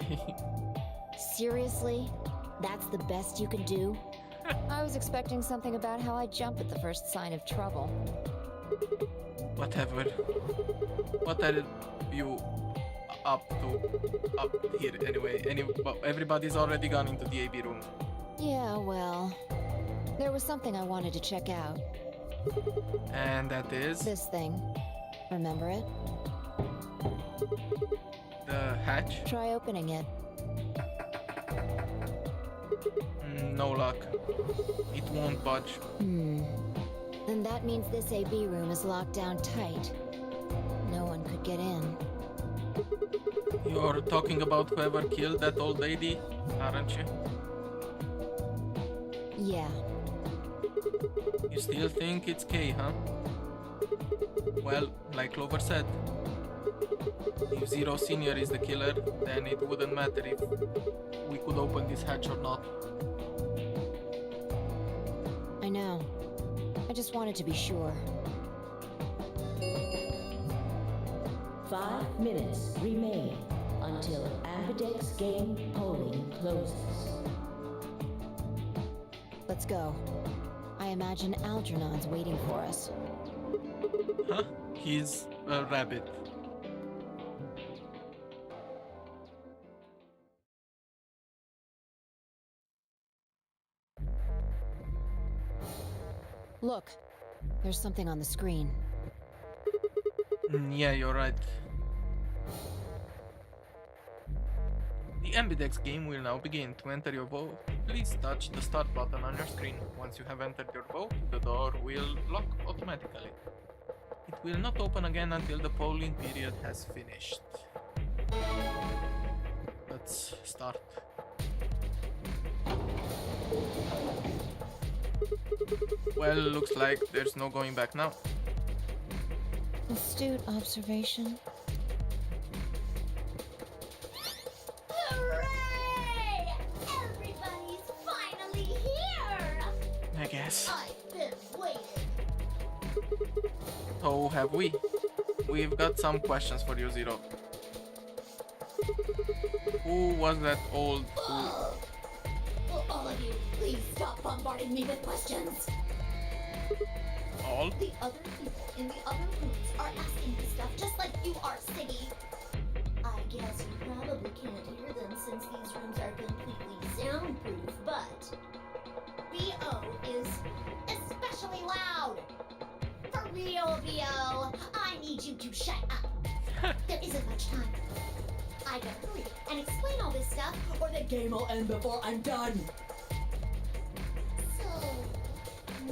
Seriously? That's the best you can do? I was expecting something about how I jump at the first sign of trouble. Whatever. What are you up to? Up here anyway. Everybody's already gone into the AB room. Yeah, well, there was something I wanted to check out. And that is This thing. Remember it? the hatch. Try opening it. No luck. It won't budge. Then that means this AB room is locked down tight. No one could get in. You're talking about whoever killed that old lady, aren't you? Yeah. You still think it's Kay, huh? Well, like Clover said, if Zero Senior is the killer, then it wouldn't matter if we could open this hatch or not. I know. I just wanted to be sure. 5 minutes remain until Ambidex game polling closes. Let's go. I imagine Algernon's waiting for us. Huh? He's a rabbit. Look, there's something on the screen. Yeah, you're right. The Ambidex game will now begin. To enter your vote, please touch the start button on your screen. Once you have entered your vote, the door will lock automatically. It will not open again until the polling period has finished. Let's start. Well, looks like there's no going back now. Astute observation. Hooray! Everybody's finally here! I guess. I've been waiting. So have we. We've got some questions for you, Zero. Who was that old fool? Will all of you please stop bombarding me with questions? All? The other people in the other rooms are asking me stuff just like you are, Siggy. I guess you probably can't hear them since these rooms are completely soundproof, but B.O. is especially loud. For real, B.O., I need you to shut up. There isn't much time. I gotta hurry and explain all this stuff, or the game will end before I'm done. So,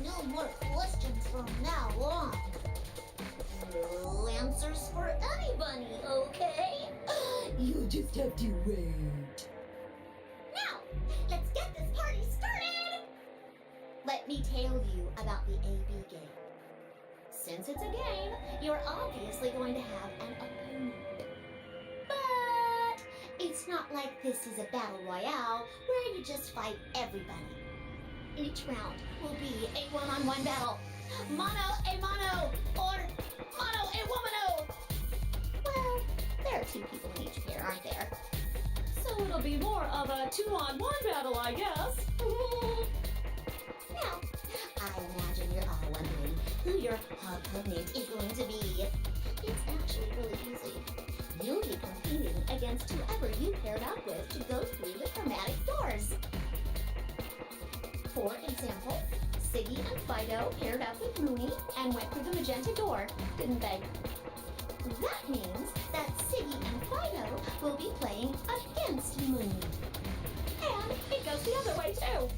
no more questions from now on. No answers for anybody, okay? You just have to wait. Now, let's get this party started! Let me tell you about the AB game. Since it's a game, you're obviously going to have an opponent. But it's not like this is a battle royale where you just fight everybody. Each round will be a one-on-one battle. Mono a mono, or mono a womano. Well, there are 2 people in each pair, aren't there? So it'll be more of a 2-on-1 battle, I guess. Now, I imagine you're all wondering who your opponent is going to be. It's actually really easy. You'll be competing against whoever you paired up with to go through the chromatic doors. For example, Siggy and Fido paired up with Mooney and went through the magenta door, didn't they? That means that Siggy and Fido will be playing against Mooney. And it goes the other way too.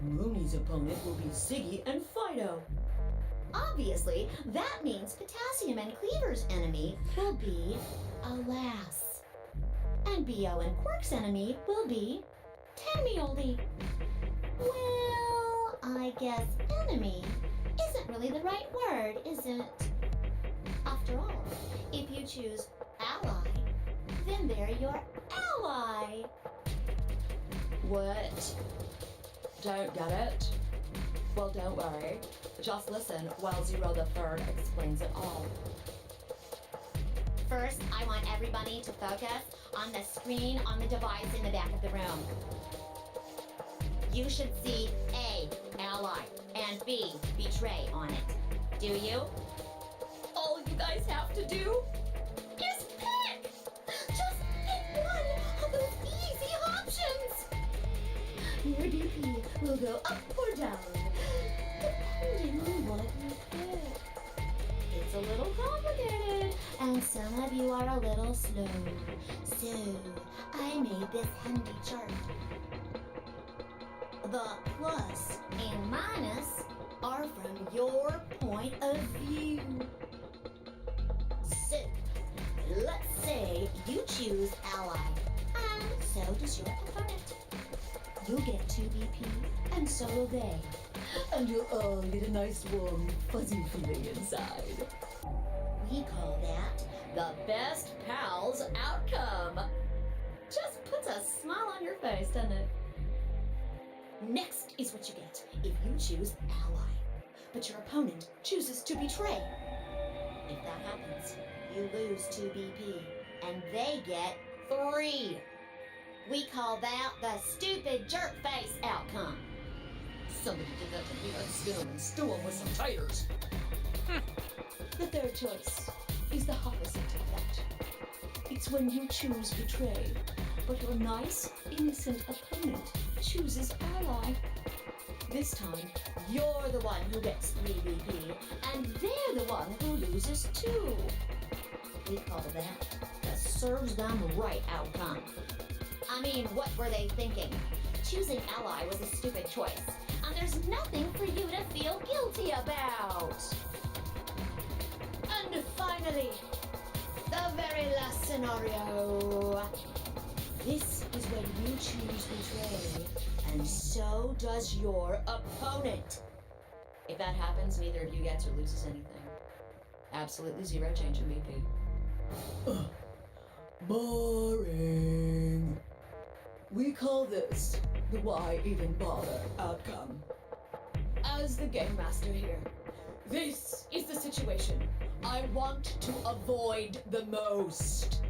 Mooney's opponent will be Siggy and Fido. Obviously, that means Potassium and Cleaver's enemy will be Alas. And B.O. and Quirk's enemy will be Tenmioldy. Well, I guess enemy isn't really the right word, is it? After all, if you choose ally, then they're your ally. What? Don't get it? Well, don't worry. Just listen while Zero the Third explains it all. First, I want everybody to focus on the screen on the device in the back of the room. You should see A, ally, and B, betray on it. Do you? All you guys have to do is pick! Just pick one of those easy options! Your DP will go up or down, depending on what you pick. It's a little complicated, and some of you are a little slow. So, I made this handy chart. The plus and minus are from your point of view. So, let's say you choose ally, and so does your opponent. You'll get 2 BP, and so will they. And you'll all get a nice warm, fuzzy feeling inside. We call that the best pals outcome. Just puts a smile on your face, doesn't it? Next is what you get if you choose ally, but your opponent chooses to betray. If that happens, you lose 2 BP, and they get 3. We call that the stupid jerk face outcome. Somebody did that to me. I'd skin him and stew him with some taters. The third choice is the opposite of that. It's when you choose betray, but your nice, innocent opponent chooses ally. This time, you're the one who gets 3 BP, and they're the one who loses 2. We call that the serves them right outcome. I mean, what were they thinking? Choosing ally was a stupid choice, and there's nothing for you to feel guilty about. And finally, the very last scenario. This is when you choose betray, and so does your opponent. If that happens, neither of you gets or loses anything. Absolutely zero change in BP. Boring. We call this the why even bother outcome. As the game master here, this is the situation I want to avoid the most.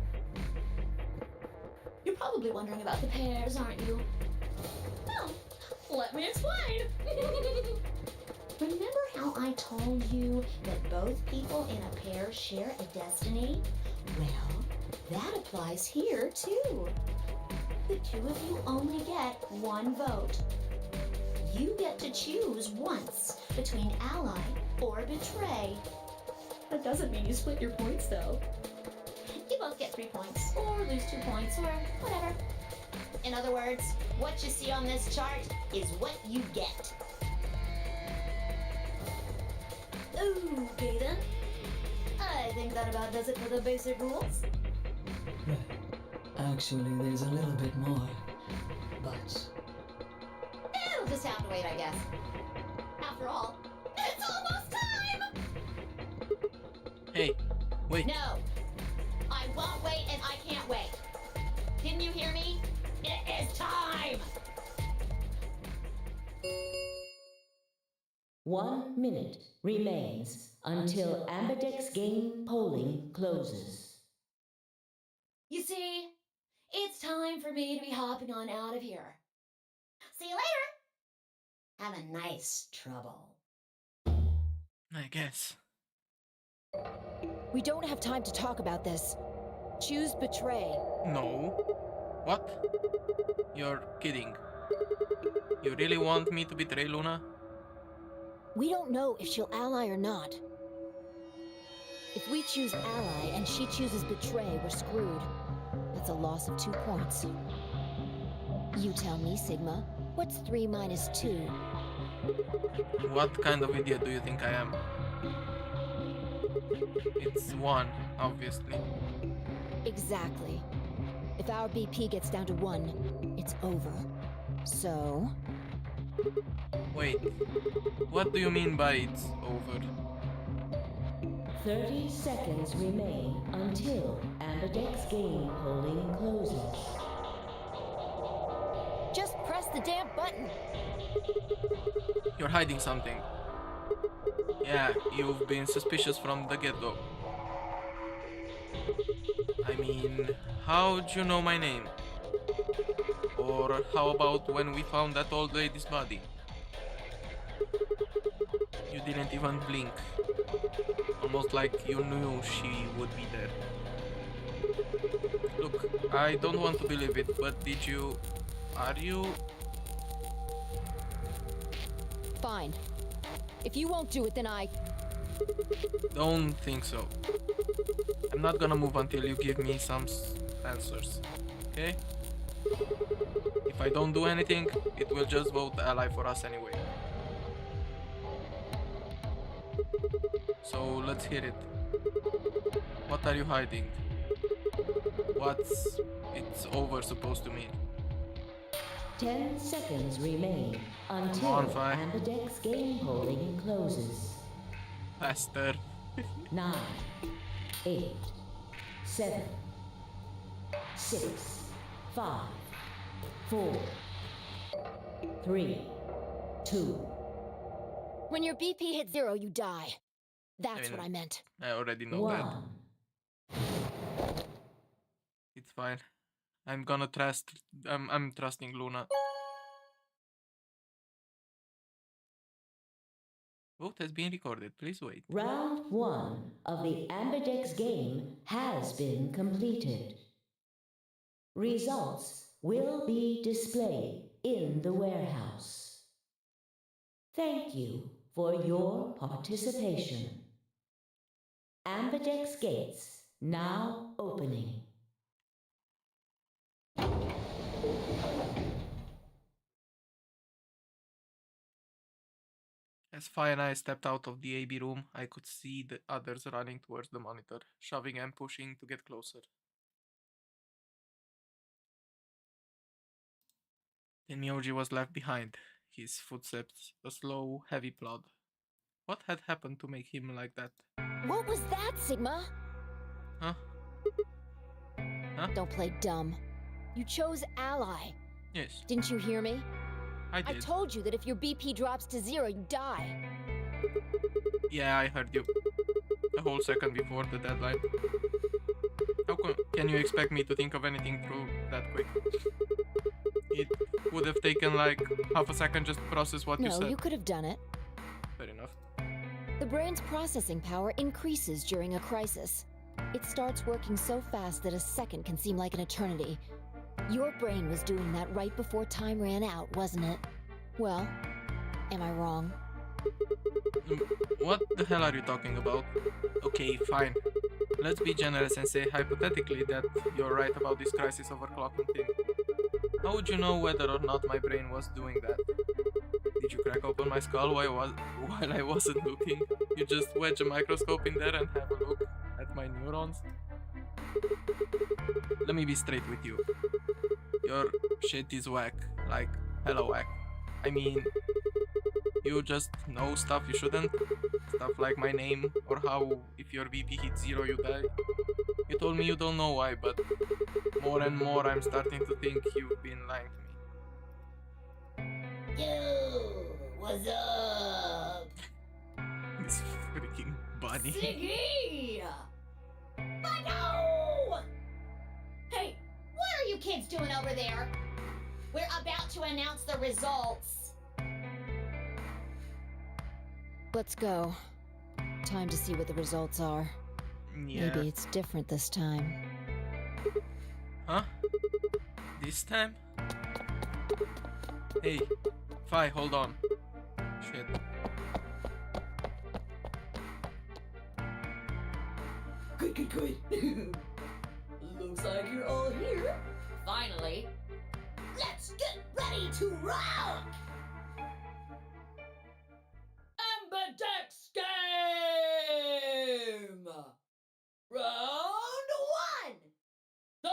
You're probably wondering about the pairs, aren't you? Well, let me explain. Remember how I told you that both people in a pair share a destiny? Well, that applies here too. The two of you only get 1 vote. You get to choose once between ally or betray. That doesn't mean you split your points though. You both get 3 points, or lose 2 points, or whatever. In other words, what you see on this chart is what you get. Okay then. I think that about does it for the basic rules. Right. Actually, there's a little bit more. But It'll just have to wait, I guess. After all, it's almost time! Hey, wait. No! I won't wait and I can't wait. Didn't you hear me? It is time! 1 minute remains until Ambidex game polling closes. You see, it's time for me to be hopping on out of here. See you later! Have a nice trouble. I guess. We don't have time to talk about this. Choose betray. No. What? You're kidding. You really want me to betray Luna? We don't know if she'll ally or not. If we choose ally and she chooses betray, we're screwed. That's a loss of 2 points. You tell me, Sigma. What's 3 minus 2? What kind of idiot do you think I am? It's 1, obviously. Exactly. If our BP gets down to 1, it's over. So... Wait, what do you mean by it's over? 30 seconds remain until Ambidex game polling closes. just press the damn button! You're hiding something. Yeah, you've been suspicious from the get-go. I mean, how'd you know my name? Or how about when we found that old lady's body? You didn't even blink. Almost like you knew she would be there. Look, I don't want to believe it, but did you... Are you... Fine. If you won't do it, then I... Don't think so. I'm not gonna move until you give me some answers, okay? If I don't do anything, it will just vote ally for us anyway. So let's hear it. What are you hiding? What's it's over supposed to mean? 10 seconds remain until on, Fi. Ambidex game polling closes. Faster. 9, 8, 7, 6, 5, 4, 3, 2. When your BP hits 0, you die. That's mean, what I meant. I already know 1. that. It's fine. I'm gonna trust. I'm trusting Luna. Vote has been recorded. Please wait. Round 1 of the Ambidex game has been completed. Results will be displayed in the warehouse. Thank you for your participation. Ambidex gates now opening. As Fi and I stepped out of the AB room, I could see the others running towards the monitor, shoving and pushing to get closer. Then Myoji was left behind, his footsteps a slow, heavy plod. What had happened to make him like that? What was that, Sigma? Huh? Huh? Don't play dumb. You chose Ally. Yes, Didn't you hear me? I I did. told you that if your BP drops to 0, you die. Yeah, I heard you. A whole second before the deadline. How can you expect me to think of anything through that quick? It would have taken like half a second just to process what you No, said. you could have done it. Fair enough. The brain's processing power increases during a crisis. It starts working so fast that a second can seem like an eternity. Your brain was doing that right before time ran out, wasn't it? Well, am I wrong? What the hell are you talking about? Okay, fine. Let's be generous and say hypothetically that you're right about this crisis overclocking thing. How would you know whether or not my brain was doing that? Did you crack open my skull while I wasn't looking? You just wedge a microscope in there and have a look at my neurons? Let me be straight with you. Your shit is whack. Like, hella whack. I mean, you just know stuff you shouldn't. Stuff like my name, or how if your BP hits 0 you die. You told me you don't know why, but more and more I'm starting to think you've been lying to me. Yo, what's up? This freaking bunny. Siggy! But no! Hey, what are you kids doing over there? We're about to announce the results. Let's go. Time to see what the results are. Yeah. Maybe it's different this time. Huh? This time? Hey, Fi, hold on. Shit. Good. Looks like you're all here. Finally. Let's get ready to rock! Ambidex game! Round 1! The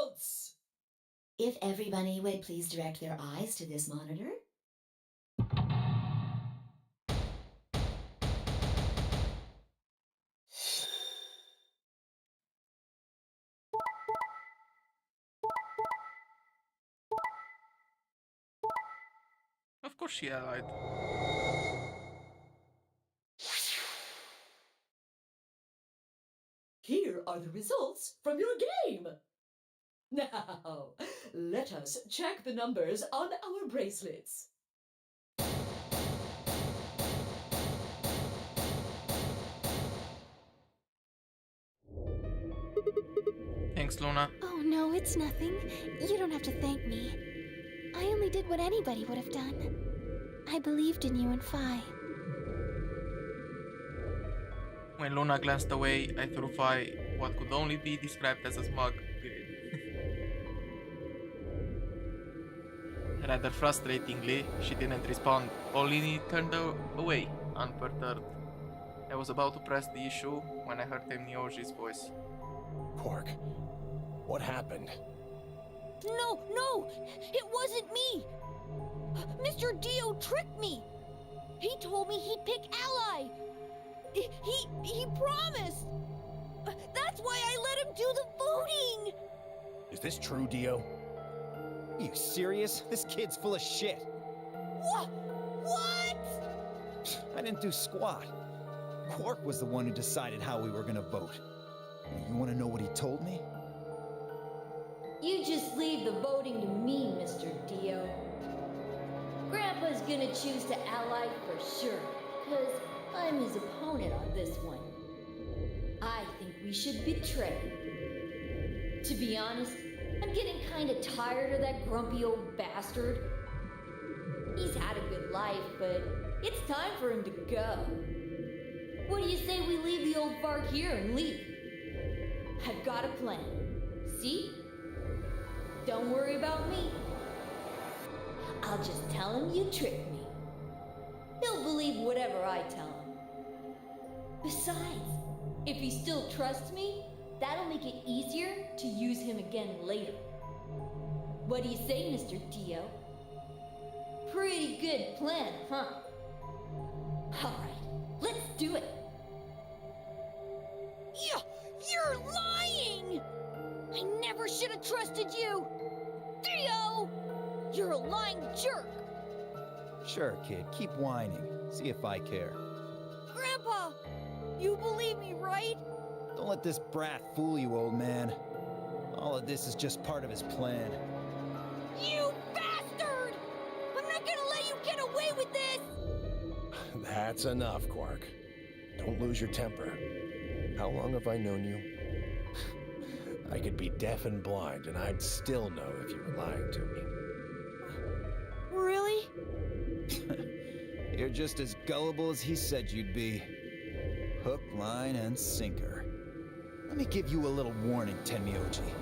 results! If everybody would please direct their eyes to this monitor. Of course she allied. Here are the results from your game. Now, let us check the numbers on our bracelets. Thanks, Luna. Oh no, it's nothing. You don't have to thank me. I only did what anybody would have done. I believed in you and Phi. When Luna glanced away, I threw Fi what could only be described as a smug grin. Rather frustratingly, she didn't respond, only turned away, unperturbed. I was about to press the issue when I heard Temnioji's voice. Quark, what happened? No! It wasn't me! Mr. Dio tricked me! He told me he'd pick Ally! He promised! That's why I let him do the voting! Is this true, Dio? Are you serious? This kid's full of shit. What? I didn't do squat. Quark was the one who decided how we were gonna vote. You wanna know what he told me? You just leave the voting to me, Mr. Dio. Grandpa's gonna choose to ally for sure, because I'm his opponent on this one. I think we should betray. To be honest, I'm getting kinda tired of that grumpy old bastard. He's had a good life, but it's time for him to go. What do you say we leave the old fart here and leave? I've got a plan. See? Don't worry about me. I'll just tell him you tricked me. He'll believe whatever I tell him. Besides, if he still trusts me, that'll make it easier to use him again later. What do you say, Mr. Dio? Pretty good plan, huh? Alright, let's do it. You're lying! I never should have trusted you! Theo! You're a lying jerk! Sure, kid, keep whining. See if I care. Grandpa! You believe me, right? Don't let this brat fool you, old man. All of this is just part of his plan. You bastard! I'm not gonna let you get away with this! That's enough, Quark. Don't lose your temper. How long have I known you? I could be deaf and blind, and I'd still know if you were lying to me. Really? You're just as gullible as he said you'd be. Hook, line, and sinker. Let me give you a little warning, Tenmyoji.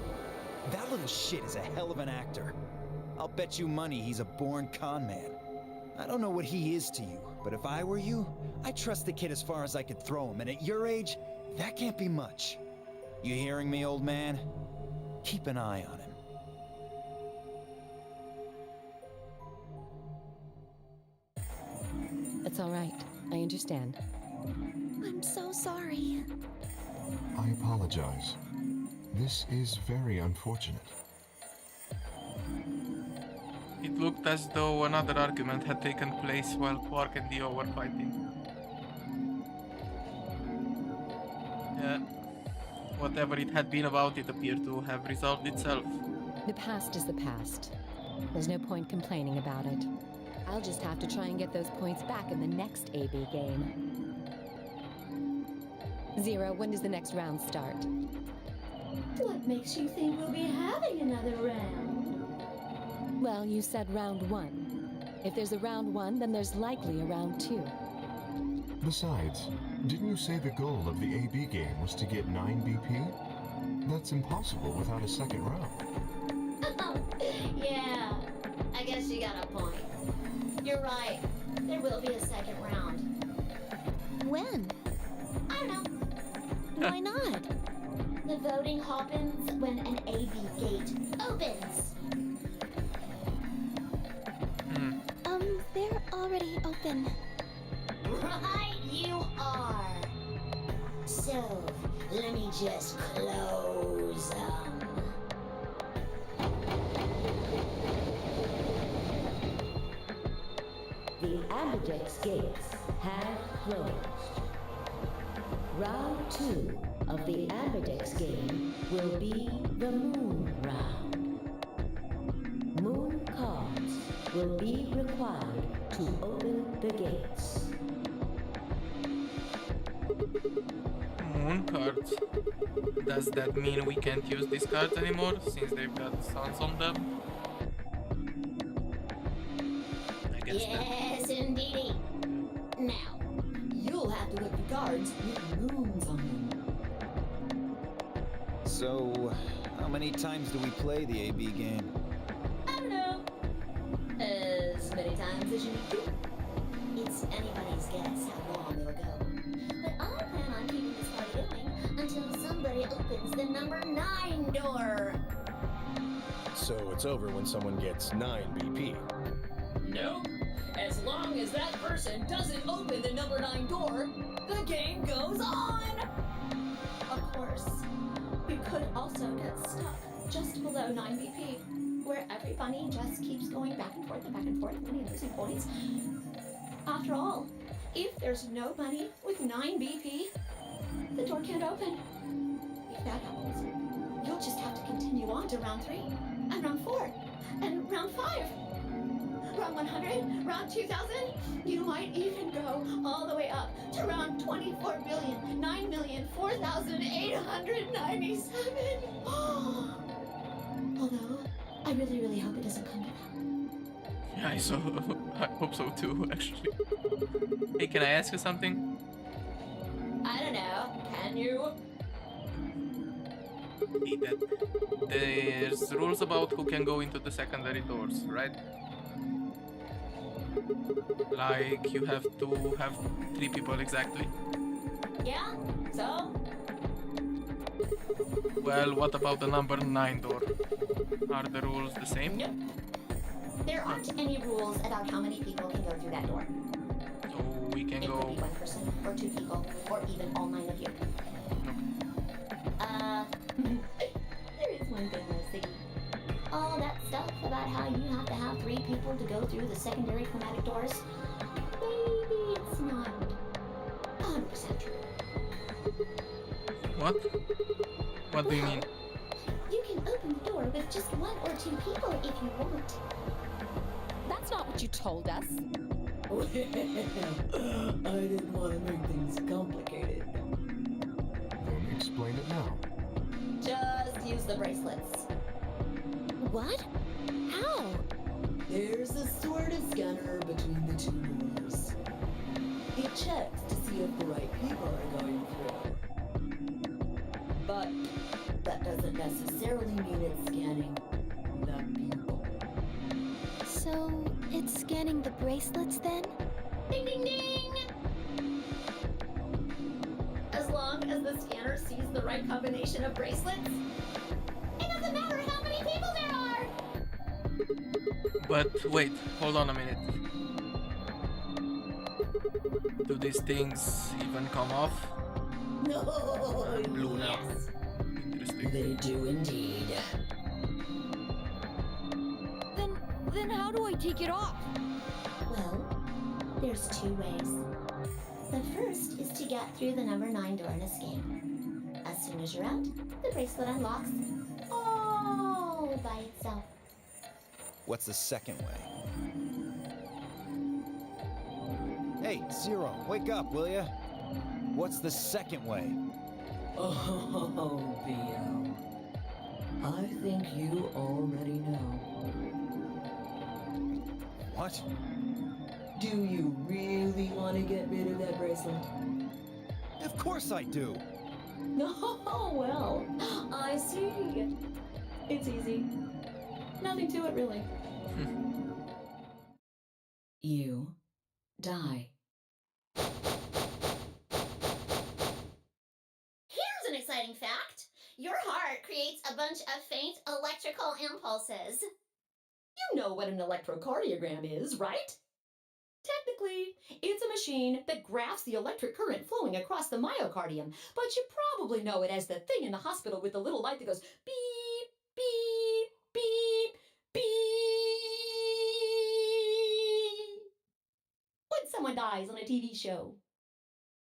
That little shit is a hell of an actor. I'll bet you money he's a born con man. I don't know what he is to you, but if I were you, I'd trust the kid as far as I could throw him, and at your age, that can't be much. You hearing me, old man? Keep an eye on him. It's all right. I understand. I'm so sorry. I apologize. This is very unfortunate. It looked as though another argument had taken place while Quark and Dio were fighting. Yeah. Whatever it had been about, it appeared to have resolved itself. The past is the past. There's no point complaining about it. I'll just have to try and get those points back in the next AB game. Zero, when does the next round start? What makes you think we'll be having another round? Well, you said round 1. If there's a round 1, then there's likely a round 2. Besides, didn't you say the goal of the AB game was to get 9 BP? That's impossible without a second round. Yeah, I guess you got a point. You're right. There will be a second round. When? I don't know. Why not? The voting happens when an AB gate opens. They're already open. Right you are. So, let me just close them. The Ambidex gates have closed. Round 2 of the Ambidex game will be the Moon Round. Moon cards will be required to open the gates. Moon cards. Does that mean we can't use these cards anymore since they've got suns on them? I guess Yes, indeedy. Now, you'll have to look the cards with moons on them. So, how many times do we play the AB game? I don't know. As many times as you need to. It's anybody's guess how long they'll go. But I plan on keeping this party going until somebody opens the number 9 door. So it's over when someone gets 9 BP. Nope. As long as that person doesn't open the number 9 door, the game goes on! Of course, we could also get stuck just below 9 BP, where every bunny just keeps going back and forth, winning and losing points. After all, if there's no bunny with 9 BP, the door can't open. If that happens, you'll just have to continue on to round 3, and round 4, and round 5. Round 100, round 2000, you might even go all the way up to round 24,009,004,897. Although, I really, really hope it doesn't come to that. Yeah, I so I hope so too, actually. Hey, can I ask you something? I don't know. Can you? Hey, that there's rules about who can go into the secondary doors, right? Like you have to have 3 people exactly. Yeah? So? Well, what about the number 9 door? Are the rules the same? Nope. There aren't any rules about how many people can go through that door. So we can It go. could be 1 person, or 2 people, or even all 9 of you. There is one thing though, Siggy. All that stuff about how you have to have 3 people to go through the secondary chromatic doors, maybe it's not 100% true. What? What do you mean? You can open the door with just 1 or 2 people if you want. That's not what you told us. Well, I didn't want to make things complicated. Then explain it now. Just use the bracelets. What? How? There's a sort of scanner between the 2 doors. It checks to see if the right people are going through. But that doesn't necessarily mean it's scanning the people. So, it's scanning the bracelets then? Ding ding ding! As long as the scanner sees the right combination of bracelets, it doesn't matter how many people there are! But wait, hold on a minute. Do these things even come off? No, Blue now. Yes. Interesting. they do indeed. Then how do I take it off? Well, there's 2 ways. The first is to get through the number 9 door and escape. As soon as you're out, the bracelet unlocks all by itself. What's the second way? Hey, Zero, wake up, will ya? What's the second way? Oh, Theo. I think you already know. What? Do you really want to get rid of that bracelet? Of course I do. Oh, well, I see. It's easy. Nothing to it, really. You die. Here's an exciting fact. Your heart creates a bunch of faint electrical impulses. You know what an electrocardiogram is, right? Technically, it's a machine that graphs the electric current flowing across the myocardium, but you probably know it as the thing in the hospital with the little light that goes beep, beep, beep, beep when someone dies on a TV show.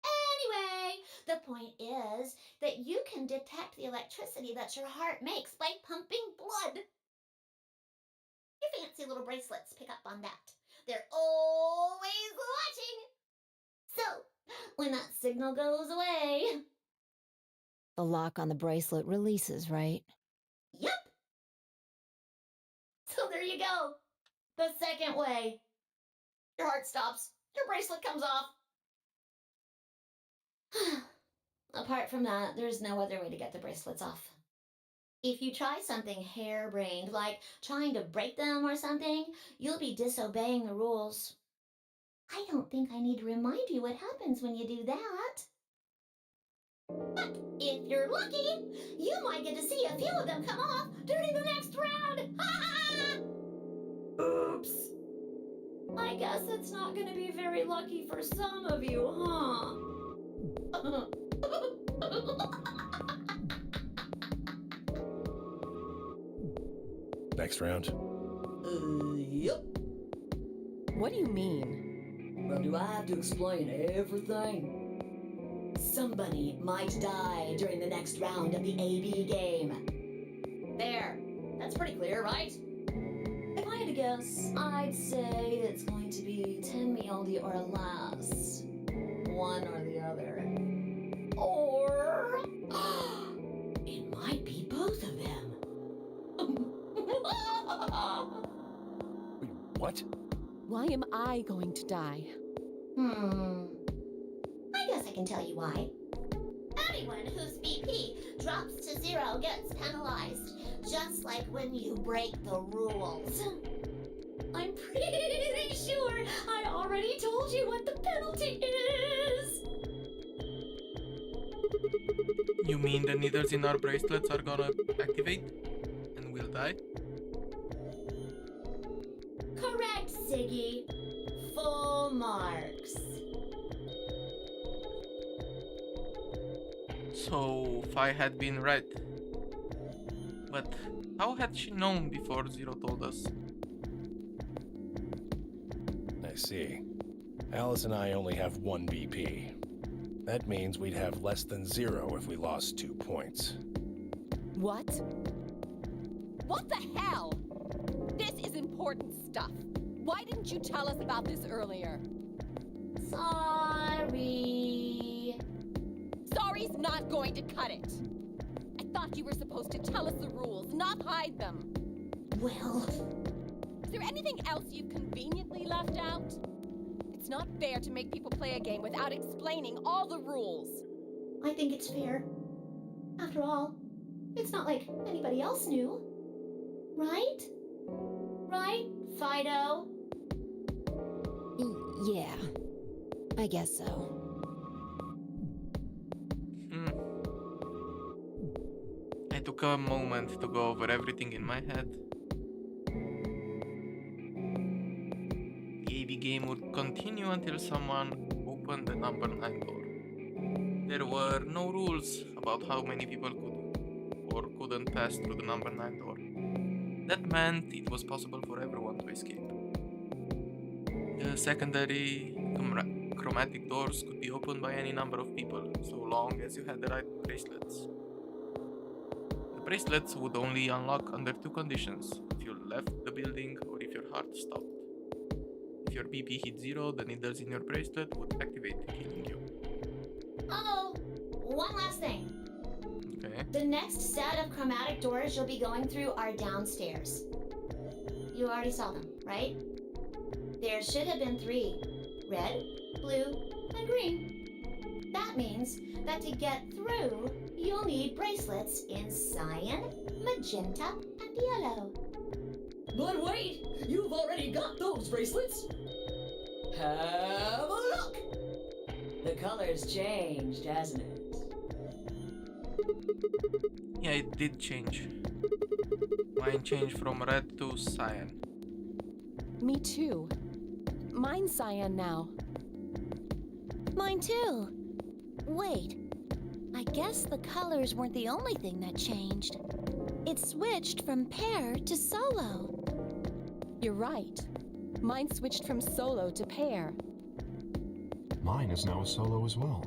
Anyway, the point is that you can detect the electricity that your heart makes by pumping blood. Your fancy little bracelets pick up on that. They're always watching. So, when that signal goes away... The lock on the bracelet releases, right? Yep. So there you go. The second way. Your heart stops. Your bracelet comes off. Apart from that, there's no other way to get the bracelets off. If you try something harebrained, like trying to break them or something, you'll be disobeying the rules. I don't think I need to remind you what happens when you do that. But if you're lucky, you might get to see a few of them come off during the next round. Oops. I guess it's not going to be very lucky for some of you, huh? Next round. Yep. What do you mean? Well, do I have to explain everything? Somebody might die during the next round of the AB game. There. That's pretty clear, right? If I had to guess, I'd say it's going to be Tenmialdi or less. One or the other. Or... it might be both of them. Wait, What? Why am I going to die? I guess I can tell you why. Anyone whose BP drops to 0 gets penalized, just like when you break the rules. I'm pretty sure I already told you what the penalty is. You mean the needles in our bracelets are gonna activate and we'll die? Correct, Ziggy. Full marks. So Fi had been right. But how had she known before Zero told us? I see. Alice and I only have 1 BP. That means we'd have less than 0 if we lost 2 points. What? What the hell? This is important stuff. Why didn't you tell us about this earlier? Sorry. Sorry's not going to cut it. I thought you were supposed to tell us the rules, not hide them. Well, Is there anything else you've conveniently left out? It's not fair to make people play a game without explaining all the rules. I think it's fair. After all, it's not like anybody else knew. Right? Right, Fido? Yeah, I guess so. I took a moment to go over everything in my head. The AV game would continue until someone opened the number 9 door. There were no rules about how many people could or couldn't pass through the number 9 door. That meant it was possible for everyone to escape. The secondary chromatic doors could be opened by any number of people, so long as you had the right bracelets. The bracelets would only unlock under 2 conditions: if you left the building or if your heart stopped. If your BP hit 0, the needles in your bracelet would activate, killing you. Oh, one last thing. Okay. The next set of chromatic doors you'll be going through are downstairs. You already saw them, right? There should have been 3. Red, blue, and green. That means that to get through, you'll need bracelets in cyan, magenta, and yellow. But wait, you've already got those bracelets. Have a look. The color's changed, hasn't it? Yeah, it did change. Mine changed from red to cyan. Me too. Mine's cyan now. Mine too. Wait, I guess the colors weren't the only thing that changed. It switched from pair to solo. You're right. Mine switched from solo to pair. Mine is now a solo as well.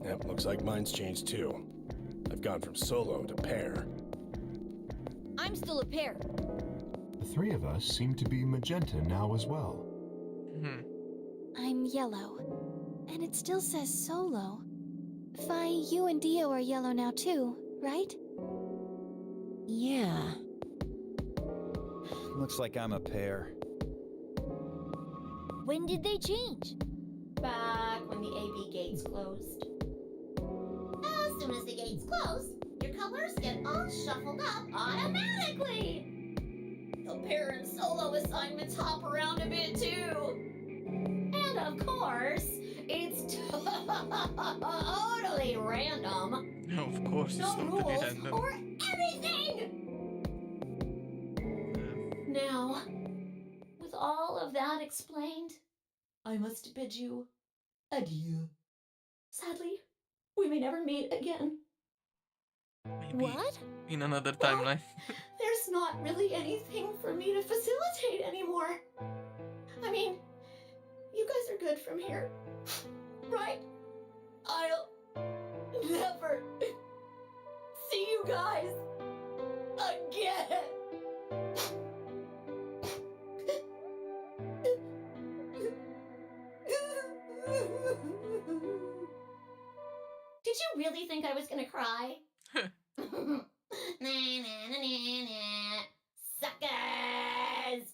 Yep, looks like mine's changed too. I've gone from solo to pair. I'm still a pair. The 3 of us seem to be magenta now as well. I'm yellow. And it still says solo. Fi, you and Dio are yellow now too, right? Yeah. Looks like I'm a pair. When did they change? Back when the AB gates closed. As soon as the gates close, your colors get all shuffled up automatically. The pair and solo assignments hop around a bit too. And of course, it's totally random. Of course, No it's totally rules random. or anything! Now, with all of that explained, I must bid you adieu. Sadly, we may never meet again. Maybe What? in another timeline. There's not really anything for me to facilitate anymore. I mean, you guys are good from here, right? I'll never see you guys again. Did you really think I was gonna cry? Nah, nah, nah, nah, nah. Suckers!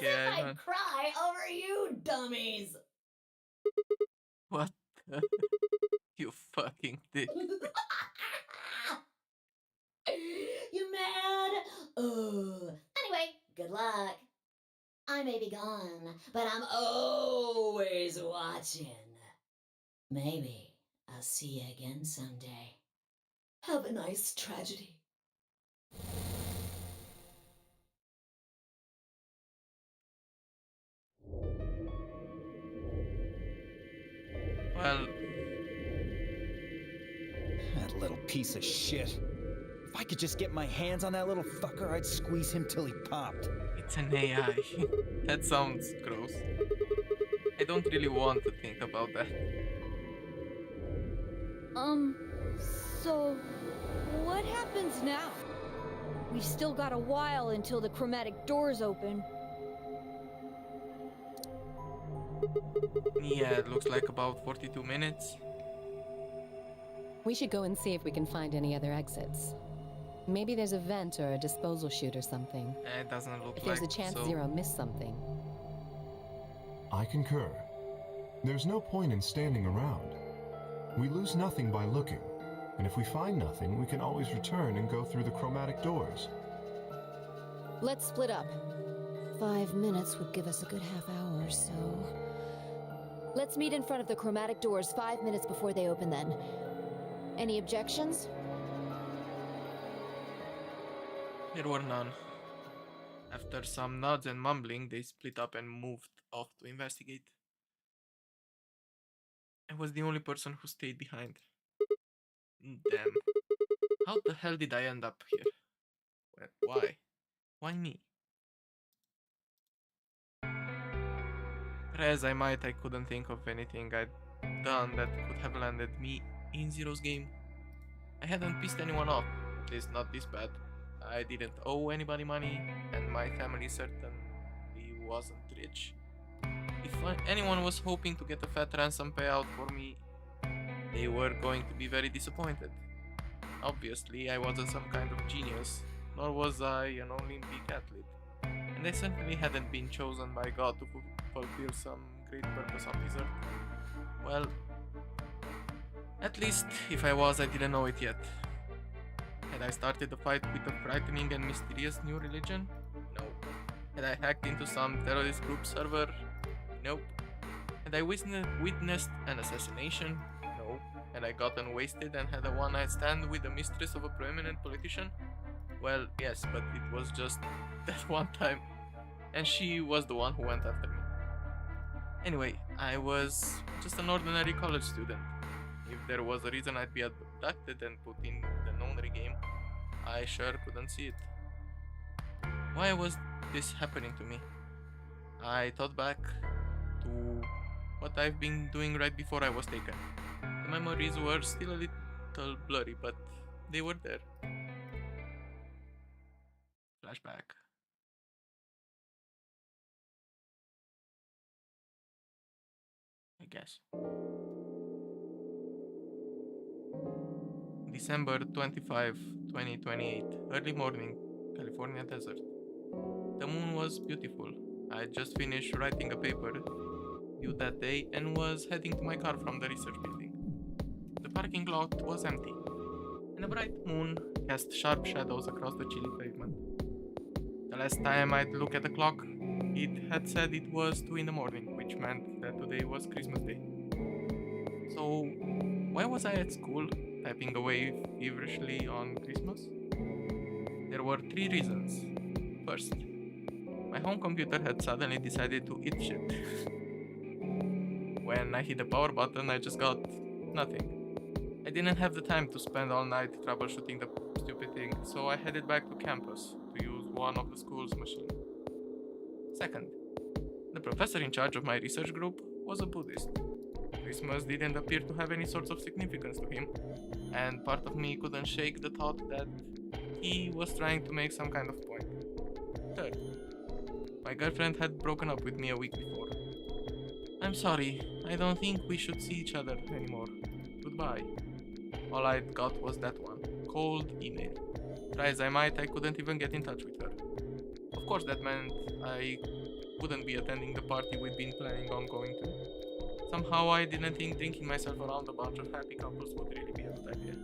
As Okay, if I I'd know. cry over you dummies. What the? You fucking dick. You mad? Anyway, good luck. I may be gone, but I'm always watching. Maybe I'll see you again someday. Have a nice tragedy. Well, That little piece of shit. If I could just get my hands on that little fucker, I'd squeeze him till he popped. it's an AI. That sounds gross. I don't really want to think about that. So what happens now? We've still got a while until the chromatic doors open. Yeah, it looks like about 42 minutes. We should go and see if we can find any other exits. Maybe there's a vent or a disposal chute or something. It doesn't look If like there's a chance so. Zero missed something. I concur. There's no point in standing around. We lose nothing by looking, and if we find nothing, we can always return and go through the chromatic doors. Let's split up. 5 minutes would give us a good half hour or so. Let's meet in front of the chromatic doors 5 minutes before they open then. Any objections? There were none. After some nods and mumbling, they split up and moved off to investigate. I was the only person who stayed behind. Damn. How the hell did I end up here? Why? Why me? Try as I might, I couldn't think of anything I'd done that could have landed me in Zero's game. I hadn't pissed anyone off, at least not this bad. I didn't owe anybody money, and my family certainly wasn't rich. If anyone was hoping to get a fat ransom payout for me, they were going to be very disappointed. Obviously, I wasn't some kind of genius, nor was I an Olympic athlete, and I certainly hadn't been chosen by God to fulfill some great purpose on this earth. Well, at least if I was, I didn't know it yet. Had I started the fight with a frightening and mysterious new religion? No. Had I hacked into some terrorist group server? Nope. Had I witnessed an assassination? No. Had I gotten wasted and had a one-night stand with the mistress of a prominent politician? Well, yes, but it was just that one time, and she was the one who went after me. Anyway, I was just an ordinary college student. If there was a reason I'd be abducted and put in the nonary game, I sure couldn't see it. Why was this happening to me? I thought back to what I've been doing right before I was taken. The memories were still a little blurry, but they were there. Flashback. I guess. December 25, 2028, early morning, California desert. The moon was beautiful. I had just finished writing a paper due that day and was heading to my car from the research building. The parking lot was empty, and a bright moon cast sharp shadows across the chilly pavement. The last time I'd look at the clock, it had said it was 2 in the morning, which meant that today was Christmas Day. So, why was I at school, typing away feverishly on Christmas? There were 3 reasons. First, my home computer had suddenly decided to eat shit. When I hit the power button, I just got nothing. I didn't have the time to spend all night troubleshooting the stupid thing, so I headed back to campus to use one of the school's machines. Second, the professor in charge of my research group was a Buddhist. Christmas didn't appear to have any sorts of significance to him, and part of me couldn't shake the thought that he was trying to make some kind of point. Third, my girlfriend had broken up with me a week before. I'm sorry, I don't think we should see each other anymore. Goodbye. All I got was that one cold email. Try as I might, I couldn't even get in touch with her. Of course, that meant I wouldn't be attending the party we'd been planning on going to. Somehow I didn't think drinking myself around a bunch of happy couples would really be a good idea.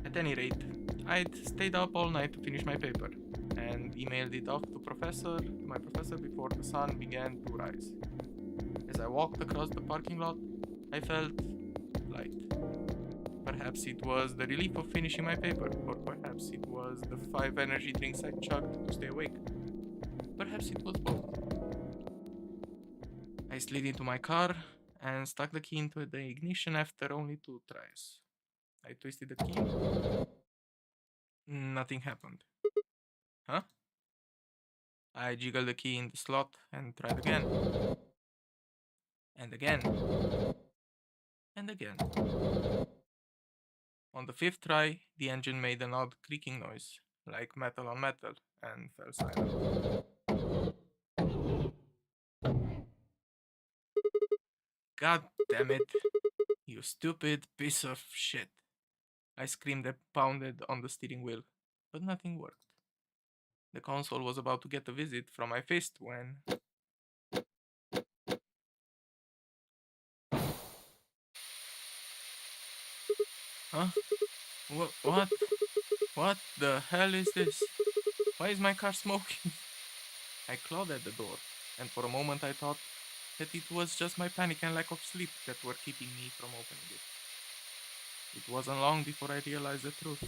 At any rate, I'd stayed up all night to finish my paper, and emailed it off to my professor before the sun began to rise. As I walked across the parking lot, I felt light. Perhaps it was the relief of finishing my paper, or perhaps it was the 5 energy drinks I chugged to stay awake. Perhaps it was both. I slid into my car and stuck the key into the ignition after only 2 tries. I twisted the key. Nothing happened. Huh? I jiggled the key in the slot and tried again. And again. And again. On the 5th try, the engine made an odd creaking noise, like metal on metal, and fell silent. God damn it, you stupid piece of shit. I screamed and pounded on the steering wheel, but nothing worked. The console was about to get a visit from my fist when... Huh? What? What the hell is this? Why is my car smoking? I clawed at the door, and for a moment I thought that it was just my panic and lack of sleep that were keeping me from opening it. It wasn't long before I realized the truth.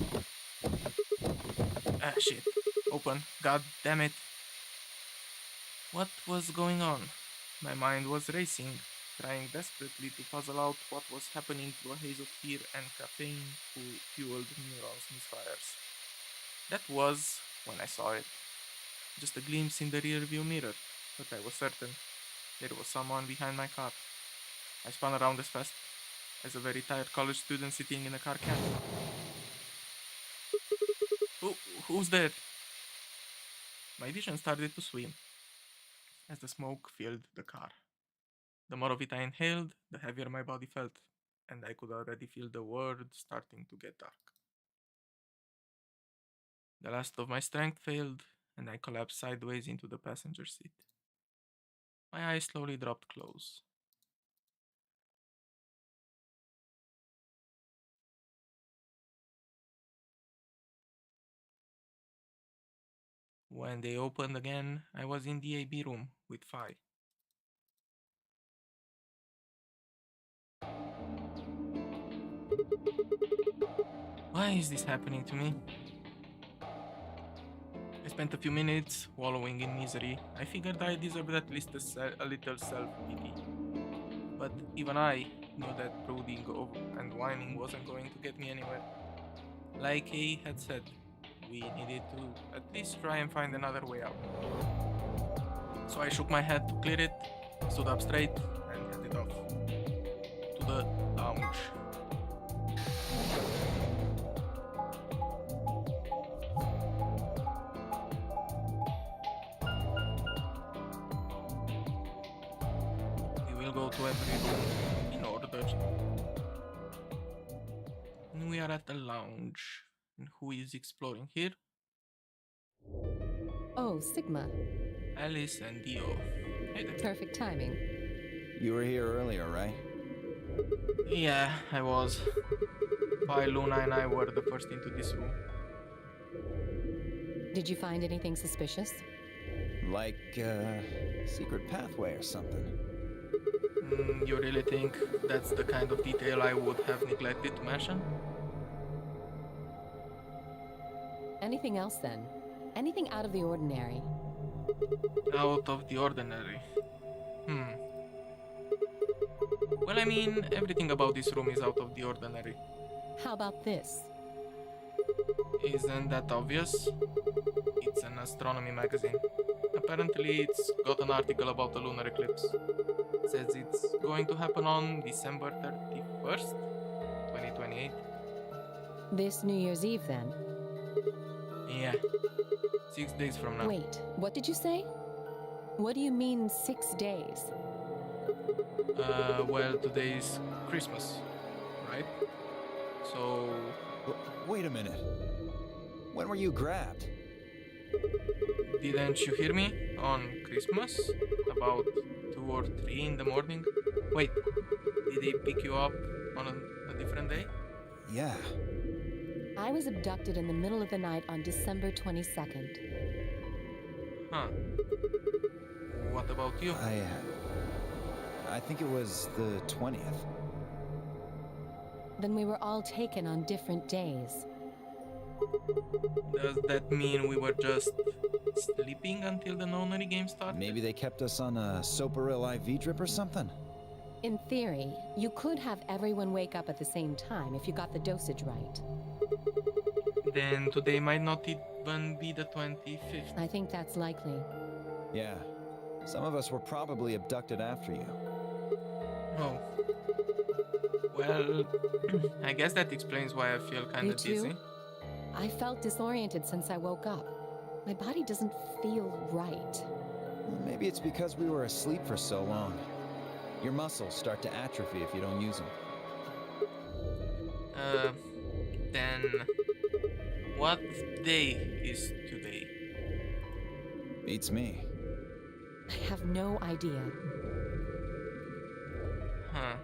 Ah, shit. Open. God damn it. What was going on? My mind was racing, trying desperately to puzzle out what was happening through a haze of fear and caffeine-fueled neurons misfires. That was when I saw it. Just a glimpse in the rearview mirror, but I was certain there was someone behind my car. I spun around as fast as a very tired college student sitting in a car can. Who's there? My vision started to swim as the smoke filled the car. The more of it I inhaled, the heavier my body felt, and I could already feel the world starting to get dark. The last of my strength failed, and I collapsed sideways into the passenger seat. My eyes slowly dropped close. When they opened again, I was in the AB room with Phi. Why is this happening to me? I spent a few minutes wallowing in misery. I figured I deserved at least a little self-pity. But even I knew that brooding and whining wasn't going to get me anywhere. Like Kay had said, we needed to at least try and find another way out. So I shook my head to clear it, stood up straight, and headed off. To the lounge. We will go to every room in order. And we are at the lounge. And who is exploring here? Oh, Sigma. Alice and Dio. Hey there. Perfect timing. You were here earlier, right? Yeah, I was. Phi, Luna, and I were the first into this room. Did you find anything suspicious? Like, secret pathway or something. You really think that's the kind of detail I would have neglected to mention? Anything else then? Anything out of the ordinary? Out of the ordinary. Well, I mean, everything about this room is out of the ordinary. How about this? Isn't that obvious? It's an astronomy magazine. Apparently, it's got an article about the lunar eclipse. Says it's going to happen on December 31st, 2028. This New Year's Eve, then? Yeah. 6 days from now. Wait, what did you say? What do you mean 6 days? Well, today's Christmas, right? So... Wait a minute. When were you grabbed? Didn't you hear me on Christmas? About 2 or 3 in the morning? Wait, did they pick you up on a different day? Yeah. I was abducted in the middle of the night on December 22nd. Huh. What about you? I think it was the 20th. Then we were all taken on different days. Does that mean we were just sleeping until the nonary game started? Maybe they kept us on a Soparil IV drip or something? In theory, you could have everyone wake up at the same time if you got the dosage right. Then today might not even be the 25th. I think that's likely. Yeah. Some of us were probably abducted after you. Oh. Well, I guess that explains why I feel kind You of too? dizzy. I felt disoriented since I woke up. My body doesn't feel right. Maybe it's because we were asleep for so long. Your muscles start to atrophy if you don't use them. Then what day is today? Beats me. I have no idea. Huh.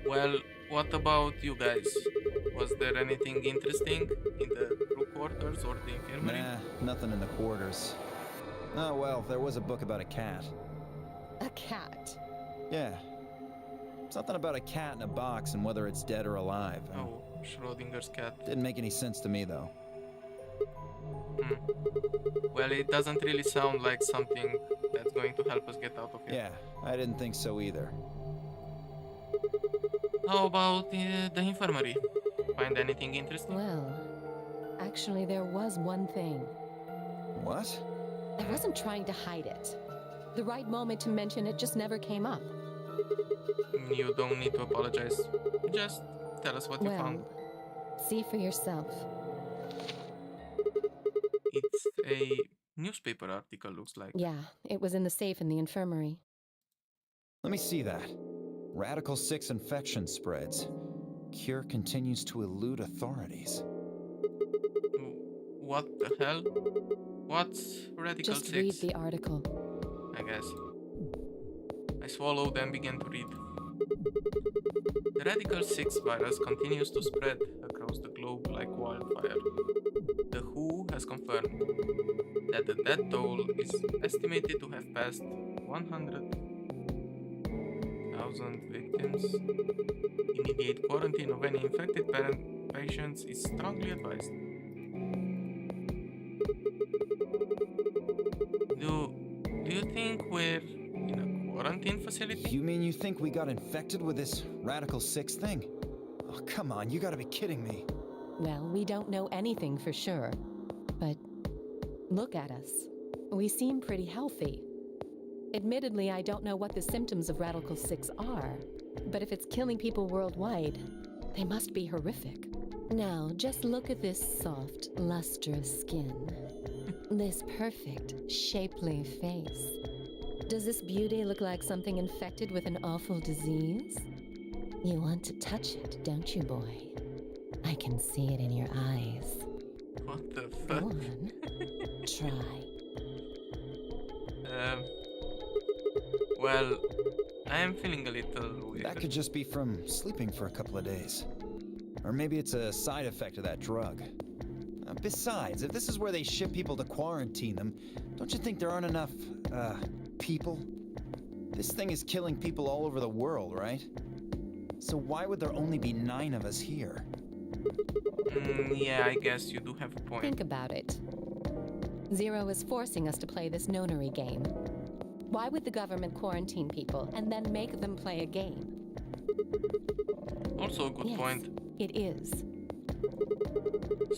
Well, what about you guys? Was there anything interesting in the crew quarters or the infirmary? Nah, nothing in the quarters. Oh well, there was a book about a cat. A cat? Yeah. Something about a cat in a box and whether it's dead or alive. Oh, Schrodinger's cat. Didn't make any sense to me though. Well, it doesn't really sound like something that's going to help us get out of here. Yeah, I didn't think so either. How about the infirmary? Find anything interesting? Well, actually there was one thing. What? I wasn't trying to hide it. The right moment to mention it just never came up. You don't need to apologize. Just tell us what you found. See for yourself. It's a newspaper article, looks like. Yeah, it was in the safe in the infirmary. Let me see that. Radical 6 infection spreads. Cure continues to elude authorities. What the hell? What's Radical Just 6? read the article. I guess. I swallowed and began to read. The Radical 6 virus continues to spread across the globe like wildfire. The WHO has confirmed that the death toll is estimated to have passed 100,000 victims. Immediate quarantine of any infected patients is strongly advised. Do you think we're in a quarantine facility? You mean you think we got infected with this Radical 6 thing? Oh, come on, you gotta be kidding me. Well, we don't know anything for sure. But look at us. We seem pretty healthy. Admittedly, I don't know what the symptoms of Radical 6 are. But if it's killing people worldwide, they must be horrific. Now, just look at this soft, lustrous skin. This perfect, shapely face. Does this beauty look like something infected with an awful disease? You want to touch it, don't you, boy? I can see it in your eyes. What the fuck? Go on. Try. Well, I am feeling a little weird. That could just be from sleeping for a couple of days. Or maybe it's a side effect of that drug. Besides, if this is where they ship people to quarantine them, don't you think there aren't enough, people? This thing is killing people all over the world, right? So why would there only be 9 of us here? Yeah, I guess you do have a point. Think about it. Zero is forcing us to play this nonary game. Why would the government quarantine people and then make them play a game? Also a good Yes, point. It is.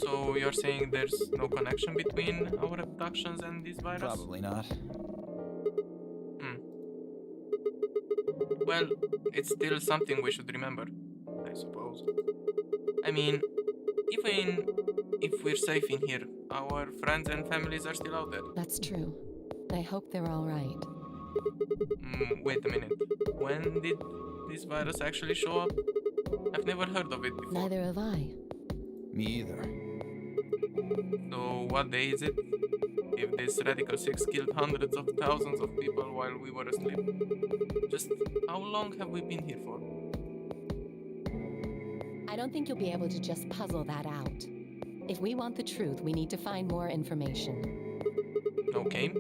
So you're saying there's no connection between our abductions and this virus? Probably not. Well, it's still something we should remember, I suppose. I mean, even if we're safe in here, our friends and families are still out there. That's true. I hope they're all right. Wait a minute. When did this virus actually show up? I've never heard of it before. Neither have I. Me either. So what day is it? If this Radical 6 killed hundreds of thousands of people while we were asleep, just how long have we been here for? I don't think you'll be able to just puzzle that out. If we want the truth, we need to find more information. Okay,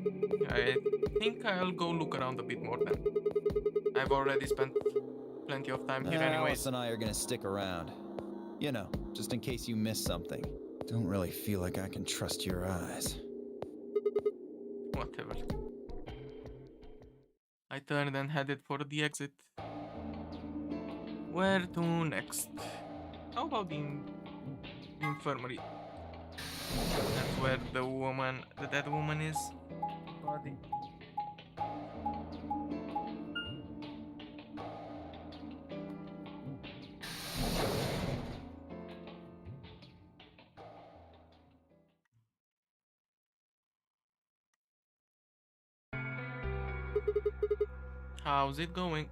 I think I'll go look around a bit more then. I've already spent plenty of time here anyways. Alice and I are gonna stick around. You know, just in case you miss something. Don't really feel like I can trust your eyes. Whatever. I turned and headed for the exit. Where to next? How about the infirmary? That's where the dead woman is. Body. How's it going?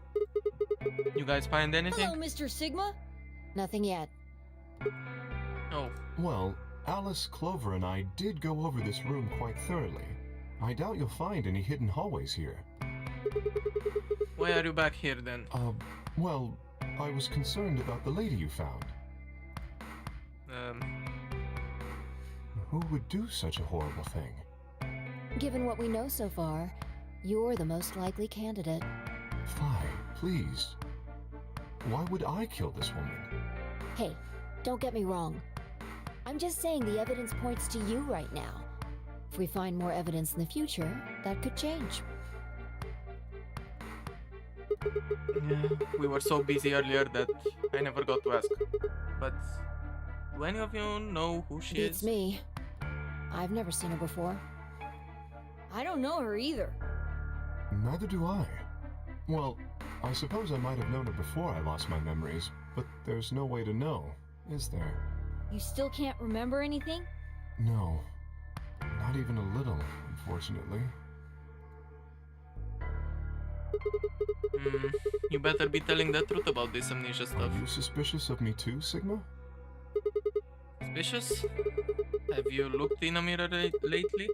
You guys find anything? Hello, Mr. Sigma. Nothing yet. Oh, Well, Alice, Clover, and I did go over this room quite thoroughly. I doubt you'll find any hidden hallways here. why are you back here then? Well, I was concerned about the lady you found. Who would do such a horrible thing? Given what we know so far, you're the most likely candidate. Fly, please. Why would I kill this woman? Hey, don't get me wrong. I'm just saying the evidence points to you right now. If we find more evidence in the future, that could change. Yeah, we were so busy earlier that I never got to ask. But do any of you know who she Beats is? me. I've never seen her before. I don't know her either. Neither do I. Well, I suppose I might have known her before I lost my memories, but there's no way to know, is there? You still can't remember anything? No. Not even a little, unfortunately. You better be telling the truth about this amnesia stuff. Are you suspicious of me too, Sigma? Suspicious? Have you looked in a mirror lately?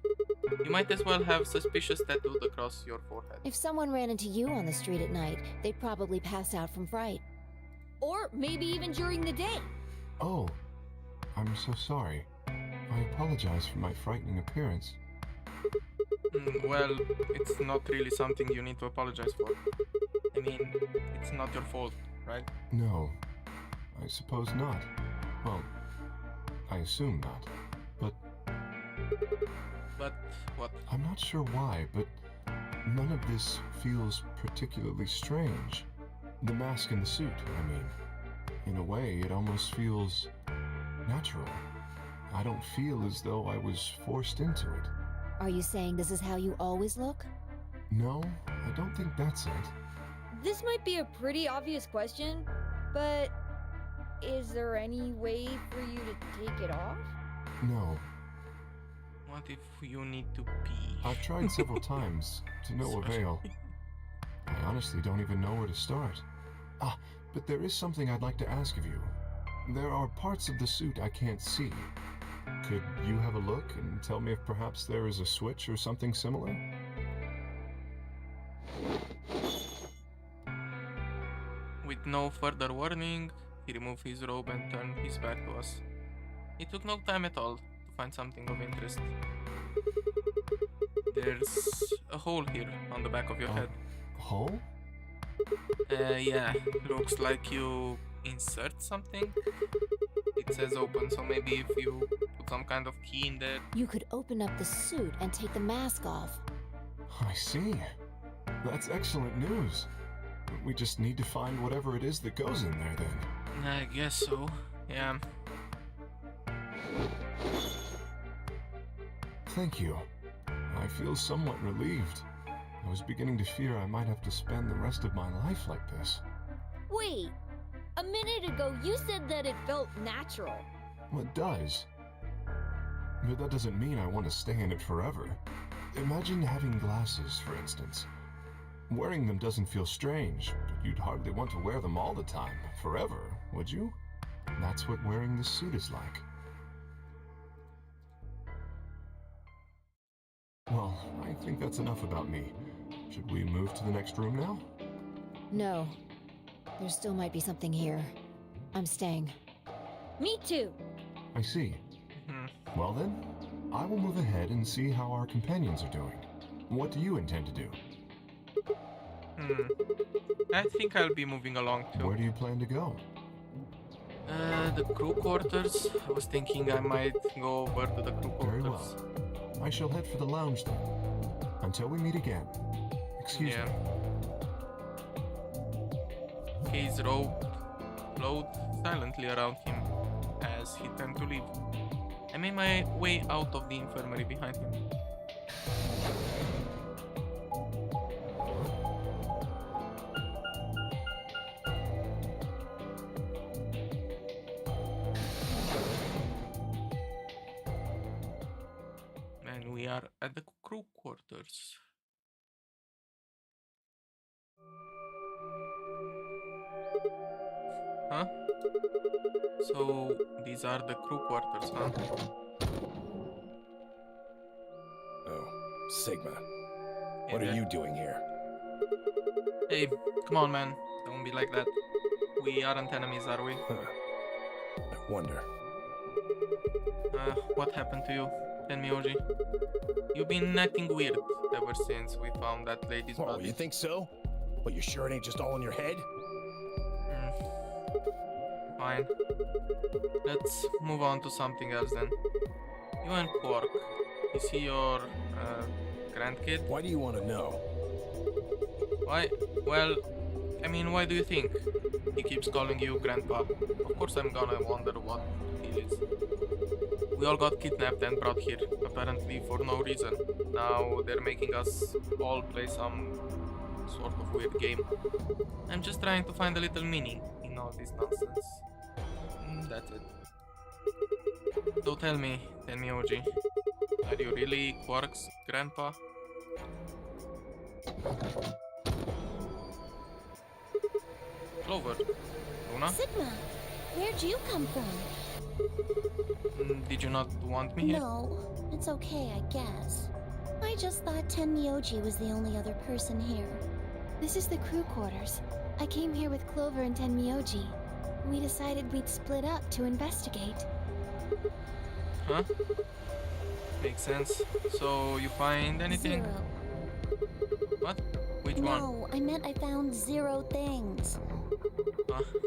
You might as well have suspicious tattooed across your forehead. If someone ran into you on the street at night, they'd probably pass out from fright. Or maybe even during the day. Oh, I'm so sorry. I apologize for my frightening appearance. Well, it's not really something you need to apologize for. I mean, it's not your fault, right? No, I suppose not. Well, I assume not. But what? I'm not sure why, but none of this feels particularly strange. The mask and the suit, I mean. In a way, it almost feels natural. I don't feel as though I was forced into it. Are you saying this is how you always look? No, I don't think that's it. This might be a pretty obvious question, but is there any way for you to take it off? No. What if you need to pee? I've tried several times, to no avail. I honestly don't even know where to start. Ah, but there is something I'd like to ask of you. There are parts of the suit I can't see. Could you have a look and tell me if perhaps there is a switch or something similar? With no further warning, he removed his robe and turned his back to us. It took no time at all to find something of interest. There's a hole here on the back of your head. Hole? Yeah, looks like you insert something. It says open, so maybe if you put some kind of key in there. You could open up the suit and take the mask off. I see. That's excellent news. We just need to find whatever it is that goes in there then. I guess so, yeah. Thank you. I feel somewhat relieved. I was beginning to fear I might have to spend the rest of my life like this. Wait, a minute ago you said that it felt natural. Well, it does. But that doesn't mean I want to stay in it forever. Imagine having glasses, for instance. Wearing them doesn't feel strange, but you'd hardly want to wear them all the time, forever, would you? That's what wearing this suit is like. Well, I think that's enough about me. Should we move to the next room now? No. There still might be something here. I'm staying. Me too. I see. Well then, I will move ahead and see how our companions are doing. What do you intend to do? I think I'll be moving along too. Where do you plan to go? The crew quarters. I was thinking I might go over to the crew quarters. Very well. I shall head for the lounge then. Until we meet again. Excuse me. His robe flowed silently around him as he turned to leave. I made my way out of the infirmary behind him. And we are at the crew quarters. Huh? So these are the crew quarters, huh? Oh, Sigma. What are you doing here? Hey, come on, man. Don't be like that. We aren't enemies, are we? I wonder. What happened to you? Tell me, OG. You've been acting weird ever since we found that lady's Oh, body. you think so? Well, you sure it ain't just all in your head? Fine. Let's move on to something else then. You and Quark. Is he your grandkid? Why do you want to know? Why? Well, I mean, why do you think he keeps calling you Grandpa? Of course I'm gonna wonder what he is. We all got kidnapped and brought here, apparently for no reason. Now they're making us all play some sort of weird game. I'm just trying to find a little meaning in all this nonsense. That's it. So tell me OG, are you really Quark's grandpa? Clover, Luna? Sigma, where'd you come from? Did you not want me here? No, it's okay, I guess. I just thought Tenmyoji was the only other person here. This is the crew quarters. I came here with Clover and Tenmyoji. We decided we'd split up to investigate. Huh? Makes sense. So you find anything? 0. What? Which one? No, I meant I found 0 things.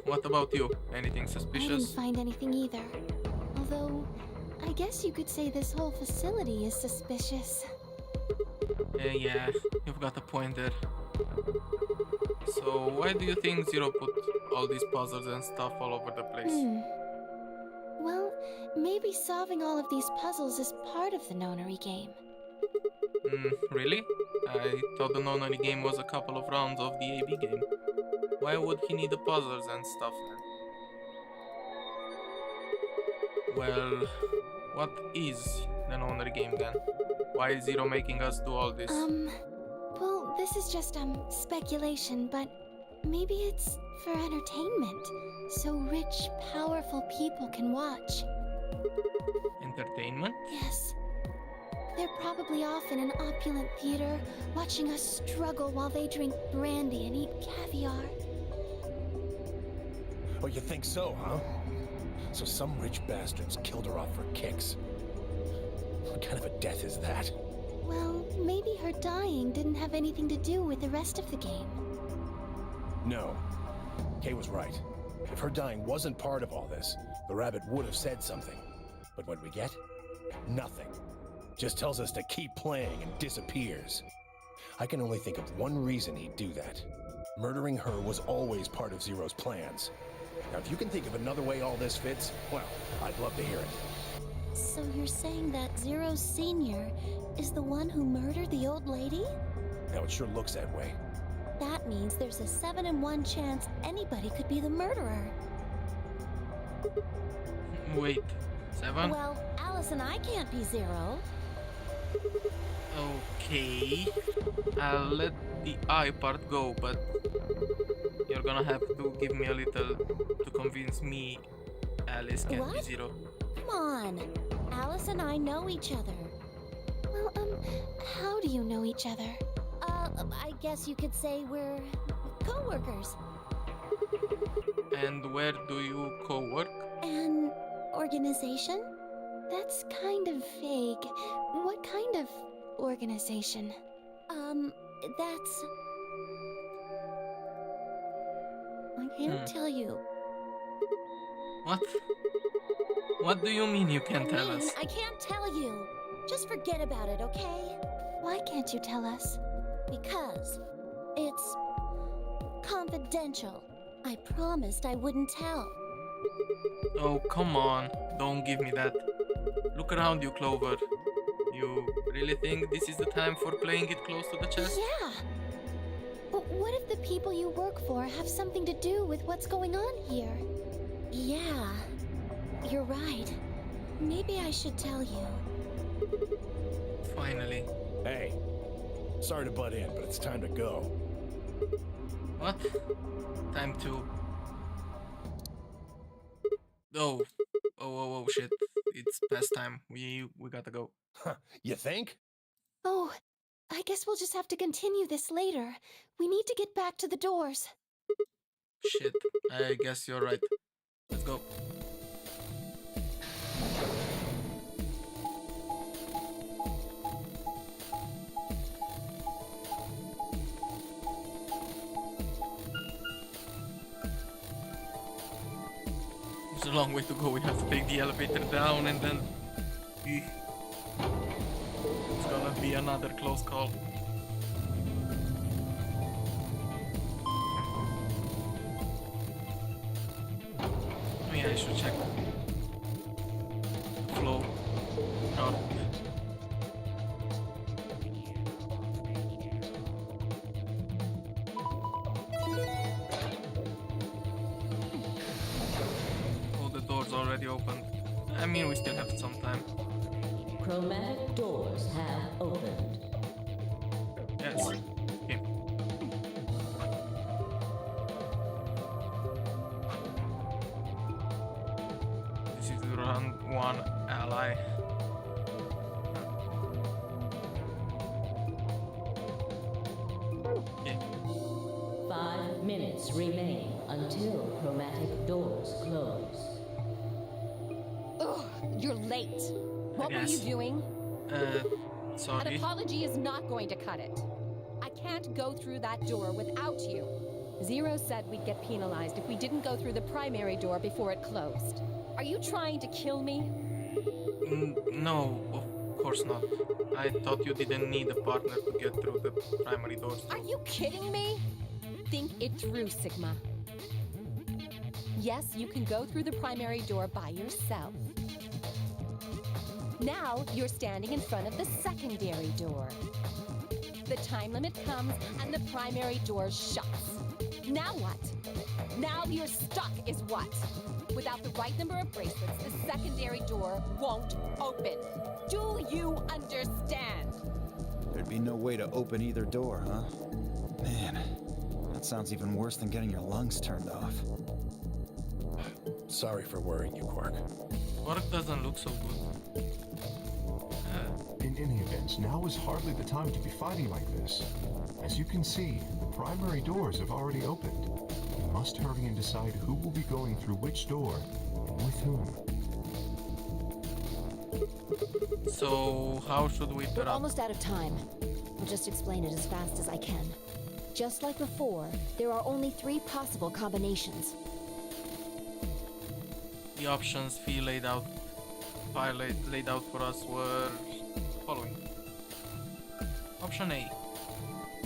What about you? Anything I didn't suspicious? find anything either. Although, I guess you could say this whole facility is suspicious. Yeah, you've got a point there. So why do you think Zero put all these puzzles and stuff all over the place? Well, maybe solving all of these puzzles is part of the nonary game. Really? I thought the nonary game was a couple of rounds of the AB game. Why would he need the puzzles and stuff then? Well, what is the nonary game then? Why is Zero making us do all this? Well, this is just, speculation, but maybe it's for entertainment, so rich, powerful people can watch. Entertainment? Yes. They're probably off in an opulent theater, watching us struggle while they drink brandy and eat caviar. Oh, you think so, huh? So some rich bastards killed her off for kicks. What kind of a death is that? Well, maybe her dying didn't have anything to do with the rest of the game. No. Kay was right. If her dying wasn't part of all this, the rabbit would have said something. But what we get? Nothing. Just tells us to keep playing and disappears. I can only think of one reason he'd do that. Murdering her was always part of Zero's plans. Now, if you can think of another way all this fits, well, I'd love to hear it. So you're saying that Zero Sr. is the one who murdered the old lady? Now, it sure looks that way. That means there's a 7 in 1 chance anybody could be the murderer. Wait, 7? Well, Alice and I can't be Zero. Okay, I'll let the I part go, but you're gonna have to give me a little to convince me Alice can't be What? Zero. Come on. Alice and I know each other. Well, how do you know each other? I guess you could say we're co-workers. And where do you co-work? An organization? That's kind of vague. What kind of organization? That's... I can't tell you. What? What do you mean you can't tell us? I can't tell you. Just forget about it, okay? Why can't you tell us? Because it's confidential. I promised I wouldn't tell. Oh, come on. Don't give me that. Look around you, Clover. You really think this is the time for playing it close to the chest? Yeah. But what if the people you work for have something to do with what's going on here? Yeah, you're right. Maybe I should tell you. Finally. Hey, sorry to butt in, but it's time to go. What? Time to... Oh, shit. It's past time. We gotta go. You think? Oh, I guess we'll just have to continue this later. We need to get back to the doors. Shit. I guess you're right. Let's go. It's a long way to go. We have to take the elevator down and then... It's gonna be another close call. Yeah, I should check. Flow. Oh. Oh, the door's already opened. I mean, we still have some time. Chromatic doors have opened. Yes. Okay. This is round one, ally. Okay. 5 minutes remain until chromatic doors close. Ugh, you're late. What were you Yes. doing? An Sorry. apology is not going to cut it. I can't go through that door without you. Zero said we'd get penalized if we didn't go through the primary door before it closed. Are you trying to kill me? No, of course not. I thought you didn't need a partner to get through the primary doors. Are you kidding me? Think it through, Sigma. Yes, you can go through the primary door by yourself. Now you're standing in front of the secondary door. The time limit comes and the primary door shuts. Now what? Now you're stuck is what? Without the right number of bracelets, the secondary door won't open. Do you understand? There'd be no way to open either door, huh? Man, that sounds even worse than getting your lungs turned off. Sorry for worrying you, Quark. Work doesn't look so good. In any event, now is hardly the time to be fighting like this. As you can see, the primary doors have already opened. We must hurry and decide who will be going through which door and with whom. So, how should we We're put up? almost out of time. I'll just explain it as fast as I can. Just like before, there are only 3 possible combinations. The options file laid out for us were the following. Option A.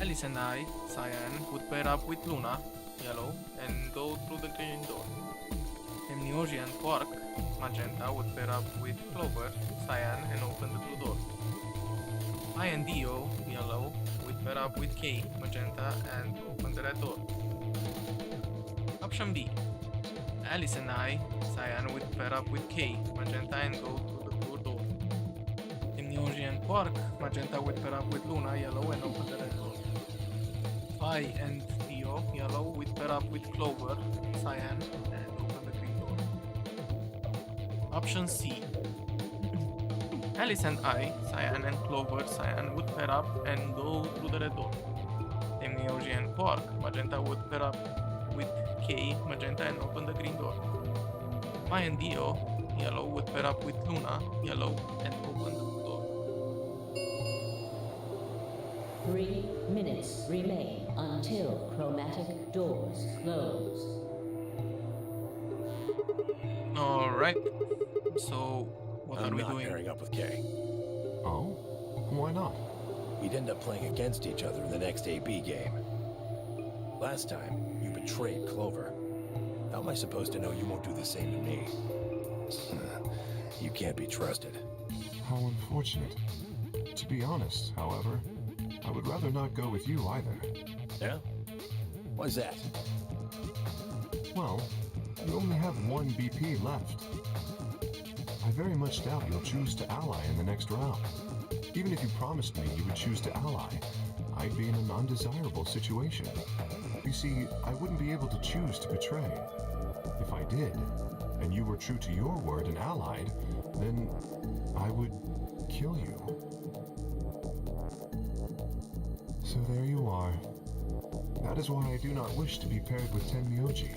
Alice and I, Cyan, would pair up with Luna, Yellow, and go through the green door. Amnesia and Quark, Magenta, would pair up with Clover, Cyan, and open the blue door. I and Dio, Yellow, would pair up with Kay, Magenta, and open the red door. Option B. Alice and I, Cyan, would pair up with Kay, Magenta, and go through the blue door. Amnesia and Quark, Magenta, would pair up with Luna, Yellow, and open the red door. I and Dio, Yellow, would pair up with Clover, Cyan, and open the green door. Option C. Alice and I, Cyan and Clover, Cyan would pair up and go through the red door. Temioji and Quark, Magenta would pair up with Kay, Magenta, and open the green door. Pi and Dio, Yellow, would pair up with Luna, Yellow, and open the blue door. 3 minutes remain until chromatic doors close. Alright, so what are we I'm not doing? pairing up with Kay. Oh? Why not? We'd end up playing against each other in the next AB game. Last time, you betrayed Clover. How am I supposed to know you won't do the same to me? You can't be trusted. How unfortunate. To be honest, however, I would rather not go with you either. Yeah? Why's that? Well, you only have one BP left. I very much doubt you'll choose to ally in the next round. Even if you promised me you would choose to ally, I'd be in an undesirable situation. You see, I wouldn't be able to choose to betray. If I did, and you were true to your word and allied, then I would kill you. So there you are. That is why I do not wish to be paired with Tenmyoji.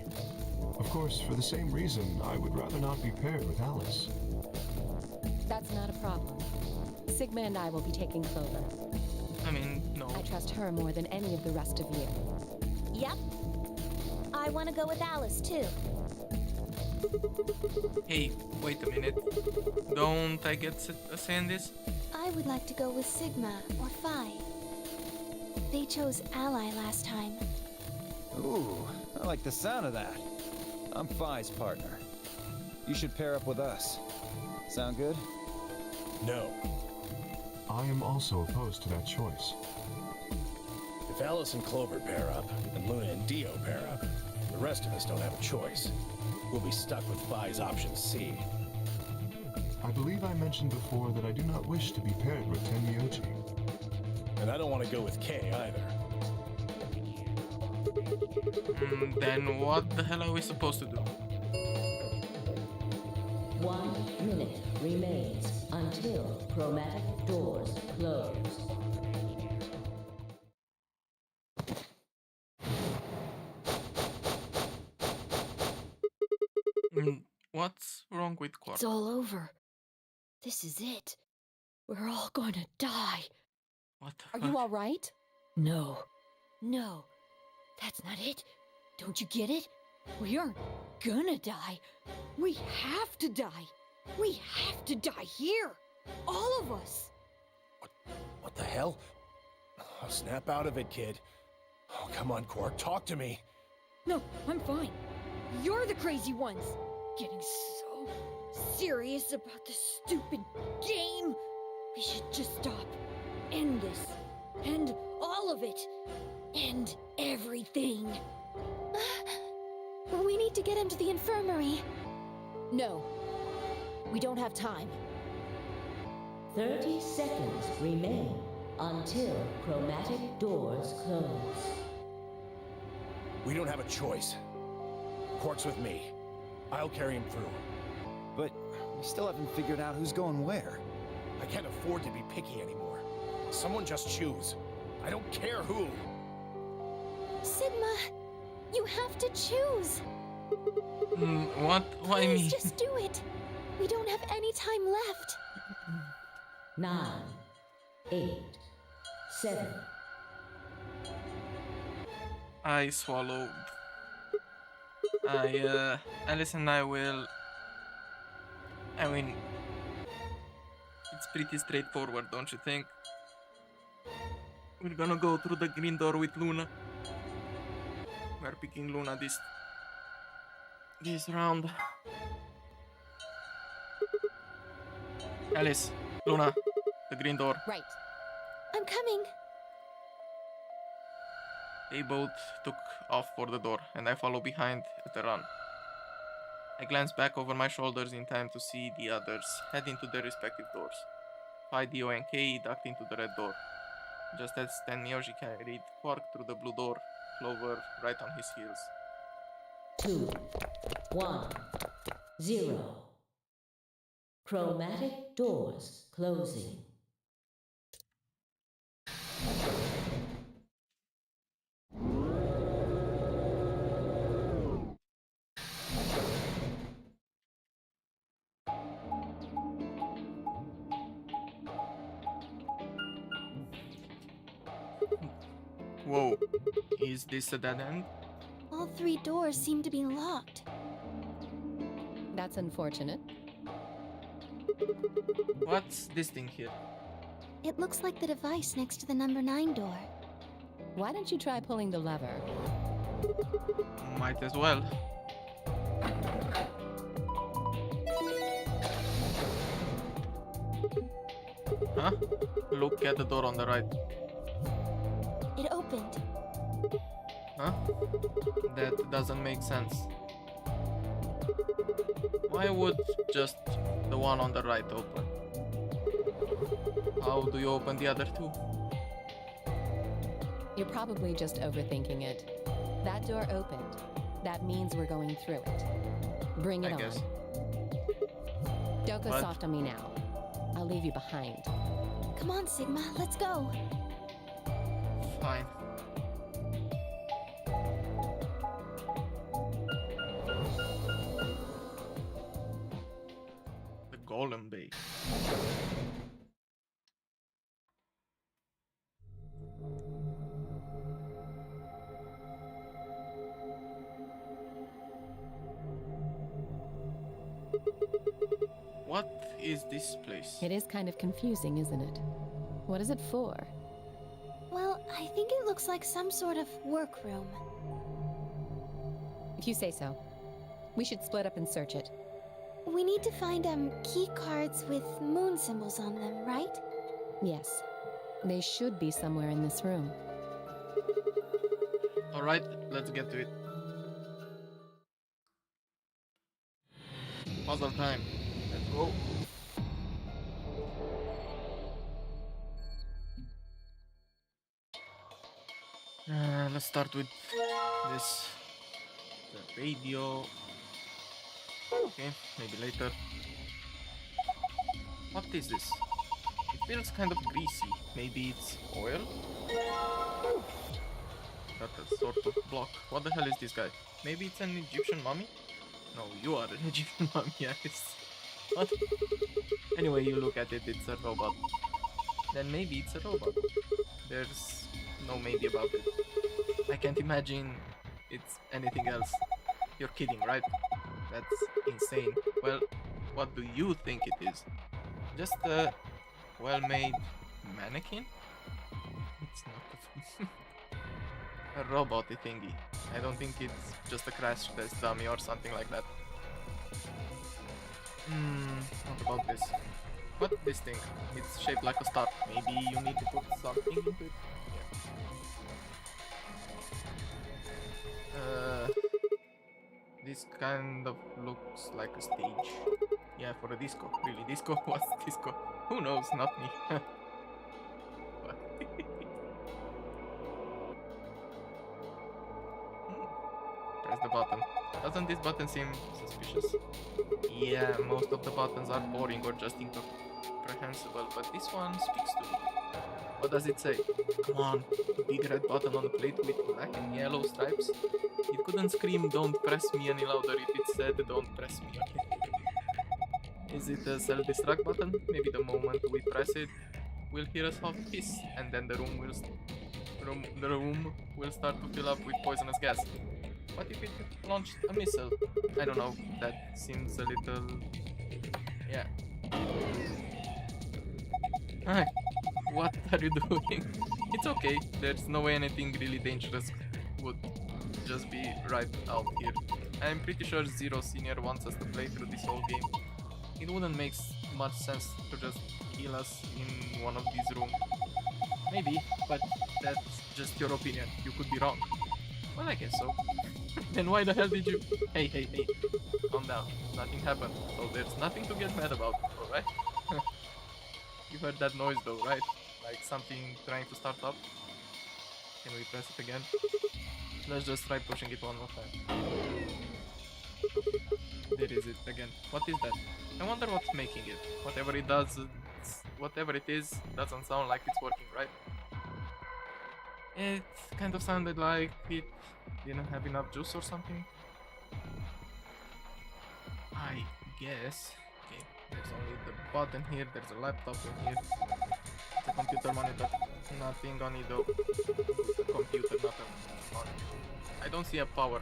Of course, for the same reason, I would rather not be paired with Alice. That's not a problem. Sigma and I will be taking Clover. I mean, no. I trust her more than any of the rest of you. Yep. I want to go with Alice, too. Hey, wait a minute. Don't I get a say in this? I would like to go with Sigma or Phi. They chose Ally last time. Ooh, I like the sound of that. I'm Phi's partner. You should pair up with us. Sound good? No. I am also opposed to that choice. If Alice and Clover pair up, and Luna and Dio pair up, the rest of us don't have a choice. We'll be stuck with Phi's option C. I believe I mentioned before that I do not wish to be paired with Tenmyoji. And I don't want to go with Kay either. Then what the hell are we supposed to do? 1 minute remains until chromatic doors close. What's wrong with Quark? It's all over. This is it. We're all gonna die. What the Are fuck? you all right? No. No. That's not it. Don't you get it? We aren't gonna die. We have to die. We have to die here. All of us. What the hell? Oh, snap out of it, kid. Oh, come on, Quark, talk to me. No, I'm fine. You're the crazy ones. Getting so serious about this stupid game. We should just stop. End this. End all of it. End everything. We need to get him to the infirmary. No. We don't have time. 30 seconds remain until chromatic doors close. We don't have a choice. Quark's with me. I'll carry him through. But we still haven't figured out who's going where. I can't afford to be picky anymore. Someone just choose. I don't care who. Sigma, you have to choose. What? Why me? Please just do it. We don't have any time left. 9, 8, 7. I swallowed. Alice and I will... I mean... It's pretty straightforward, don't you think? We're gonna go through the green door with Luna. We're picking Luna this round. Alice, Luna, the green door. Right. I'm coming. They both took off for the door, and I follow behind at a run. I glance back over my shoulders in time to see the others head into their respective doors. Pi, Dio, and Kei ducked into the red door. Just as Tenmyoji carried Quark through the blue door, Clover right on his heels. 2, 1, 0. Chromatic doors closing. Whoa, is this a dead end? All 3 doors seem to be locked. That's unfortunate. What's this thing here? It looks like the device next to the number 9 door. Why don't you try pulling the lever? Might as well. Huh? Look at the door on the right. It opened. Huh? That doesn't make sense. Why would just the one on the right open? How do you open the other two? You're probably just overthinking it. That door opened. That means we're going through it. Bring it I on. guess. Don't go What? soft on me now. I'll leave you behind. Come on, Sigma, let's go. Fine. The Golem Bay. What is this place? It is kind of confusing, isn't it? What is it for? Well, I think it looks like some sort of workroom. If you say so. We should split up and search it. We need to find key cards with moon symbols on them, right? Yes. They should be somewhere in this room. Alright, let's get to it. Puzzle time. Let's go. Let's start with this. The radio. Okay, maybe later. What is this? It feels kind of greasy. Maybe it's oil? Got a sort of block. What the hell is this guy? Maybe it's an Egyptian mummy? No, you are an Egyptian mummy, yes. What? Anyway, you look at it, it's a robot. Then maybe it's a robot. There's no maybe about it. I can't imagine it's anything else. You're kidding, right? That's insane. Well, what do you think it is? Just a well-made mannequin? It's not a robot thingy. I don't think it's just a crash test dummy or something like that. What about this? What this thing? It's shaped like a star. Maybe you need to put something into it? Yeah. This kind of looks like a stage. Yeah, for a disco. Really, disco? What's disco? Who knows? Not me. What? Press the button. Doesn't this button seem suspicious? Yeah, most of the buttons are boring or just incomprehensible, but this one speaks to me. What does it say? Come on, big red button on the plate with black and yellow stripes? It couldn't scream "don't press me" any louder if it said "don't press me," okay? Is it a self-destruct button? Maybe the moment we press it, we'll hear a soft hiss, and then the room will start to fill up with poisonous gas. What if it launched a missile? I don't know, that seems a little... yeah. Hi, what are you doing? It's okay, there's no way anything really dangerous would just be right out here. I'm pretty sure Zero Senior wants us to play through this whole game. It wouldn't make much sense to just kill us in one of these rooms. Maybe, but that's just your opinion. You could be wrong. Well, I guess so. Then why the hell did you... Hey, calm down. Nothing happened, so there's nothing to get mad about, alright? You heard that noise though, right? Like something trying to start up? Can we press it again? Let's just try pushing it one more time. There is it again. What is that? I wonder what's making it. Whatever it does, whatever it is, doesn't sound like it's working, right? It kind of sounded like it didn't have enough juice or something. I guess. Okay, there's only the button here, there's a laptop in here. It's a computer monitor. Nothing on it though. A computer, not a monitor. I don't see a power.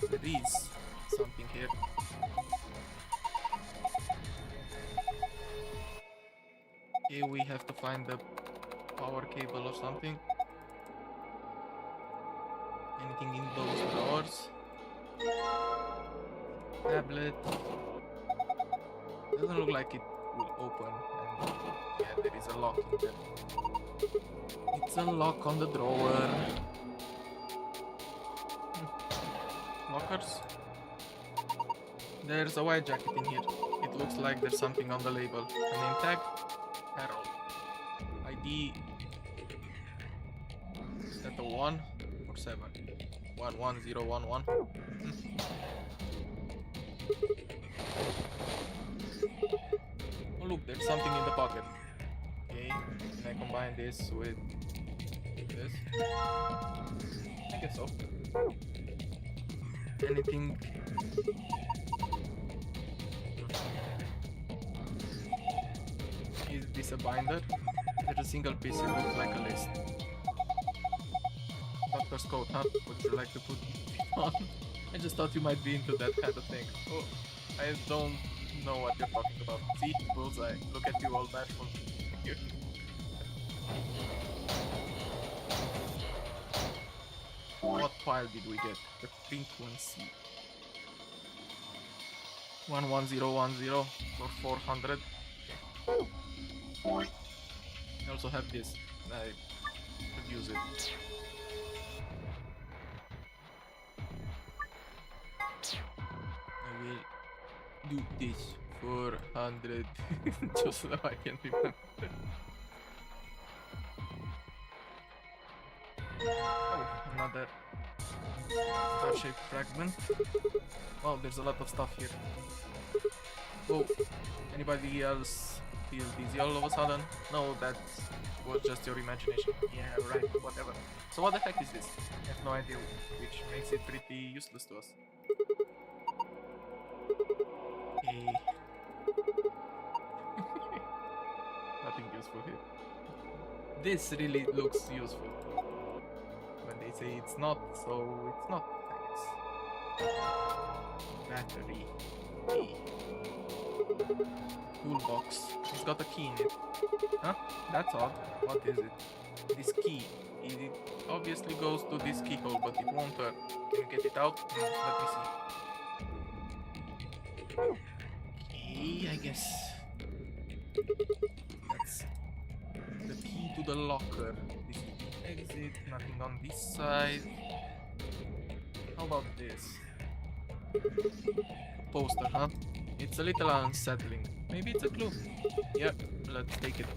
There is something here. Okay, we have to find the power cable or something. Anything in those drawers? Tablet. Doesn't look like it will open. And yeah, there is a lock in there. It's a lock on the drawer. Lockers? There's a white jacket in here. It looks like there's something on the label. A name tag? Harold. ID. Is that a 1 or 7? 11011. Oh look, there's something in the pocket. Okay, can I combine this with this? I guess so. Anything? Is this a binder? There's a single piece, it looks like a list. Doctor's coat, huh? Would you like to put it on? I just thought you might be into that kind of thing. Oh, I don't know what you're talking about. See? Bullseye. Look at you all bashful. What file did we get? The frequency. 11010 for 400. I also have this. I could use it. I will do this for 100 just so I can remember. Oh, another star-shaped fragment. Wow, there's a lot of stuff here. Oh, anybody else feel dizzy all of a sudden? No, that was just your imagination. Yeah, right, whatever. So what the heck is this? I have no idea, which makes it pretty useless to us. Hey. Nothing useful here. This really looks useful. When they say it's not, so it's not, I guess. Battery. Key. Toolbox. It's got a key in it. Huh? That's odd. What is it? This key. It obviously goes to this keyhole, but it won't turn. Can you get it out? Let me see. Okay, I guess. That's the key to the locker. This is the exit. Nothing on this side. How about this? Poster, huh? It's a little unsettling. Maybe it's a clue. Yep, let's take it.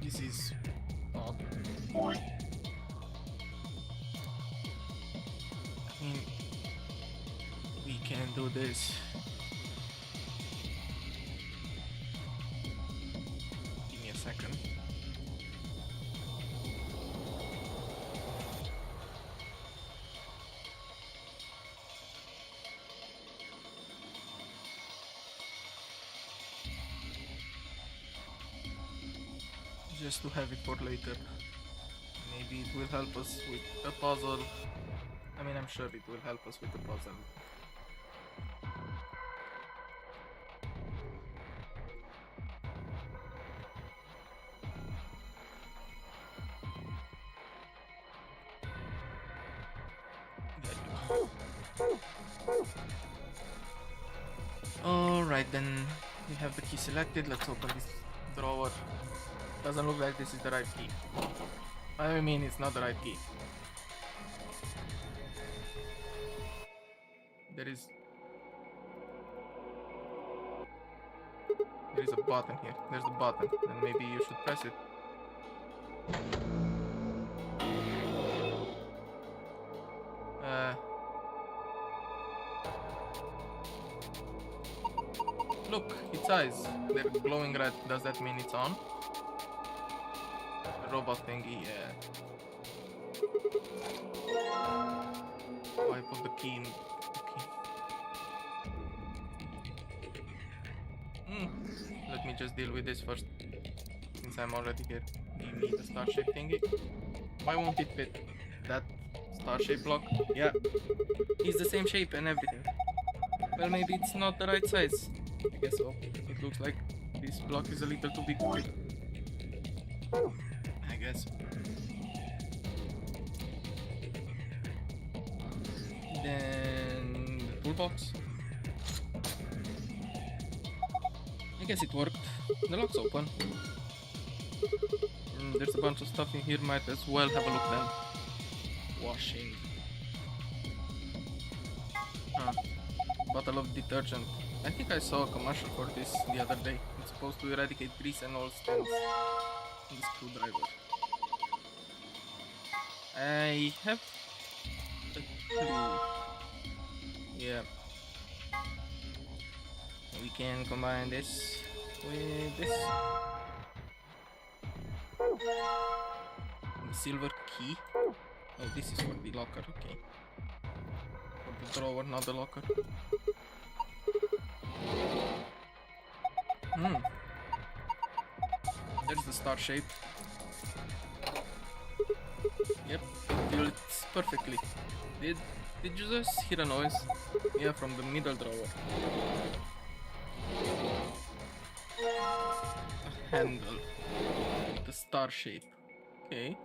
This is odd. I mean, we can do this. Give me a second. Just to have it for later. Maybe it will help us with the puzzle. I mean, I'm sure it will help us with the puzzle. Alright, then we have the key selected. Let's open this drawer. Doesn't look like this is the right key. I mean, it's not the right key. There is a a button here. There's a button. Then maybe you should press it. Look, its eyes. They're glowing red. Does that mean it's on? The robot thingy, yeah. Oh, I put the key in. Let me just deal with this first, since I'm already here. Give me the star-shaped thingy. Why won't it fit? That star-shaped block? Yeah. It's the same shape and everything. Well, maybe it's not the right size. I guess so. It looks like this block is a little too big for it. I guess. Then the toolbox. I guess it worked. The lock's open. There's a bunch of stuff in here. Might as well have a look then. Washing. Bottle of detergent. I think I saw a commercial for this the other day. It's supposed to eradicate grease and all stains. And the screwdriver. I have a clue. Yeah. We can combine this with this. The silver key. Oh, this is for the locker, okay. For the drawer, not the locker. There's the star shape. Yep, it fits perfectly. Did you just hear a noise? Yeah, from the middle drawer. A handle. The star shape. Okay.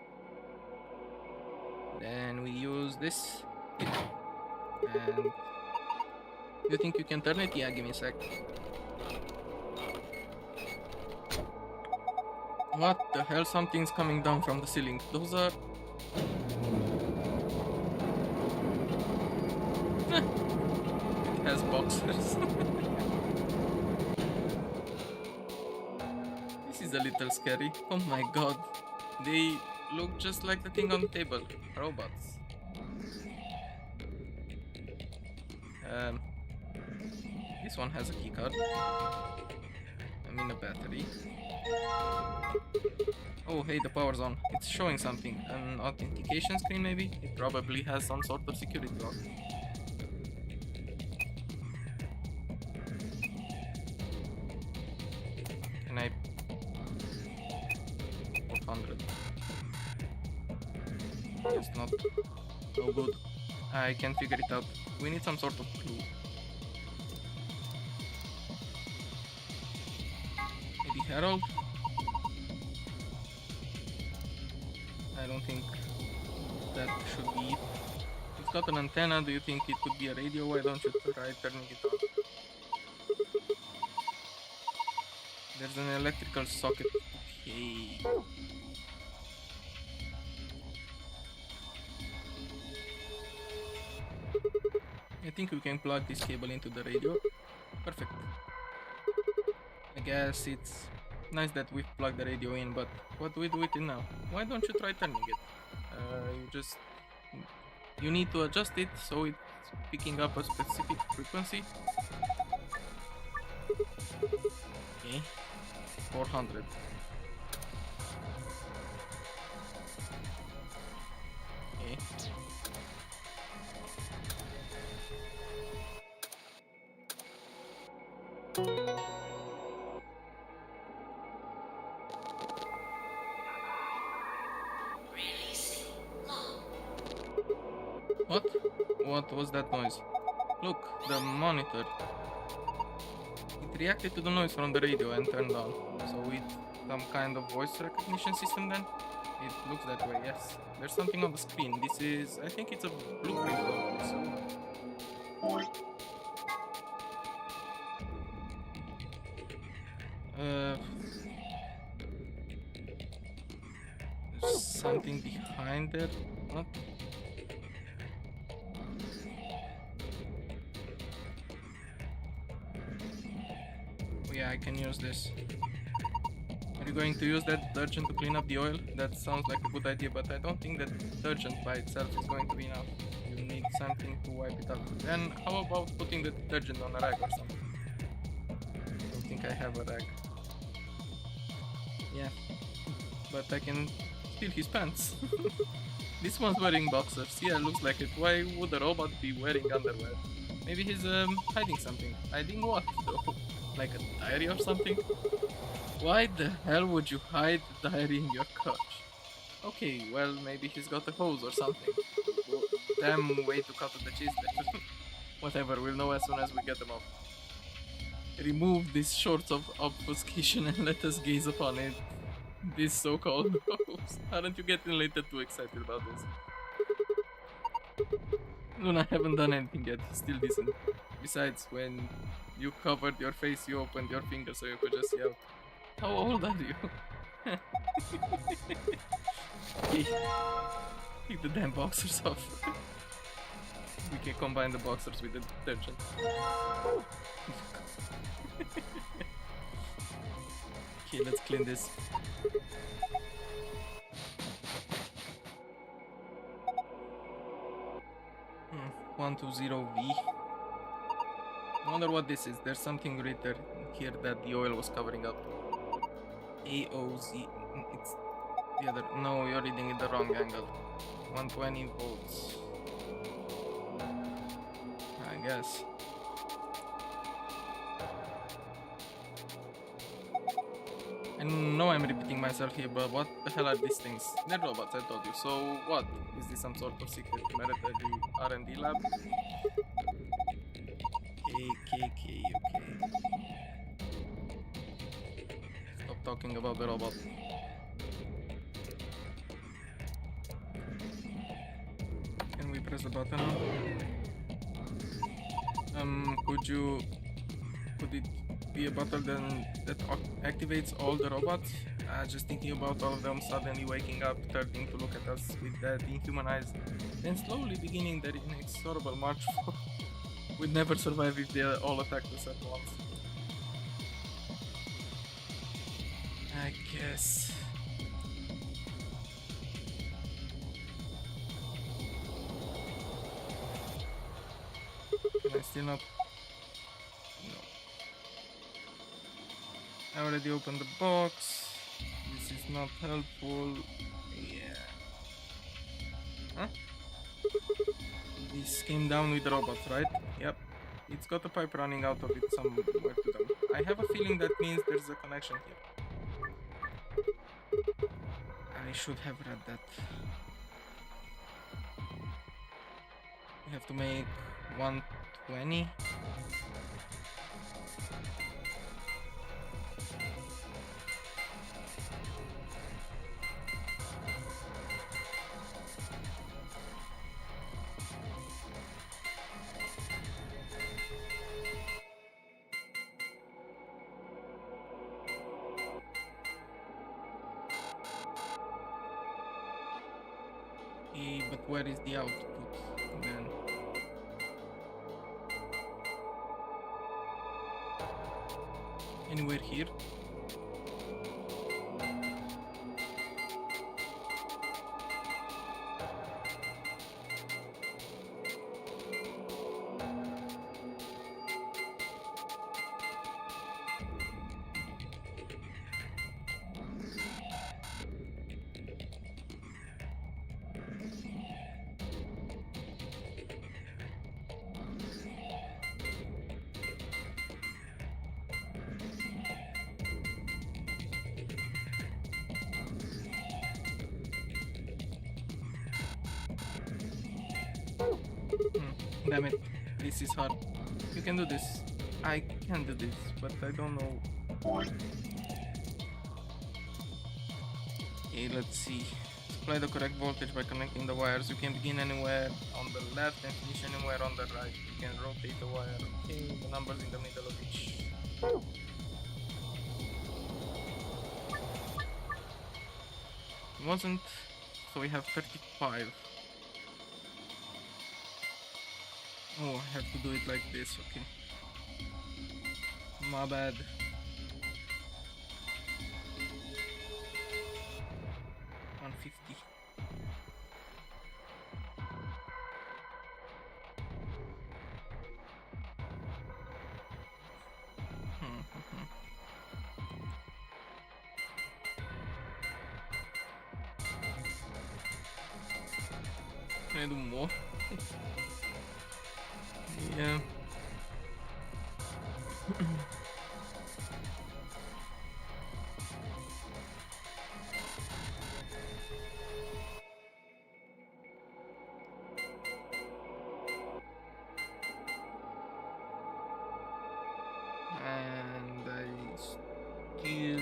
Then we use this. And you think you can turn it? Yeah, give me a sec. What the hell? Something's coming down from the ceiling. Those are... It has boxers. This is a little scary. Oh my god. They look just like the thing on the table. Robots. This one has a keycard. I mean a battery. Oh hey, the power's on. It's showing something. An authentication screen maybe? It probably has some sort of security lock. Can I... 400. It's not... no good. I can't figure it out. We need some sort of clue. Maybe Harold? I don't think that should be it. It's got an antenna. Do you think it could be a radio? Why don't you try turning it on? There's an electrical socket. Okay. I think we can plug this cable into the radio. Perfect. I guess it's nice that we've plugged the radio in, but what do we do with it now? Why don't you try turning it? You need to adjust it so it's picking up a specific frequency. Okay. 400. Okay. What? What was that noise? Look, the monitor. It reacted to the noise from the radio and turned on. So it's some kind of voice recognition system then? It looks that way, yes. There's something on the screen. This is... I think it's a blueprint of this. There's something behind there. What? Oh yeah, Yeah, I can use this. Are you going to use that detergent to clean up the oil? That sounds like a good idea, but I don't think that detergent by itself is going to be enough. You need something to wipe it up. Then how about putting the detergent on a rag or something? I don't think I have a rag. Yeah, but I can steal his pants. This one's wearing boxers. Yeah, looks like it. Why would a robot be wearing underwear? Maybe he's hiding something. Hiding what though? Like a diary or something? Why the hell would you hide the diary in your couch? Okay, well maybe he's got a hose or something. Damn way to cut the cheese there. Whatever, we'll know as soon as we get them off. Remove these shorts of obfuscation and let us gaze upon it. This so-called hose. Aren't you getting a little too excited about this? Luna, I haven't done anything yet. He's still decent. Besides, when you covered your face, you opened your finger so you could just yell. How old are you? Hey, take the damn boxers off. We can combine the boxers with the detergent. Okay, let's clean this. 120V. I wonder what this is. There's something written here that the oil was covering up. AOZ. It's the other. No, you're reading it the wrong angle. 120 volts. I guess. I know I'm repeating myself here, but what the hell are these things? They're robots, I told you. So what? Is this some sort of secret military R&D lab? Okay. Stop talking about the robot. Can we press the button? Could it be a button then that activates all the robots? Just thinking about all of them suddenly waking up, turning to look at us with that inhuman eyes, then slowly beginning their inexorable march forward. We'd never survive if they all attacked us at once. I guess. Can I still not? No. I already opened the box. This is not helpful. Yeah. Huh? This came down with the robot, right? Yep. It's got a pipe running out of it somewhere to them. I have a feeling that means there's a connection here. I should have read that. We have to make 120. But where is the output then? Anywhere here? Damn it, this is hard. You can do this. I can do this, but I don't know. Okay, let's see. Supply the correct voltage by connecting the wires. You can begin anywhere on the left and finish anywhere on the right. You can rotate the wire. Okay, the numbers in the middle of each. It wasn't. So we have 35. Oh, I have to do it like this, okay. My bad. 150. Can I do more? Yeah. And I still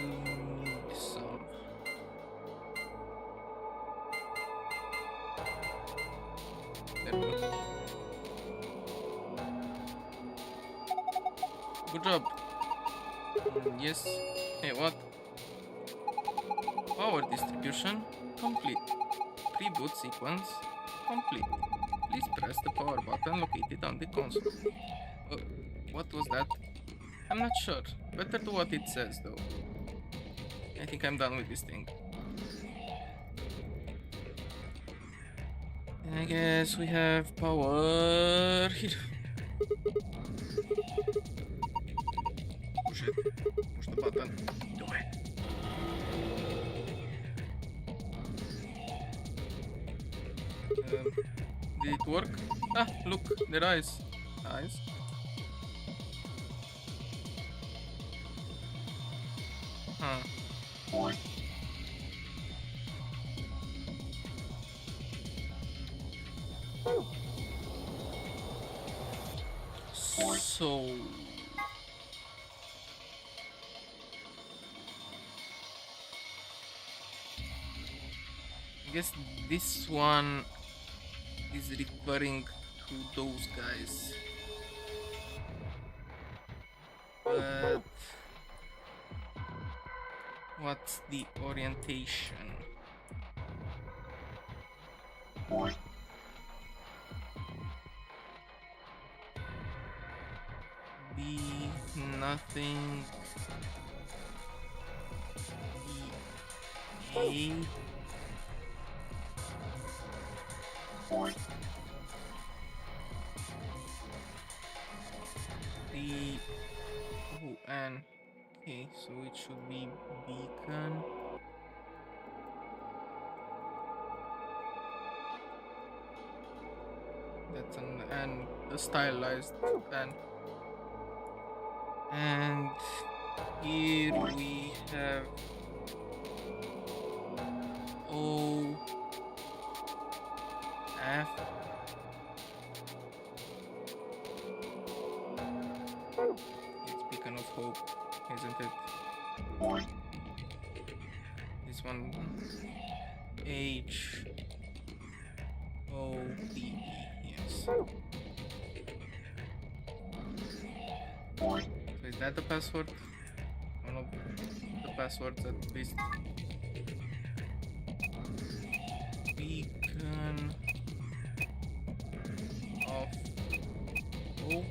need some. There we go. Good job. Yes. Hey, what? Power distribution complete. Pre-boot sequence complete. Please press the power button located on the console. What was that? I'm not sure. Better do what it says, though. I think I'm done with this thing. I guess we have power here. Push it. Push the button. Do it. Did it work? Ah, look, their eyes. Eyes. Huh. So I guess this one is referring to those guys. But what's the orientation? B nothing. E A. The oh, and okay, so it should be beacon. That's an and the stylized and here we have O F. It's beacon of hope, isn't it? This one H O P E, yes. So is that the password? One of the passwords at least. Beacon of hope.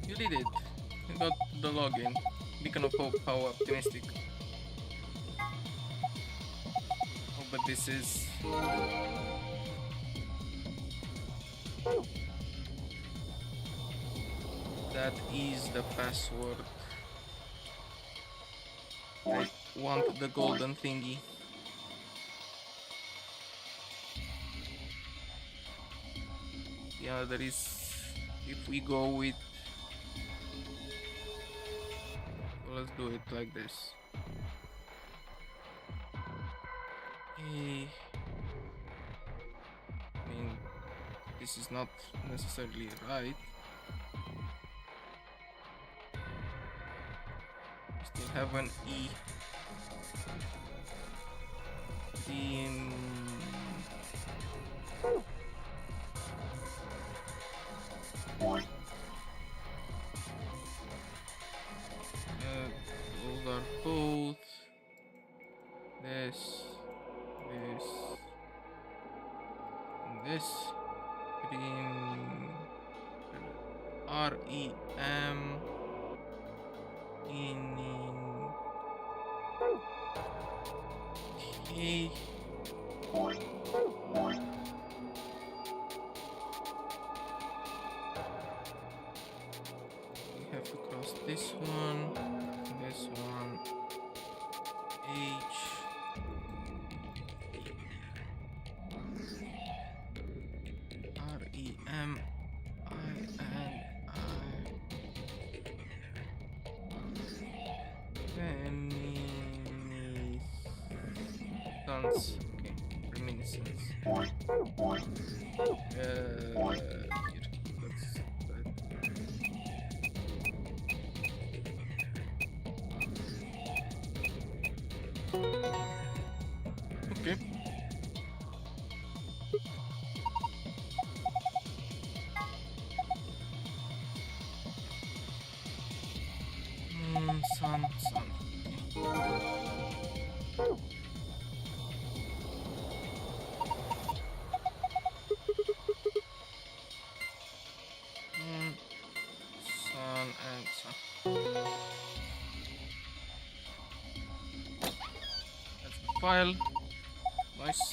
You did it. You got the login. Beacon of hope, how optimistic. Oh, but this is... That is the password. I want the golden thingy. Yeah, there is... If we go with... Well, let's do it like this. Okay. I mean, this is not necessarily right. We still have an E. In... those are both this, and this. Rem Okay. We have to cross this one, H, R, E, M, I, N, I. Reminiscence. Okay, reminiscence. Here. That's that. Okay. Sun. Sun and sun. That's the file. Nice.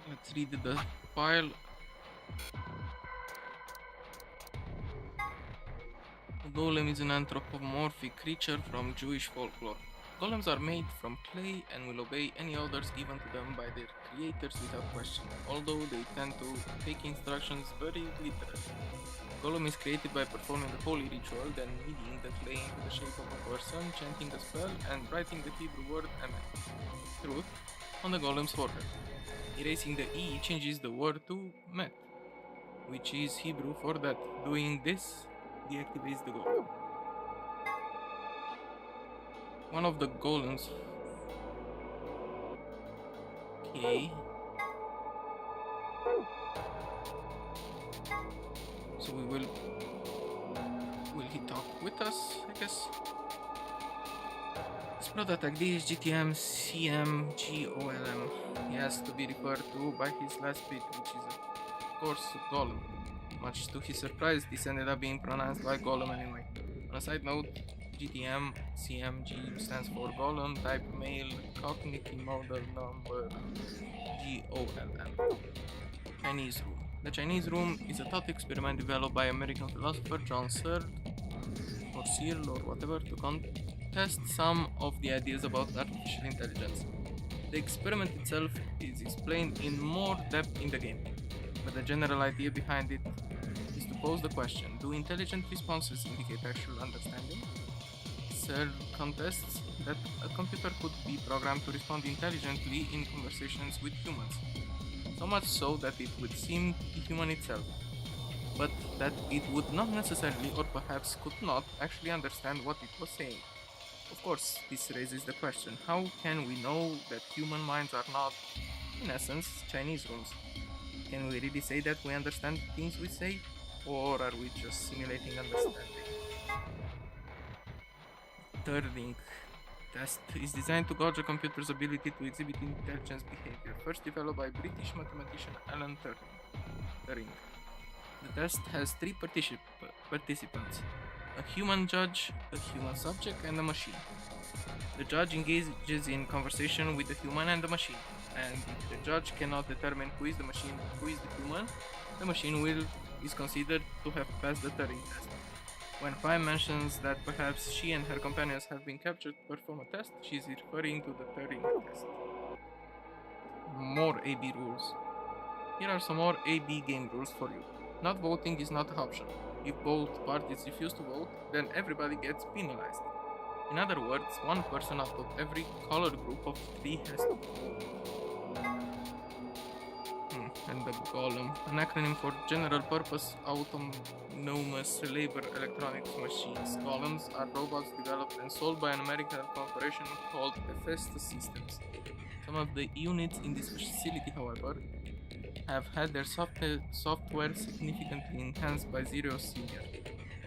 Let's read the file. A golem is an anthropomorphic creature from Jewish folklore. Golems are made from clay and will obey any orders given to them by their creators without question, although they tend to take instructions very literally. A golem is created by performing a holy ritual, then kneading the clay into the shape of a person, chanting a spell, and writing the Hebrew word Emet, truth, on the golem's forehead. Erasing the E changes the word to Met, which is Hebrew for that. Doing this deactivates the golem. One of the golems. Okay. So will he talk with us, I guess? Sprout attack D is GTM CMGOLM. He has to be referred to by his last bit, which is of course golem. Much to his surprise, this ended up being pronounced like golem anyway. On a side note, GTM CMG stands for golem type male cognitive model number GOLM. Chinese room. The Chinese room is a thought experiment developed by American philosopher John Searle or Searle or whatever to contest some of the ideas about artificial intelligence. The experiment itself is explained in more depth in the game, but the general idea behind it is to pose the question: do intelligent responses indicate actual understanding? Searle contests that a computer could be programmed to respond intelligently in conversations with humans, so much so that it would seem to be human itself, but that it would not necessarily, or perhaps could not, actually understand what it was saying. Of course, this raises the question: how can we know that human minds are not, in essence, Chinese rooms? Can we really say that we understand things we say, or are we just simulating understanding? Turing test is designed to gauge a computer's ability to exhibit intelligence behavior, first developed by British mathematician Alan Turing. The test has three participants: a human judge, a human subject, and a machine. The judge engages in conversation with the human and the machine, and if the judge cannot determine who is the machine, who is the human, the machine is considered to have passed the Turing test. When Pi mentions that perhaps she and her companions have been captured to perform a test, she is referring to the Turing test. More AB rules. Here are some more AB game rules for you. Not voting is not an option. If both parties refuse to vote, then everybody gets penalized. In other words, one person out of every colored group of 3 has to vote. And the Golem, an acronym for General Purpose Autonomous Labor Electronics Machines. Golems are robots developed and sold by an American corporation called Bethesda Systems. Some of the units in this facility, however, have had their software significantly enhanced by Zero Senior.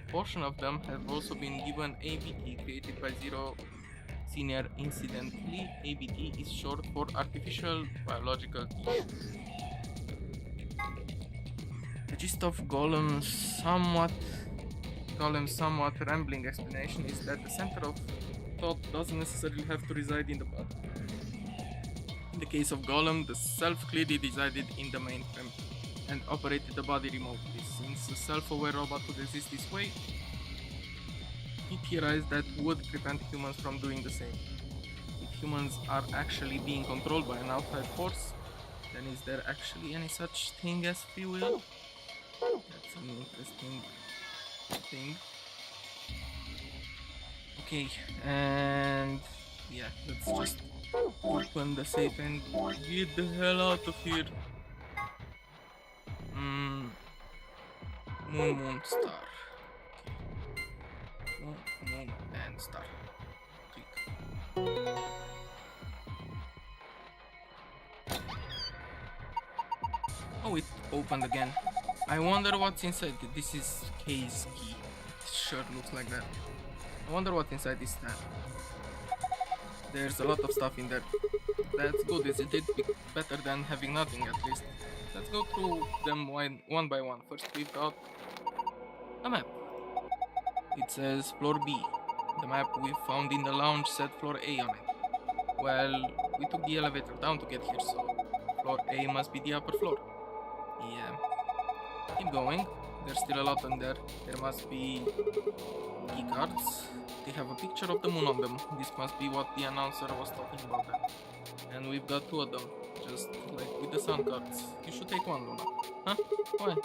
A portion of them have also been given ABT created by Zero Senior. Incidentally, ABT is short for Artificial Biological Tissue. The gist of Golem somewhat Golem's somewhat rambling explanation is that the center of thought doesn't necessarily have to reside in the body. In the case of Golem, the self clearly resided in the mainframe and operated the body remotely. Since a self-aware robot would exist this way, he theorized that would prevent humans from doing the same. If humans are actually being controlled by an outside force, then is there actually any such thing as free will? That's an interesting thing. Okay, and yeah, let's just open the safe and get the hell out of here. Moon, star. Okay. Moon, and star. Click. Oh, it opened again. I wonder what's inside. This is case key. It sure looks like that. I wonder what's inside this stand. There's a lot of stuff in there. That's good, isn't it? Better than having nothing, at least. Let's go through them one by one. First, we've got a map. It says floor B. The map we found in the lounge said floor A on it. Well, we took the elevator down to get here, so floor A must be the upper floor. Yeah. Keep going. There's still a lot in there. There must be key cards. They have a picture of the moon on them. This must be what the announcer was talking about then. And we've got two of them, just like with the sound cards. You should take one, Luna. Huh? Why?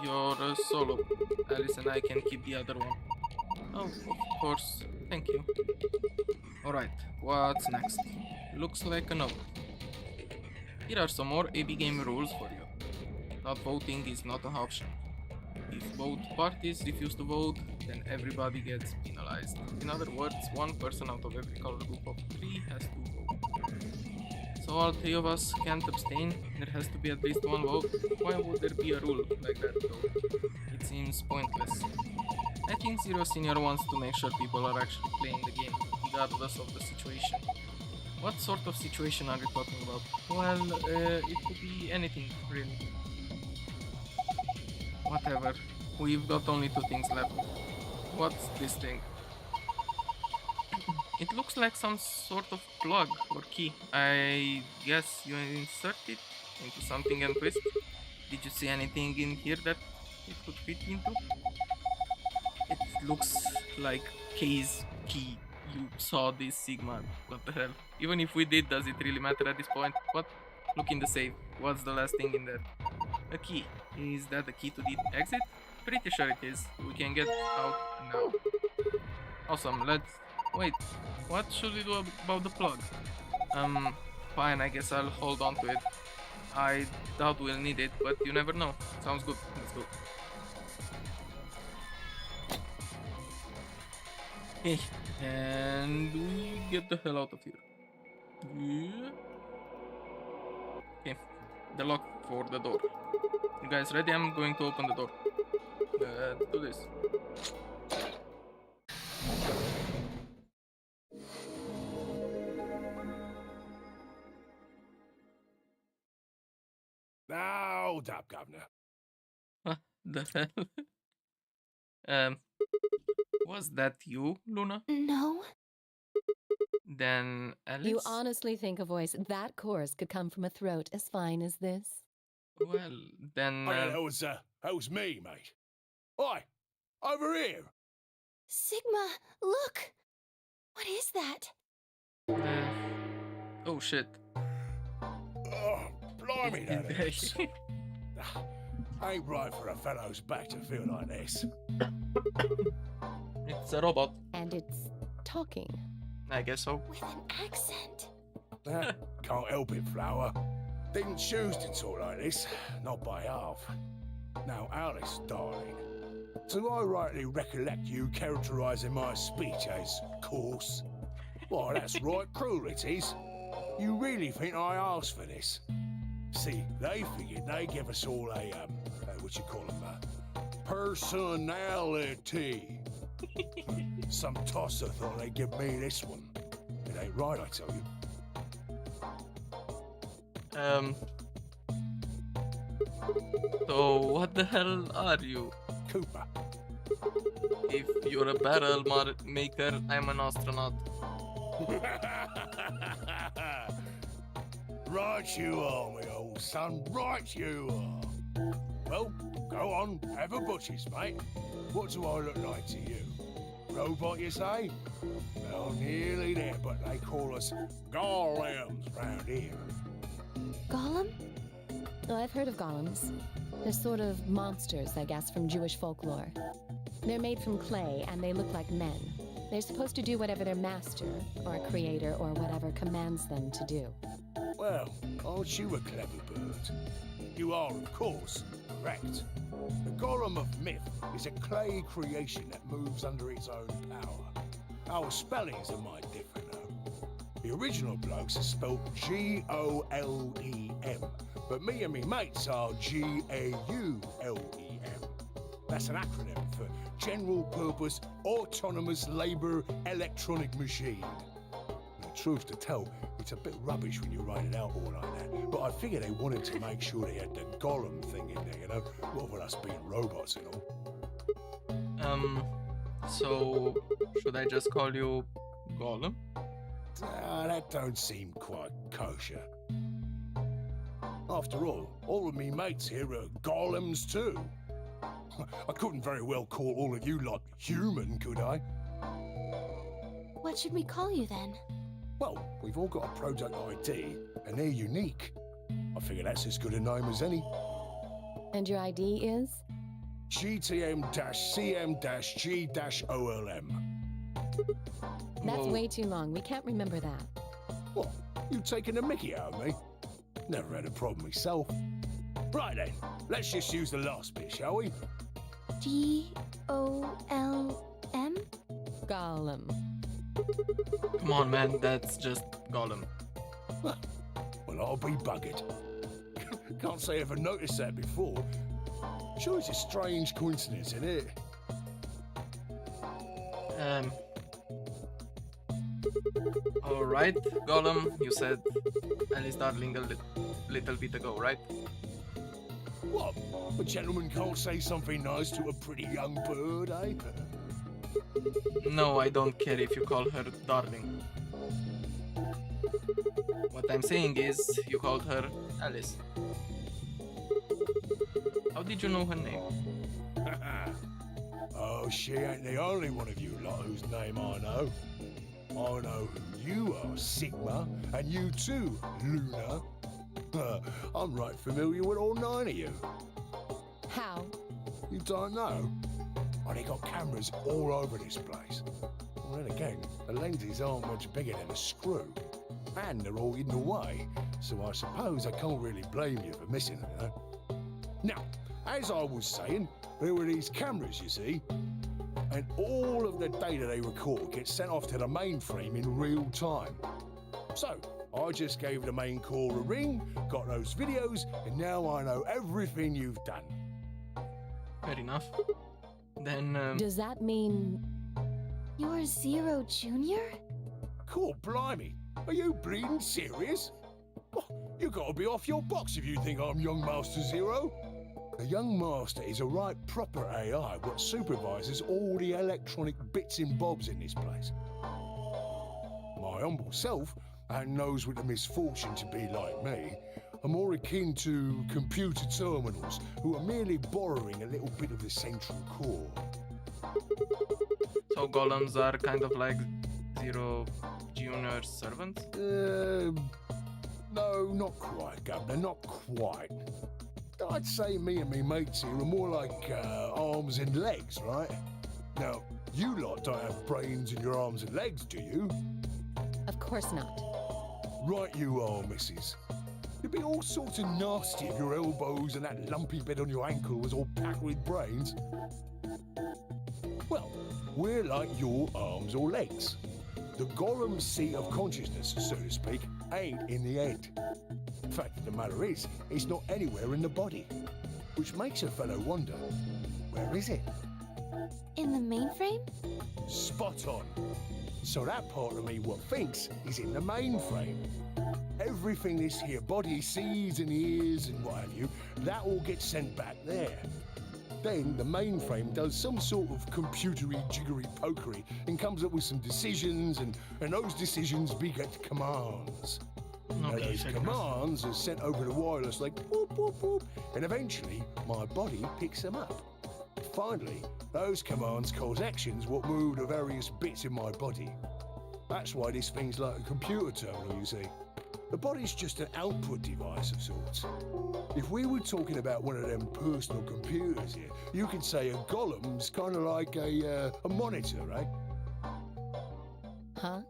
You're solo. Alice and I can keep the other one. Oh, of course. Thank you. Alright, what's next? Looks like a note. Here are some more AB game rules for you. Not voting is not an option. If both parties refuse to vote, then everybody gets penalized. In other words, one person out of every color group of 3 has to vote. So all 3 of us can't abstain. There has to be at least one vote. Why would there be a rule like that though? It seems pointless. I think Zero Senior wants to make sure people are actually playing the game, regardless of the situation. What sort of situation are you talking about? Well, it could be anything, really. Whatever. We've got only 2 things left. What's this thing? It looks like some sort of plug or key. I guess you insert it into something and twist. Did you see anything in here that it could fit into? It looks like case key. You saw this, Sigma. What the hell? Even if we did, does it really matter at this point? What? Look in the safe. What's the last thing in there? A key. Is that the key to the exit? Pretty sure it is. We can get out now. Awesome, let's... Wait, what should we do about the plug? Fine, I guess I'll hold on to it. I doubt we'll need it, but you never know. Sounds good, let's go. Okay, and we get the hell out of here. Yeah. Okay, the lock for the door. You guys ready? I'm going to open the door. Let's do this. Now, hold up, Governor. What the hell? Was that you, Luna? No. Then Alice? You honestly think a voice that coarse could come from a throat as fine as this? Well, then... Oh, yeah, that was me, mate. Oi, over here. Sigma, look! What is that? Oh, shit. Oh, blimey, that is. Ain't right for a fellow's back to feel like this. It's a robot. And it's talking. I guess so. With an accent. Can't help it, Flower. Didn't choose to talk like this, not by half. Now, Alice, darling, do I rightly recollect you characterising my speech as coarse? Why, that's right cruel, it is. You really think I asked for this? See, they figured they give us all a, what you call them, personality. Some tosser thought they'd give me this one. It ain't right, I tell you. So what the hell are you? Cooper. If you're a barrel maker, I'm an astronaut. Right you are, my old son, right you are. Well, go on, have a butchers, mate. What do I look like to you? Robot, you say? Well, nearly there, but they call us golems round here. Golem? Oh, I've heard of golems. They're sort of monsters, I guess, from Jewish folklore. They're made from clay, and they look like men. They're supposed to do whatever their master, or creator, or whatever commands them to do. Well, aren't you a clever bird? You are, of course, correct. The golem of myth is a clay creation that moves under its own power. Our spellings are might different, though. The original blokes are spelled G-O-L-E-M, but me and me mates are G-A-U-L-E-M. That's an acronym for General Purpose Autonomous Labour Electronic Machine. The truth to tell, it's a bit rubbish when you write it out all like that, but I figured they wanted to make sure they had the golem thing in there, you know, rather than us being robots and all. So should I just call you Golem? That don't seem quite kosher. After all of me mates here are golems too. I couldn't very well call all of you lot human, could I? What should we call you then? Well, we've all got a product ID, and they're unique. I figure that's as good a name as any. And your ID is? GTM-CM-G-OLM. That's Whoa. way too long. We can't remember that. What? You taking a mickey out of me? Never had a problem myself. Right then, let's just use the last bit, shall we? G-O-L-M? Golem. Come on, man, that's just Golem. Well, I'll be buggered. Can't say I ever noticed that before. Sure, it's a strange coincidence, isn't it? Alright, Golem, you said Alice Darling a little bit ago, right? What? A gentleman can't say something nice to a pretty young bird, eh? No, I don't care if you call her Darling. What I'm saying is, you called her Alice. How did you know her name? Oh, she ain't the only one of you lot whose name I know. I know who you are, Sigma, and you too, Luna. I'm right familiar with all 9 of you. How? You don't know? Oh, they got cameras all over this place. Well, then again, the lenses aren't much bigger than a screw. And they're all hidden away, so I suppose I can't really blame you for missing them, you know? Now, as I was saying, there were these cameras, you see, and all of the data they record gets sent off to the mainframe in real time. So, I just gave the main core a ring, got those videos, and now I know everything you've done. Fair enough. Then, Does that mean... You're Zero Jr.? Cool, blimey. Are you bleeding serious? Oh, you gotta be off your box if you think I'm Young Master Zero. A Young Master is a right proper AI what supervises all the electronic bits and bobs in this place. My humble self, and those with the misfortune to be like me, are more akin to computer terminals who are merely borrowing a little bit of the central core. so golems are kind of like Zero Junior servants? No, not quite, Governor, not quite. I'd say me and me mates here are more like arms and legs, right? Now, you lot don't have brains in your arms and legs, do you? Of course not. Right you are, missus. You'd be all sorts of nasty if your elbows and that lumpy bit on your ankle was all packed with brains. Well, we're like your arms or legs. The golem seat of consciousness, so to speak, ain't in the head. Fact of the matter is, it's not anywhere in the body. Which makes a fellow wonder, where is it? In the mainframe? Spot on. So that part of me what thinks is in the mainframe. Everything this here body sees and hears and what have you, that all gets sent back there. Then the mainframe does some sort of computery jiggery pokery and comes up with some decisions, and those decisions beget commands. Now Okay, those fair commands are sent over the wireless like whoop whoop whoop, and eventually my body picks them up. Finally, those commands cause actions what move the various bits in my body. That's why this thing's like a computer terminal, you see. The body's just an output device of sorts. If we were talking about one of them personal computers here, you could say a golem's kind of like a monitor, right? Huh?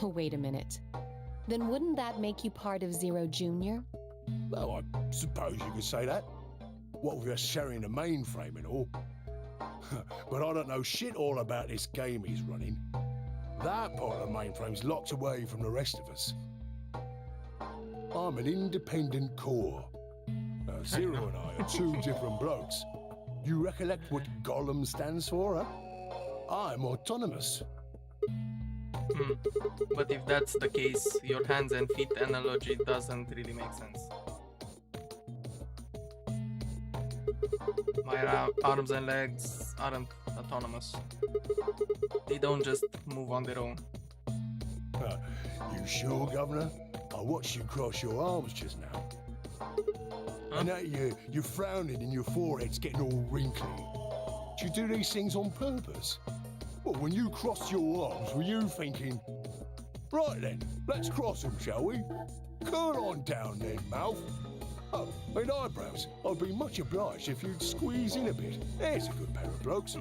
Oh, wait a minute. Then wouldn't that make you part of Zero Junior? Well, I suppose you could say that. What with us sharing the mainframe and all. But I don't know shit all about this game he's running. That part of the mainframe's locked away from the rest of us. I'm an independent core. Zero and I are two different blokes. You recollect what Golem stands for, huh? I'm autonomous. But if that's the case, your hands and feet analogy doesn't really make sense. My arms and legs aren't autonomous. They don't just move on their own. You sure, Governor? I watched you cross your arms just now. Huh? And now you're frowning and your forehead's getting all wrinkly. Do you do these things on purpose? Well, when you crossed your arms, were you thinking, right then, let's cross them, shall we? Curl on down then, mouth. Oh, and eyebrows. I'd be much obliged if you'd squeeze in a bit. There's a good pair of blokes.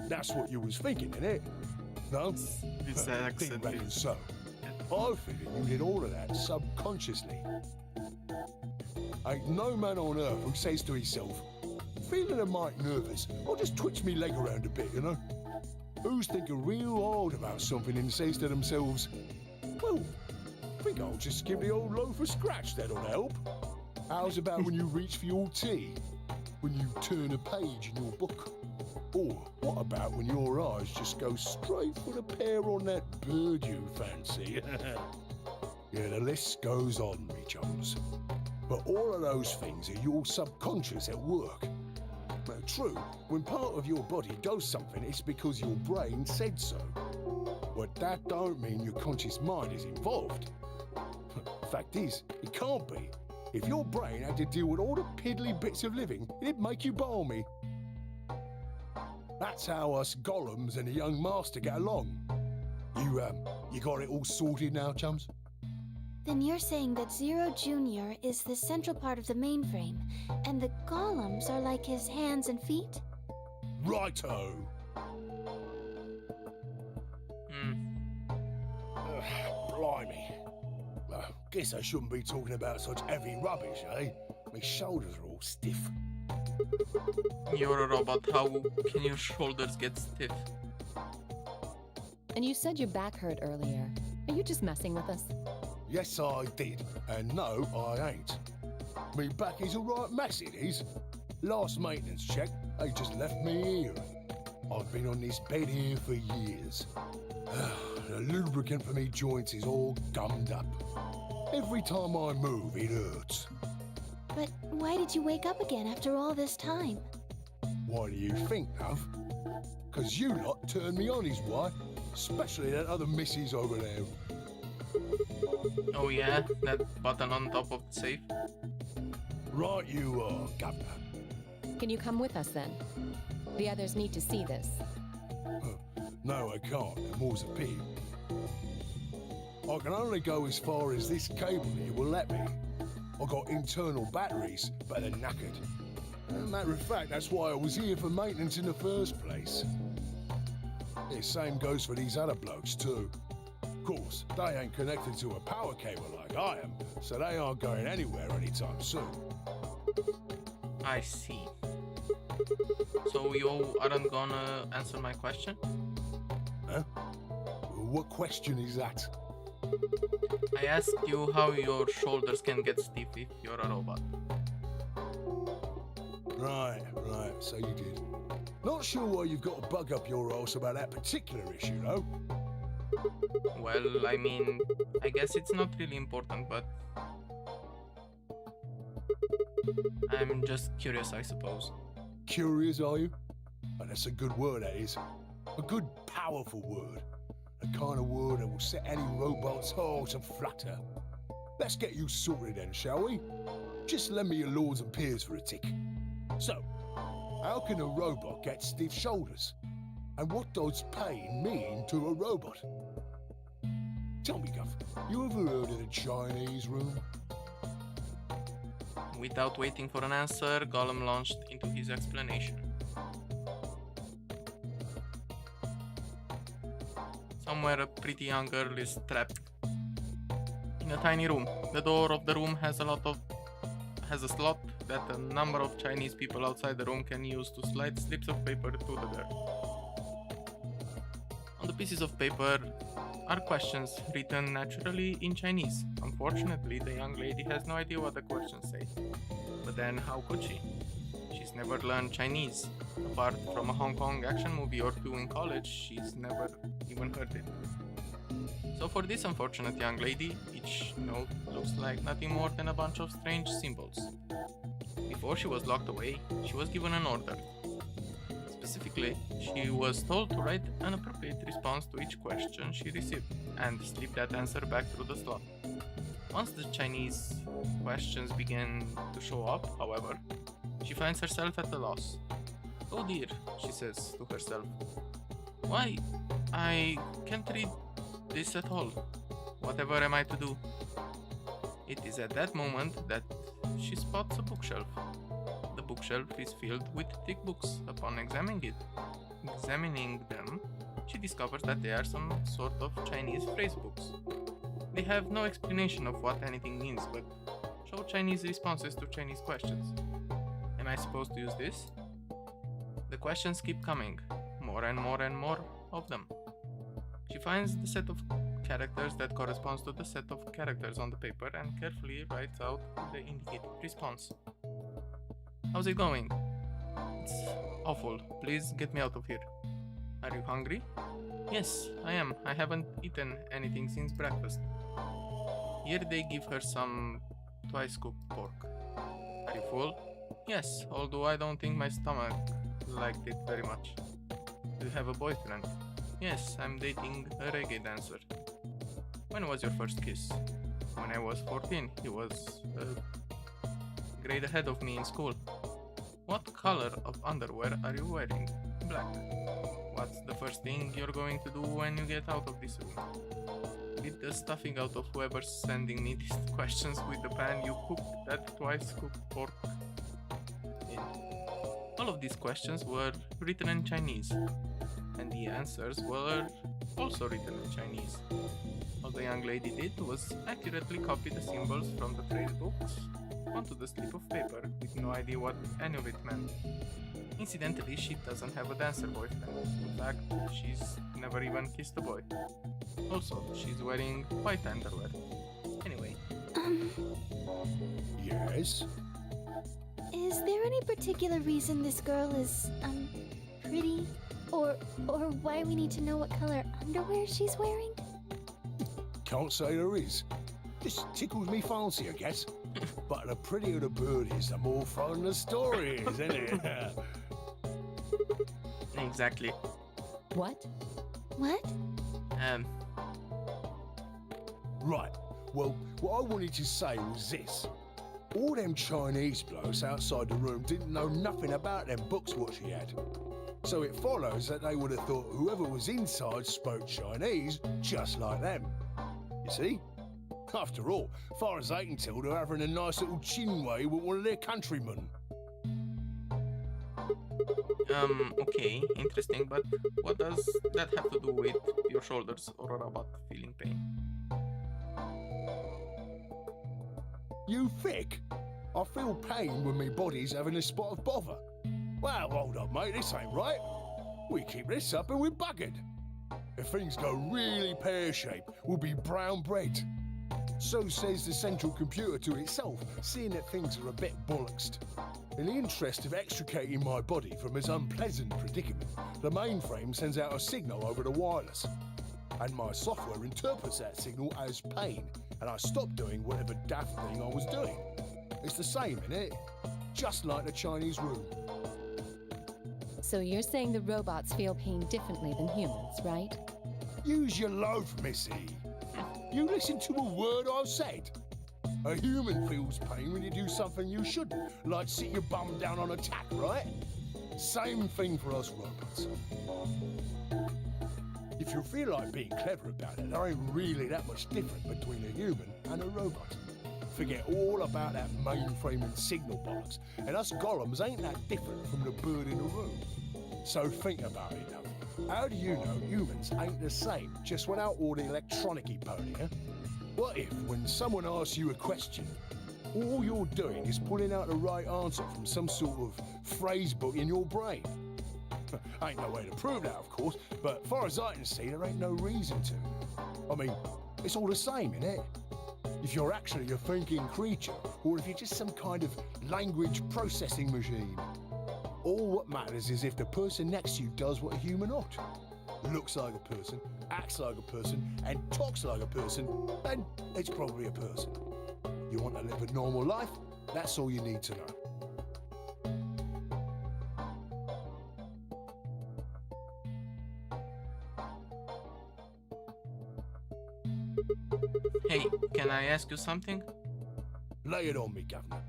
That's what you was thinking, innit? No? It's Didn't accent. reckon so. I figured you did all of that subconsciously. Ain't no man on earth who says to himself, feeling a mite nervous, I'll just twitch me leg around a bit, you know? Who's thinking real hard about something and says to themselves, well, I think I'll just give the old loaf a scratch, that'll help. How's about when you reach for your tea? When you turn a page in your book? Or what about when your eyes just go straight for the pear on that bird you fancy? Yeah, the list goes on, me chums. But all of those things are your subconscious at work. Now, true, when part of your body does something, it's because your brain said so. But that don't mean your conscious mind is involved. Fact is, it can't be. If your brain had to deal with all the piddly bits of living, it'd make you balmy. That's how us golems and the young master get along. You got it all sorted now, chums? Then you're saying that Zero Junior is the central part of the mainframe, and the golems are like his hands and feet? Righto! Blimey. Guess I shouldn't be talking about such heavy rubbish, eh? My shoulders are all stiff. You're a robot, how can your shoulders get stiff? And you said your back hurt earlier. Are you just messing with us? Yes, I did. And no, I ain't. Me back is a right mess, it is. Last maintenance check, they just left me here. I've been on this bed here for years. The lubricant for me joints is all gummed up. Every time I move, it hurts. But why did you wake up again after all this time? Why do you think, love? 'Cause you lot turned me on, is why. Especially that other missus over there. Oh yeah, that button on top of the safe? Right you are, Governor. Can you come with us then? The others need to see this. No, I can't. More's a pity. I can only go as far as this cable here will let me. I got internal batteries, but they're knackered. Matter of fact, that's why I was here for maintenance in the first place. The same goes for these other blokes too. Of course, they ain't connected to a power cable like I am, so they aren't going anywhere anytime soon. I see. So you aren't gonna answer my question? Huh? What question is that? I asked you how your shoulders can get stiff if you're a robot. Right, so you did. Not sure why you've got to bug up your arse about that particular issue, though. Well, I mean, I guess it's not really important, but I'm just curious, I suppose. Curious, are you? Oh, that's a good word, that is. A good, powerful word. The kind of word that will set any robot's heart to flutter. Let's get you sorted then, shall we? Just lend me your lords and peers for a tick. So, how can a robot get stiff shoulders? And what does pain mean to a robot? Tell me, Guff, you ever heard of the Chinese room? Without waiting for an answer, Gollum launched into his explanation. Somewhere a pretty young girl is trapped in a tiny room. The door of the room has a slot that a number of Chinese people outside the room can use to slide slips of paper to the girl. On the pieces of paper are questions written naturally in Chinese. Unfortunately, the young lady has no idea what the questions say. But then how could she? She's never learned Chinese. Apart from a Hong Kong action movie or two in college, she's never even heard it. So for this unfortunate young lady, each note looks like nothing more than a bunch of strange symbols. Before she was locked away, she was given an order. Specifically, she was told to write an appropriate response to each question she received, and slip that answer back through the slot. Once the Chinese questions begin to show up, however, she finds herself at a loss. Oh dear, she says to herself. Why, I can't read this at all. Whatever am I to do? It is at that moment that she spots a bookshelf. The bookshelf is filled with thick books. Upon examining them, she discovers that they are some sort of Chinese phrase books. They have no explanation of what anything means, but show Chinese responses to Chinese questions. Am I supposed to use this? The questions keep coming, more and more and more of them. She finds the set of characters that corresponds to the set of characters on the paper and carefully writes out the indicated response. How's it going? It's awful. Please get me out of here. Are you hungry? Yes, I am. I haven't eaten anything since breakfast. Here they give her some twice cooked pork. Are you full? Yes, although I don't think my stomach liked it very much. Do you have a boyfriend? Yes, I'm dating a reggae dancer. When was your first kiss? When I was 14. He was a grade ahead of me in school. What color of underwear are you wearing? Black. What's the first thing you're going to do when you get out of this room? Beat the stuffing out of whoever's sending me these questions with the pan you cooked that twice cooked pork in. All of these questions were written in Chinese, and the answers were also written in Chinese. All the young lady did was accurately copy the symbols from the phrase books onto the slip of paper with no idea what any of it meant. Incidentally, she doesn't have a dancer boyfriend. In fact, she's never even kissed a boy. Also, she's wearing white underwear. Anyway. Yes? Is there any particular reason this girl is, pretty? Or why we need to know what color underwear she's wearing? Can't say there is. Just tickles me fancy, I guess. But the prettier the bird is, the more fun the story is, isn't it? Exactly. What? What? Right. Well, what I wanted to say was this. All them Chinese blokes outside the room didn't know nothing about them books what she had. So it follows that they would have thought whoever was inside spoke Chinese just like them. You see? After all, far as they can tell, they're having a nice little chinway with one of their countrymen. Okay, interesting, but what does that have to do with your shoulders or about feeling pain? You thick? I feel pain when my body's having a spot of bother. Well, hold up, mate, this ain't right. We keep this up and we're buggered. If things go really pear-shaped, we'll be brown bread. So says the central computer to itself, seeing that things are a bit bollocksed. In the interest of extricating my body from its unpleasant predicament, the mainframe sends out a signal over the wireless. And my software interprets that signal as pain, and I stop doing whatever daft thing I was doing. It's the same, innit? Just like the Chinese room. So you're saying the robots feel pain differently than humans, right? Use your loaf, missy. You listen to a word I've said. A human feels pain when you do something you shouldn't, like sit your bum down on a tack, right? Same thing for us robots. If you feel like being clever about it, there ain't really that much different between a human and a robot. Forget all about that mainframe and signal box, and us golems ain't that different from the bird in the room. So think about it, love. How do you know humans ain't the same just without all the electronic-y pony, huh? What if, when someone asks you a question, all you're doing is pulling out the right answer from some sort of phrase book in your brain? Ain't no way to prove that, of course, but far as I can see, there ain't no reason to. I mean, it's all the same, innit? If you're actually a thinking creature, or if you're just some kind of language processing machine. All what matters is if the person next to you does what a human ought. Looks like a person, acts like a person, and talks like a person, then it's probably a person. You want to live a normal life? That's all you need to know. Hey, can I ask you something? Lay it on me, Governor.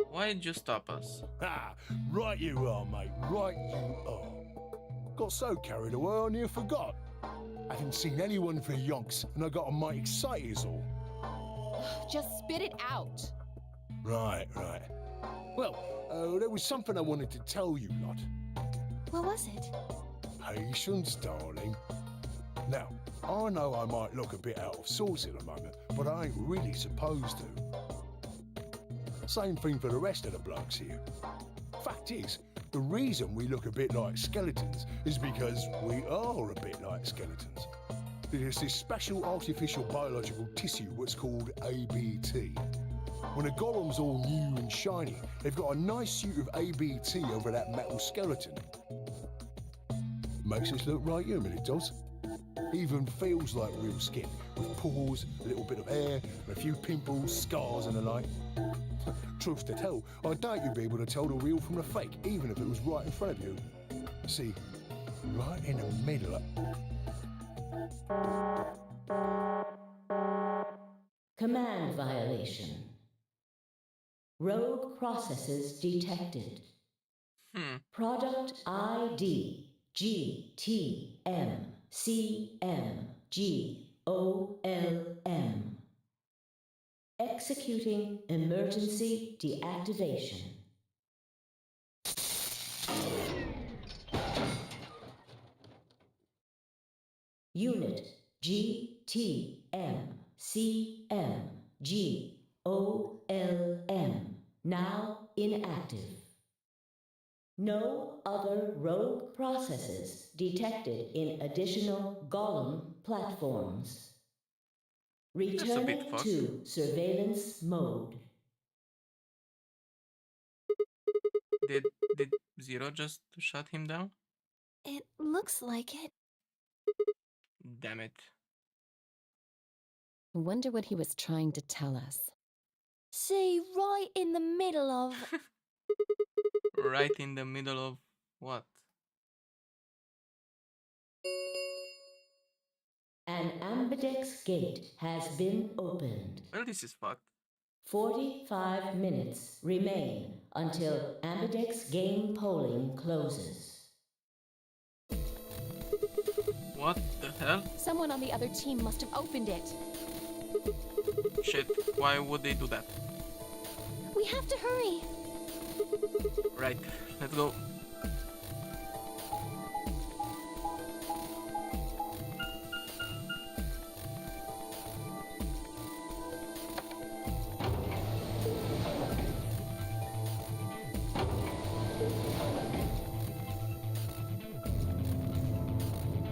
Why did you stop us? Ah, right you are, mate, right you are. Got so carried away I near forgot. Haven't seen anyone for yonks, and I got a mite excited is all. Just spit it out. Right. Well, there was something I wanted to tell you lot. What was it? Patience, darling. Now, I know I might look a bit out of sorts at the moment, but I ain't really supposed to. Same thing for the rest of the blokes here. Fact is, the reason we look a bit like skeletons is because we are a bit like skeletons. There's this special artificial biological tissue what's called ABT. When a golem's all new and shiny, they've got a nice suit of ABT over that metal skeleton. Makes us look right human, it does. Even feels like real skin, with pores, a little bit of hair, and a few pimples, scars and the like. Truth to tell, I doubt you'd be able to tell the real from the fake, even if it was right in front of you. See, right in the middle of... Command violation. Rogue processes detected. Product ID GTMCMGOLM. Executing emergency deactivation. Unit GTMCMGOLM now inactive. No other rogue processes detected in additional golem platforms. Returning to surveillance mode. Did Zero just shut him down? It looks like it. Damn it. I wonder what he was trying to tell us. See, right in the middle of... Right in the middle of what? An ambidex gate has been opened. Well, this is fucked. 45 minutes remain until ambidex game polling closes. What the hell? Someone on the other team must have opened it. Shit, why would they do that? We have to hurry. Right, let's go.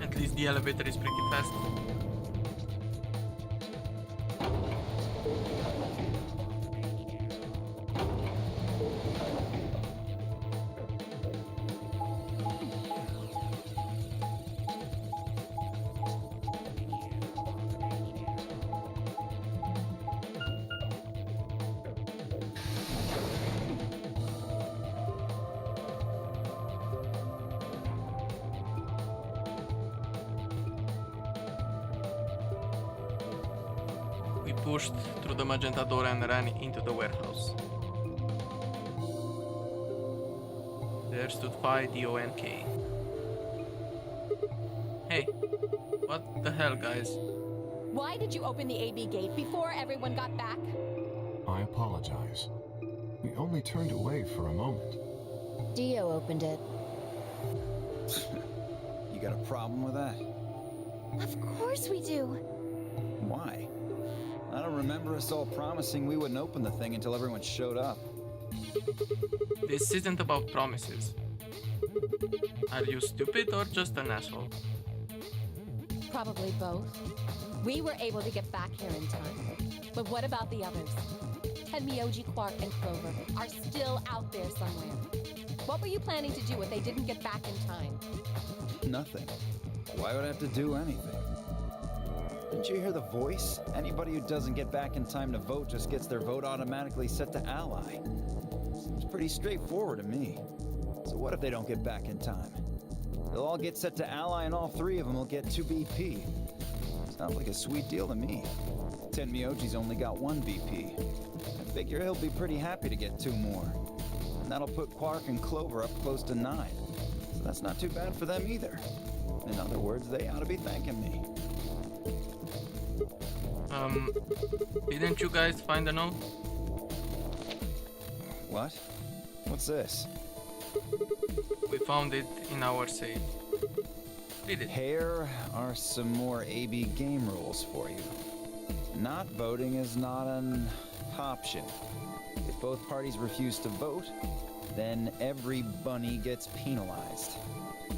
At least the elevator is pretty fast. We pushed through the magenta door and ran into the warehouse. There stood Phi D-O-N-K. Hey, what the hell, guys? Why did you open the AB gate before everyone got back? I apologize. We only turned away for a moment. Dio opened it. You got a problem with that? Of course we do. Why? I don't remember us all promising we wouldn't open the thing until everyone showed up. This isn't about promises. Are you stupid or just an asshole? Probably both. We were able to get back here in time. But what about the others? And Miyoji, Quark, and Clover are still out there somewhere. What were you planning to do if they didn't get back in time? Nothing. Why would I have to do anything? Didn't you hear the voice? Anybody who doesn't get back in time to vote just gets their vote automatically set to ally. Seems pretty straightforward to me. So what if they don't get back in time? They'll all get set to ally and all three of them will get 2 BP. Sounds like a sweet deal to me. Tenmyoji's only got 1 BP. I figure he'll be pretty happy to get 2 more. And that'll put Quark and Clover up close to 9. So that's not too bad for them either. In other words, they ought to be thanking me. Didn't you guys find a note? What? What's this? We found it in our safe. Read it. Here are some more AB game rules for you. Not voting is not an option. If both parties refuse to vote, then every bunny gets penalized.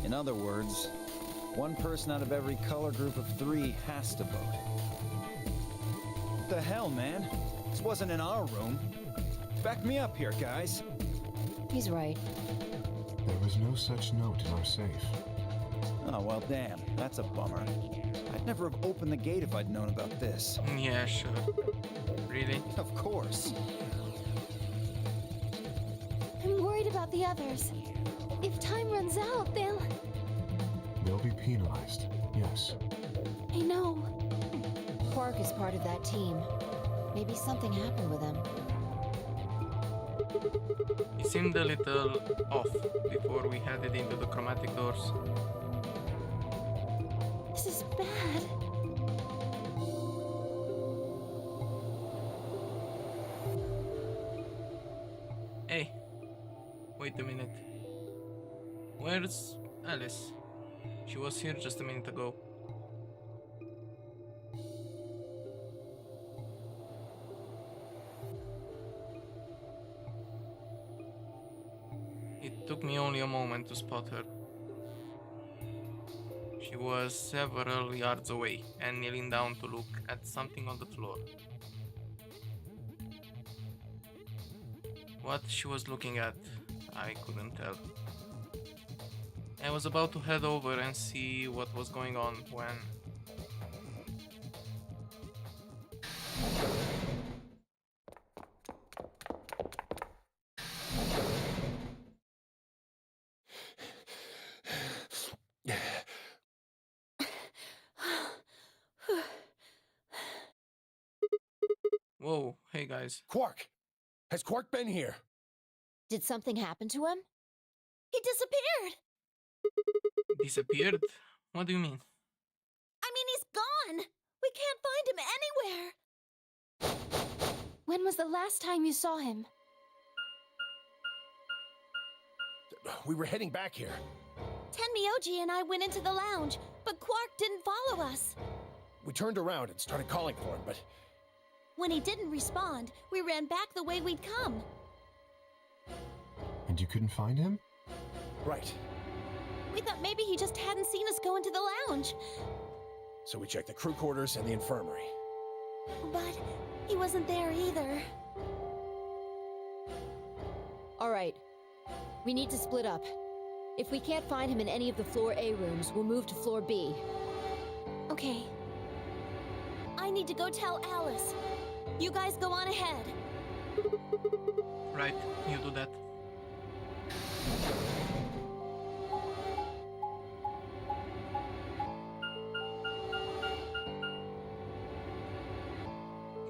In other words, 1 person out of every color group of 3 has to vote. What the hell, man? This wasn't in our room. Back me up here, guys. He's right. There was no such note in our safe. Oh, well, damn. That's a bummer. I'd never have opened the gate if I'd known about this. Yeah, sure. Really? Of course. I'm worried about the others. If time runs out, they'll... They'll be penalized, yes. I know. Quark is part of that team. Maybe something happened with him. He seemed a little off before we headed into the chromatic doors. This is bad. Hey, wait a minute. Where's Alice? She was here just a minute ago. It took me only a moment to spot her. She was several yards away and kneeling down to look at something on the floor. What she was looking at, I couldn't tell. I was about to head over and see what was going on when... Whoa, hey guys. Quark! Has Quark been here? Did something happen to him? He disappeared! Disappeared? What do you mean? I mean, he's gone! We can't find him anywhere! When was the last time you saw him? We were heading back here. Tenmyoji and I went into the lounge, but Quark didn't follow us. We turned around and started calling for him, but When he didn't respond, we ran back the way we'd come. And you couldn't find him? right. We thought maybe he just hadn't seen us go into the lounge. So we checked the crew quarters and the infirmary. But he wasn't there either. All right. We need to split up. If we can't find him in any of the floor A rooms, we'll move to floor B. Okay. I need to go tell Alice. You guys go on ahead. Right, you do that.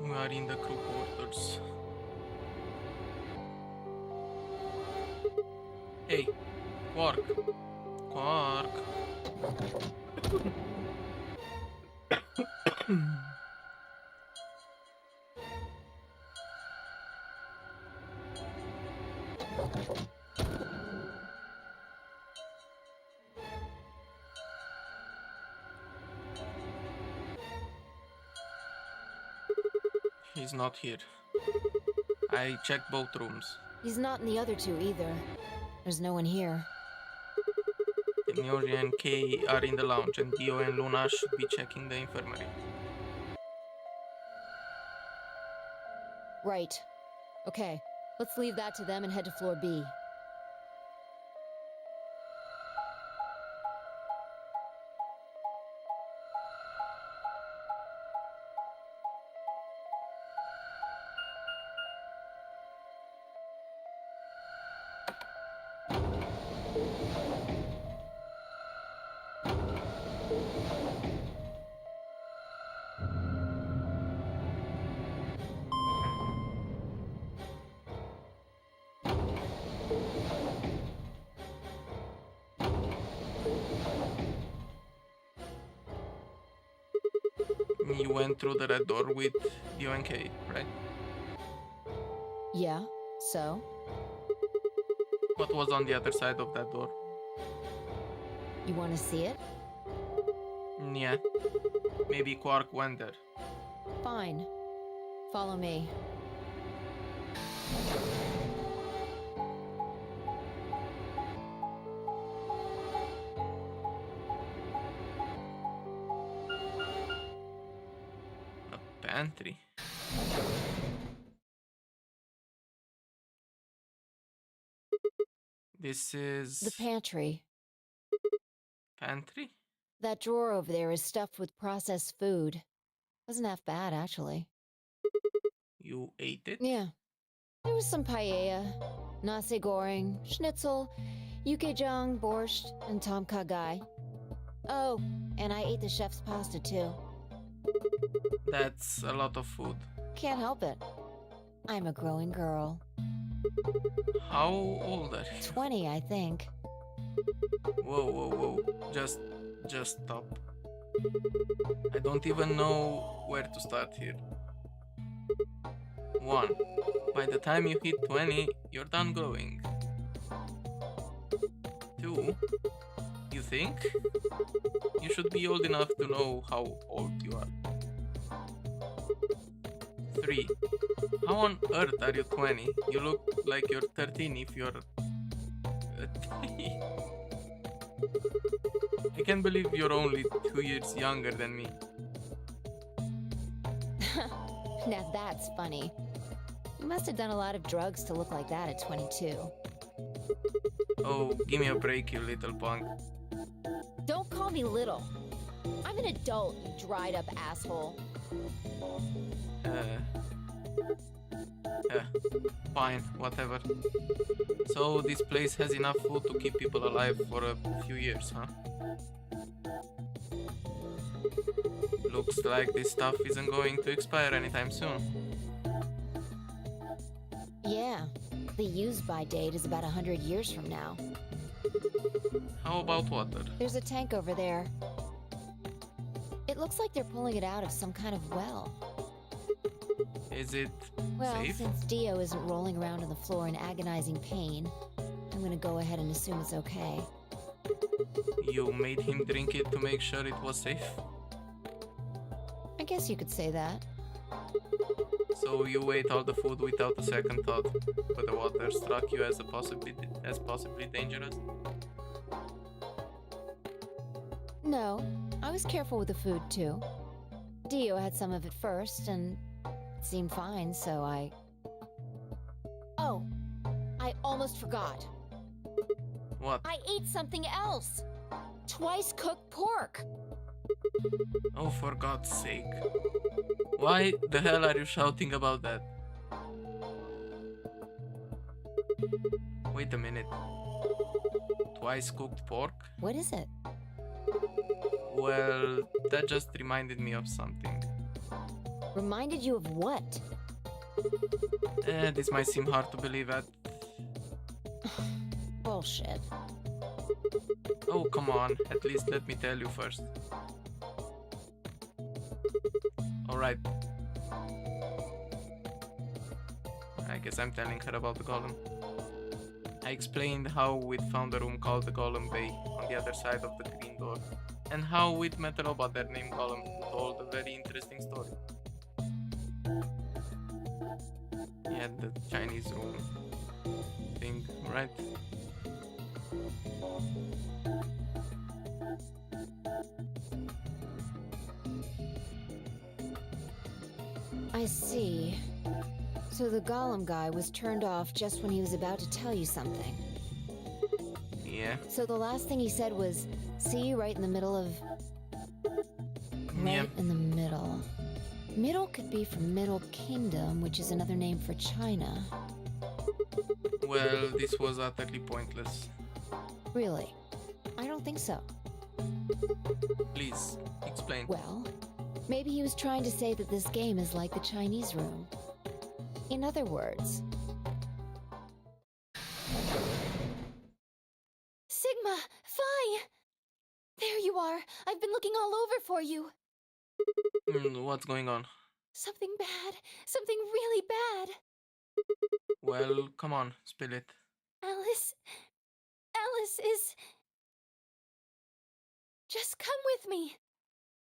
We are in the crew quarters. Hey, Quark. Quark. He's not here. I checked both rooms. He's not in the other two either. There's no one here. Tenori and Kay are in the lounge, and Dio and Luna should be checking the infirmary. Right. Okay, let's leave that to them and head to floor B. You went through the red door with Dio and Kay, right? Yeah, so? What was on the other side of that door? You want to see it? Yeah. Maybe Quark went there. Fine. Follow me. A pantry. This is... The pantry. Pantry? That drawer over there is stuffed with processed food. Wasn't half bad, actually. You ate it? Yeah. There was some paella, nasi goreng, schnitzel, yukejang, borscht, and tom kha gai. Oh, and I ate the chef's pasta too. That's a lot of food. Can't help it. I'm a growing girl. How old are you? 20, I think. Whoa, whoa, whoa. Just stop. I don't even know where to start here. 1. By the time you hit 20, you're done growing. 2. You think? You should be old enough to know how old you are. 3. How on earth are you 20? You look like you're 13 if you're... I can't believe you're only 2 years younger than me. Now that's funny. You must have done a lot of drugs to look like that at 22. Oh, give me a break, you little punk. Don't call me little. I'm an adult, you dried up asshole. Fine, whatever. So this place has enough food to keep people alive for a few years, huh? Looks like this stuff isn't going to expire anytime soon. Yeah, the use-by date is about 100 years from now. How about water? There's a tank over there. It looks like they're pulling it out of some kind of well. Is it Well, safe? since Dio isn't rolling around on the floor in agonizing pain, I'm gonna go ahead and assume it's okay. You made him drink it to make sure it was safe? I guess you could say that. So you ate all the food without a second thought, but the water struck you as possibly dangerous? No, I was careful with the food too. Dio had some of it first, and it seemed fine, so I... Oh, I almost forgot. What? I ate something else! Twice cooked pork! Oh, for God's sake. Why the hell are you shouting about that? Wait a minute. Twice cooked pork? What is it? Well, that just reminded me of something. Reminded you of what? This might seem hard to believe at. Bullshit. Oh, come on. At least let me tell you first. Alright. I guess I'm telling her about the golem. I explained how we'd found a room called the Golem Bay on the other side of the green door, and how we'd met a robot there named Golem who told a very interesting story. He had the Chinese room thing, right? I see. So the golem guy was turned off just when he was about to tell you something. Yeah. So the last thing he said was, see, right in the middle of... Right in the middle. Middle could be from Middle Kingdom, which is another name for China. Well, this was utterly pointless. Really? I don't think so. Please, explain. Well, maybe he was trying to say that this game is like the Chinese room. In other words... Sigma, Phi! There you are. I've been looking all over for you. What's going on? Something bad. Something really bad. Well, come on, spill it. Alice is... Just come with me.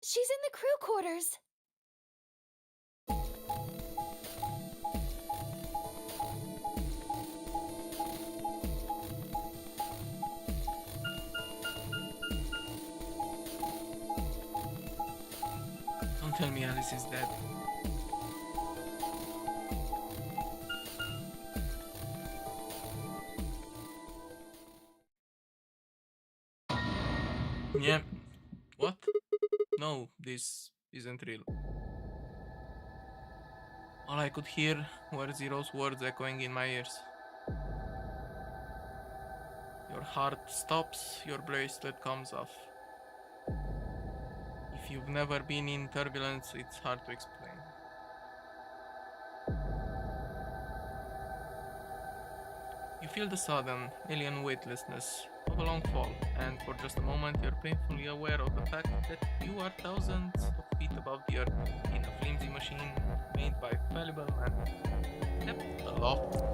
She's in the crew quarters. Don't tell me Alice is dead. Yeah. What? No, this isn't real. All I could hear were Zero's words echoing in my ears. Your heart stops, your bracelet comes off. If you've never been in turbulence, it's hard to explain. You feel the sudden, alien weightlessness of a long fall, and for just a moment you're painfully aware of the fact that you are thousands of feet above the earth in a flimsy machine made by fallible man, kept aloft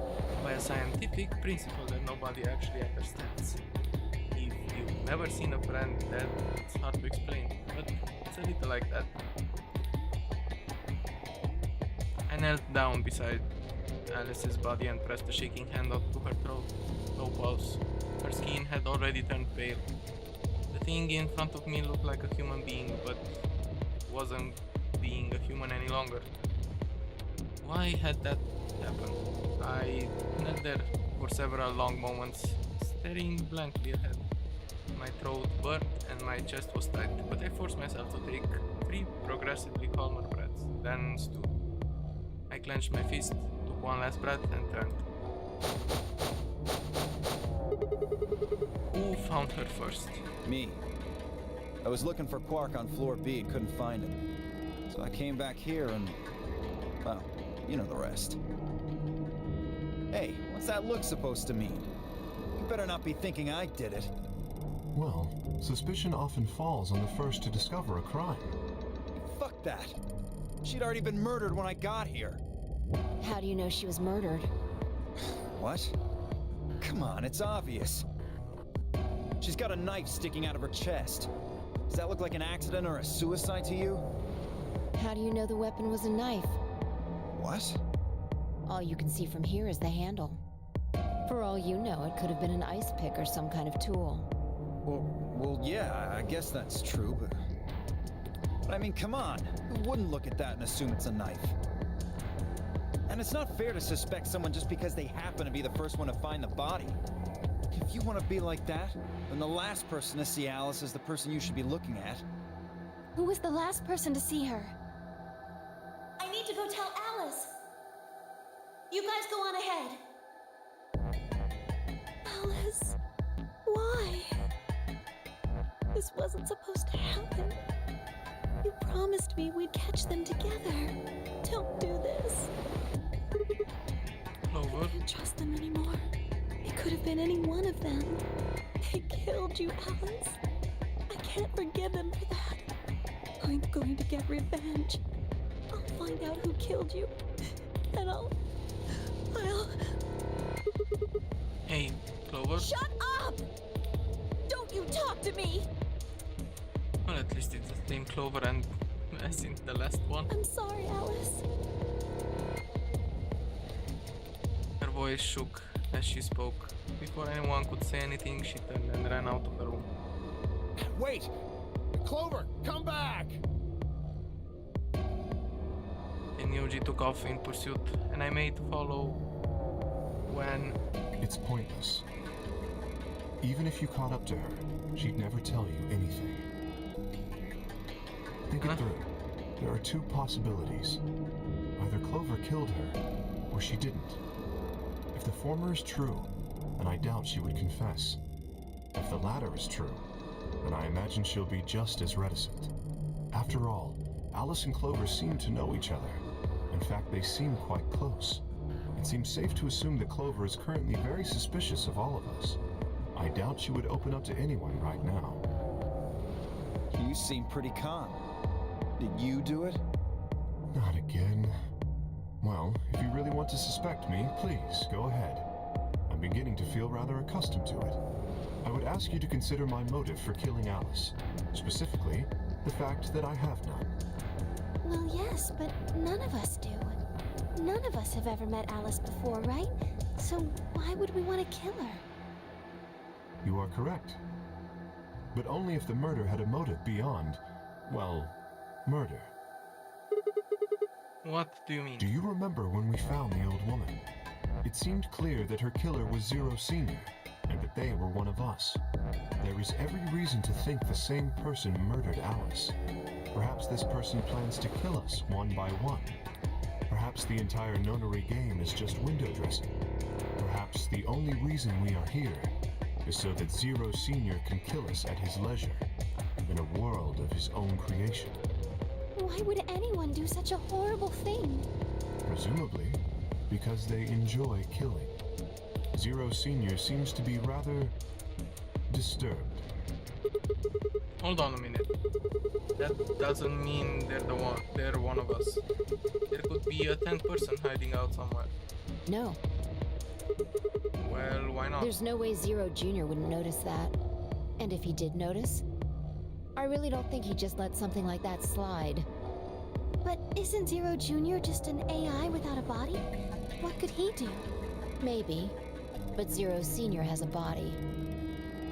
by a scientific principle that nobody actually understands. If you've never seen a friend dead, it's hard to explain, but it's a little like that. I knelt down beside Alice's body and pressed a shaking hand up to her throat. No pulse. Her skin had already turned pale. The thing in front of me looked like a human being, but it wasn't being a human any longer. Why had that happened? I knelt there for several long moments, staring blankly ahead. My throat burned and my chest was tight, but I forced myself to take 3 progressively calmer breaths, then stood. I clenched my fist, took one last breath, and turned. Who found her first? Me. I was looking for Quark on floor B and couldn't find him. So I came back here and... well, you know the rest. Hey, what's that look supposed to mean? You better not be thinking I did it. Well, suspicion often falls on the first to discover a crime. Fuck that. She'd already been murdered when I got here. How do you know she was murdered? What? Come on, it's obvious. She's got a knife sticking out of her chest. Does that look like an accident or a suicide to you? How do you know the weapon was a knife? What? All you can see from here is the handle. For all you know, it could have been an ice pick or some kind of tool. Well, yeah, I guess that's true, but I mean, come on. Who wouldn't look at that and assume it's a knife? And it's not fair to suspect someone just because they happen to be the first one to find the body. If you want to be like that, then the last person to see Alice is the person you should be looking at. Who was the last person to see her? I need to go tell Alice. You guys go on ahead. Alice, why? This wasn't supposed to happen. You promised me we'd catch them together. Don't do this. Clover. I can't trust them anymore. It could have been any one of them. They killed you, Alice. I can't forgive them for that. I'm going to get revenge. I'll find out who killed you. And I'll... Hey, Clover. Shut up! Don't you talk to me! Well, at least it's the same Clover and as in the last one. I'm sorry, Alice. Her voice shook as she spoke. Before anyone could say anything, she turned and ran out of the room. Wait! Clover, come back! And Yoji took off in pursuit, and I made to follow when... It's pointless. Even if you caught up to her, she'd never tell you anything. Think it through. There are two possibilities. Either Clover killed her, or she didn't. If the former is true, then I doubt she would confess. If the latter is true, then I imagine she'll be just as reticent. After all, Alice and Clover seem to know each other. In fact, they seem quite close. It seems safe to assume that Clover is currently very suspicious of all of us. I doubt she would open up to anyone right now. You seem pretty calm. Did you do it? Not again. Well, if you really want to suspect me, please, go ahead. I'm beginning to feel rather accustomed to it. I would ask you to consider my motive for killing Alice. Specifically, the fact that I have none. Well, yes, but none of us do. None of us have ever met Alice before, right? So why would we want to kill her? You are correct. But only if the murder had a motive beyond, well, murder. What do you mean? Do you remember when we found the old woman? It seemed clear that her killer was Zero Senior, and that they were one of us. There is every reason to think the same person murdered Alice. Perhaps this person plans to kill us one by one. Perhaps the entire nonary game is just window dressing. Perhaps the only reason we are here is so that Zero Senior can kill us at his leisure, in a world of his own creation. Why would anyone do such a horrible thing? Presumably, because they enjoy killing. Zero Senior seems to be rather disturbed. Hold on a minute. That doesn't mean they're one of us. There could be a 10th person hiding out somewhere. No, Well, why not? there's no way Zero Jr. wouldn't notice that. And if he did notice, I really don't think he'd just let something like that slide. But isn't Zero Jr. just an AI without a body? What could he do? Maybe, but Zero Senior has a body.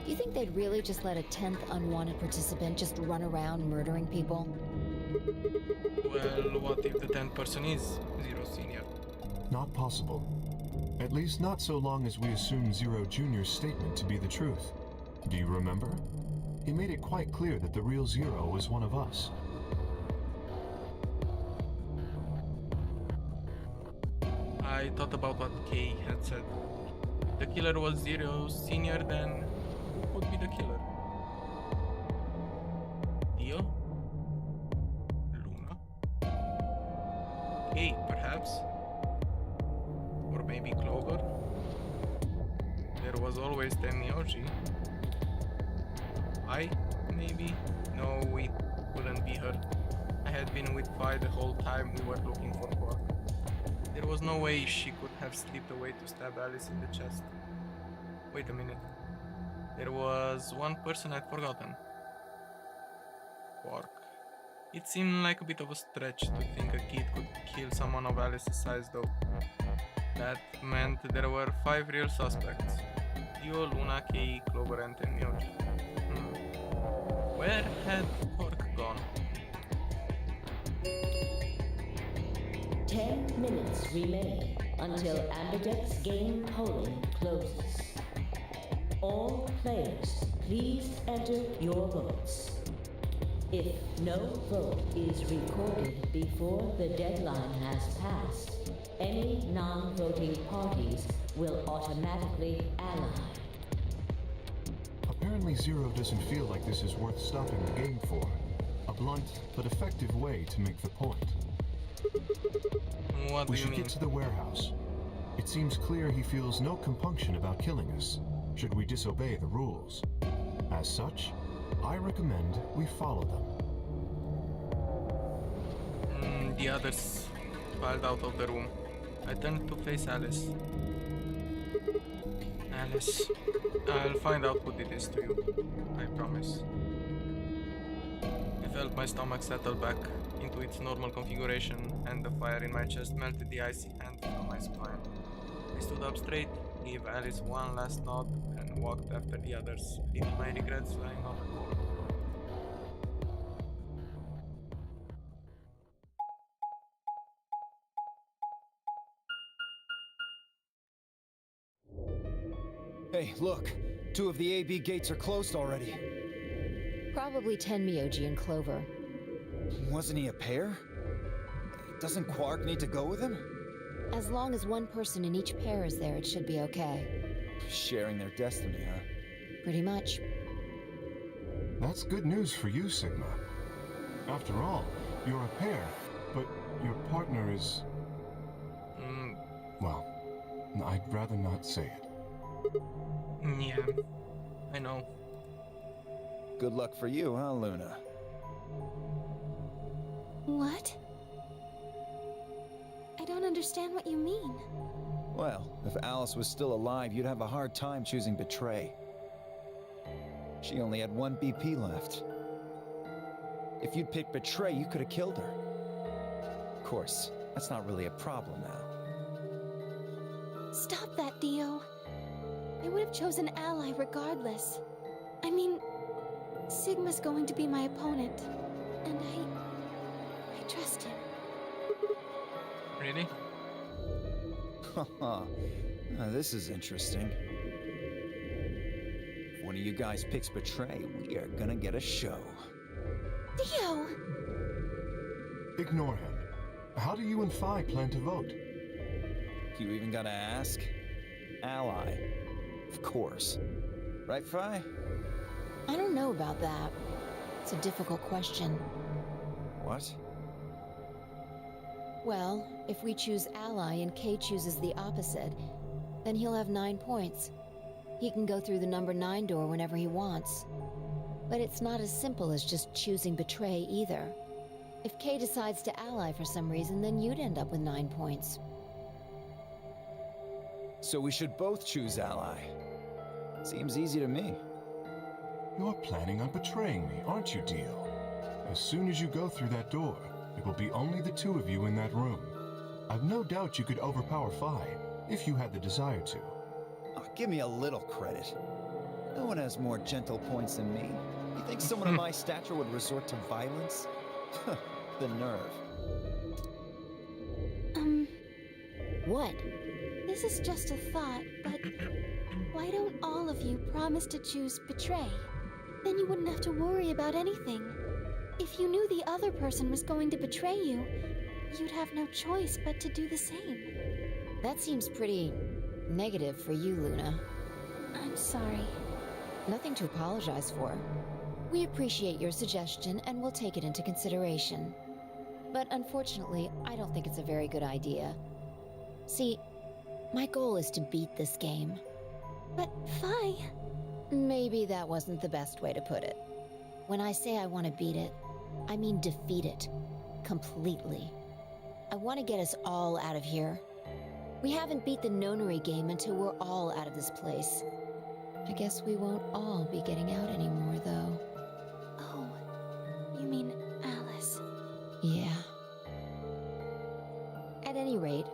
Do you think they'd really just let a 10th unwanted participant just run around murdering people? Well, what if the 10th person is Zero Senior? Not possible. At least not so long as we assume Zero Jr.'s statement to be the truth. Do you remember? He made it quite clear that the real Zero was one of us. I thought about what Kay had said. If the killer was Zero Senior, then who would be the killer? Dio? Luna? Kay, perhaps? Or maybe Clover? There was always Tenmyoji. I? Maybe? No, it couldn't be her. I had been with Vi the whole time we were looking for Quark. There was no way she could have slipped away to stab Alice in the chest. Wait a minute. There was one person I'd forgotten. Quark. It seemed like a bit of a stretch to think a kid could kill someone of Alice's size though. That meant there were 5 real suspects. Dio, Luna, Kei, Clover and Tenmyoji. Where had Quark gone? 10 minutes remain until Ambidex game polling closes. All players, please enter your votes. If no vote is recorded before the deadline has passed, any non-voting parties will automatically ally. Apparently Zero doesn't feel like this is worth stopping the game for. A blunt but effective way to make the point. What do We you should mean? get to the warehouse. It seems clear he feels no compunction about killing us, should we disobey the rules. As such, I recommend we follow them. The others filed out of the room. I turned to face Alice. Alice, I'll find out who did this to you. I promise. I felt my stomach settle back into its normal configuration, and the fire in my chest melted the icy hand from my spine. I stood up straight, gave Alice one last nod, and walked after the others, leaving my regrets lying on the floor. Hey, look. 2 of the AB gates are closed already. Probably Tenmyoji and Clover. Wasn't he a pair? Doesn't Quark need to go with him? As long as one person in each pair is there, it should be okay. Sharing their destiny, huh? Pretty much. That's good news for you, Sigma. After all, you're a pair, but your partner is... Well, I'd rather not say it. Yeah, I know. Good luck for you, huh, Luna? What? I don't understand what you mean. Well, if Alice was still alive, you'd have a hard time choosing Betray. She only had 1 BP left. If you'd picked Betray, you could have killed her. Of course, that's not really a problem now. Stop that, Dio. I would have chosen Ally regardless. I mean, Sigma's going to be my opponent, and I trust him. Really? Haha. This is interesting. If one of you guys picks Betray, we are gonna get a show. Dio! Ignore him. How do you and Phi plan to vote? You even gotta ask? Ally. Of course. Right, Phi? I don't know about that. It's a difficult question. What? Well, if we choose Ally and Kay chooses the opposite, then he'll have 9 points. He can go through the number 9 door whenever he wants. But it's not as simple as just choosing Betray either. If Kay decides to ally for some reason, then you'd end up with 9 points. So we should both choose Ally. Seems easy to me. You're planning on betraying me, aren't you, Dio? As soon as you go through that door, it will be only the 2 of you in that room. I've no doubt you could overpower Phi, if you had the desire to. Oh, give me a little credit. No one has more gentle points than me. You think someone of my stature would resort to violence? The nerve. What? This is just a thought, but why don't all of you promise to choose Betray? Then you wouldn't have to worry about anything. If you knew the other person was going to betray you, you'd have no choice but to do the same. That seems pretty negative for you, Luna. I'm sorry. Nothing to apologize for. We appreciate your suggestion and we'll take it into consideration. But unfortunately, I don't think it's a very good idea. See, my goal is to beat this game. But Phi... Maybe that wasn't the best way to put it. When I say I want to beat it, I mean defeat it. Completely. I want to get us all out of here. We haven't beat the nonary game until we're all out of this place. I guess we won't all be getting out anymore, though. Oh, you mean Alice? Yeah. At any rate,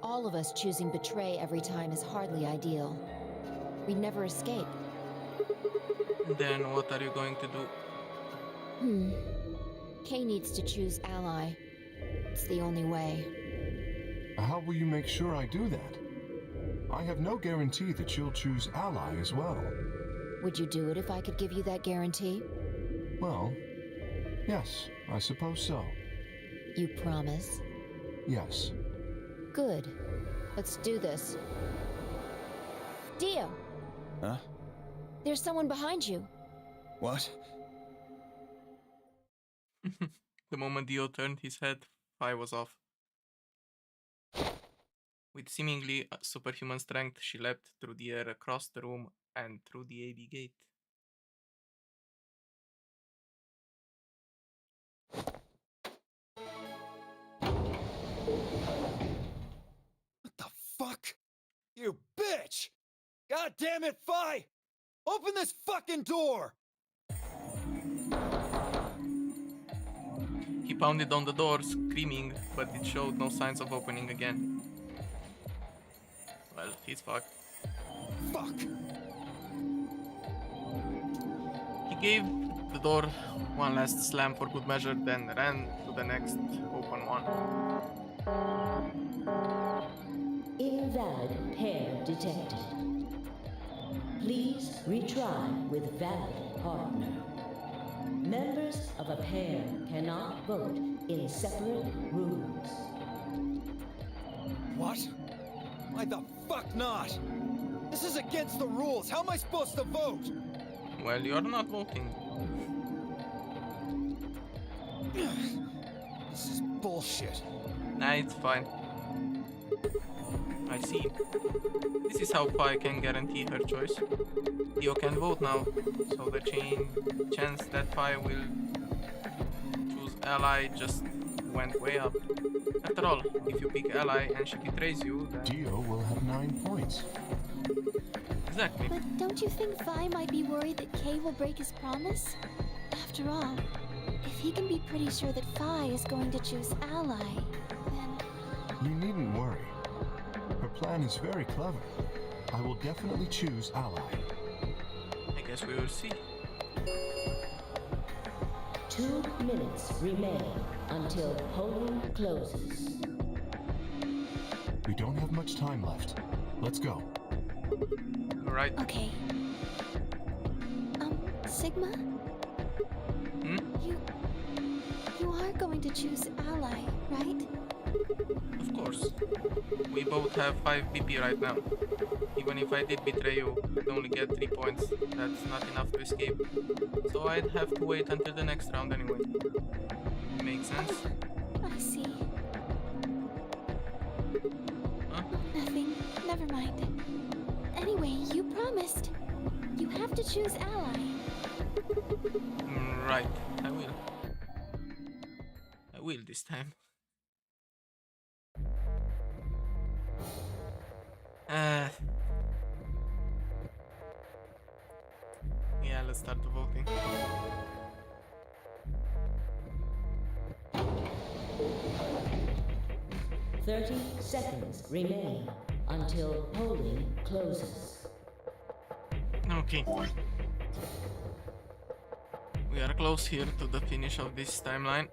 all of us choosing Betray every time is hardly ideal. We'd never escape. Then what are you going to do? Kay needs to choose Ally. It's the only way. How will you make sure I do that? I have no guarantee that you'll choose Ally as well. Would you do it if I could give you that guarantee? Well, yes, I suppose so. You promise? Yes. Good. Let's do this. Dio! Huh? There's someone behind you. What? The moment Dio turned his head, Phi was off. With seemingly superhuman strength, she leapt through the air across the room and through the AB gate. What the fuck? You bitch! God damn it, Phi! Open this fucking door! He pounded on the door, screaming, but it showed no signs of opening again. Well, he's fucked. Fuck! He gave the door one last slam for good measure, then ran to the next open one. Invalid pair detected. Please retry with valid partner. Members of a pair cannot vote in separate rooms. What? Why the fuck not? This is against the rules. How am I supposed to vote? Well, you're not voting. This is bullshit. Nah, it's fine. I see. This is how Phi can guarantee her choice. Dio can vote now, so the chance that Phi will choose ally just went way up. After all, if you pick ally and she betrays you, then... Dio will have 9 points. Exactly. But don't you think Vi might be worried that Kay will break his promise? After all, if he can be pretty sure that Vi is going to choose ally, then... You needn't worry. Her plan is very clever. I will definitely choose ally. I guess we will see. 2 minutes remain until polling closes. We don't have much time left. Let's go. Right. Okay. Sigma? Hmm? You are going to choose ally, right? Of course. We both have 5 BP right now. Even if I did betray you, I'd only get 3 points. That's not enough to escape. So I'd have to wait until the next round anyway. Makes sense? Oh, I see. Huh? Nothing. Never mind. Anyway, you promised. You have to choose ally. Right. I will. I will this time. Yeah, let's start the voting. "30 seconds remain until polling closes." Okay. We are close here to the finish of this timeline.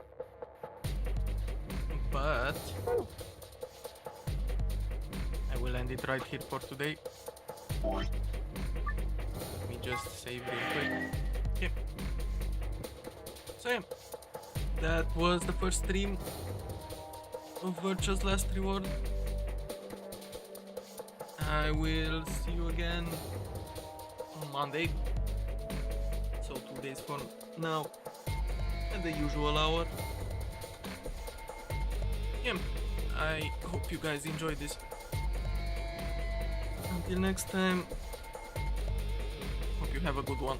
But I will end it right here for today. Let me just save real quick. Okay. So yeah, that was the first stream of Virtue's Last Reward. I will see you again on Monday. So 2 days from now at the usual hour. Yeah, I hope you guys enjoyed this. Until next time, hope you have a good one.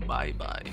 Bye bye.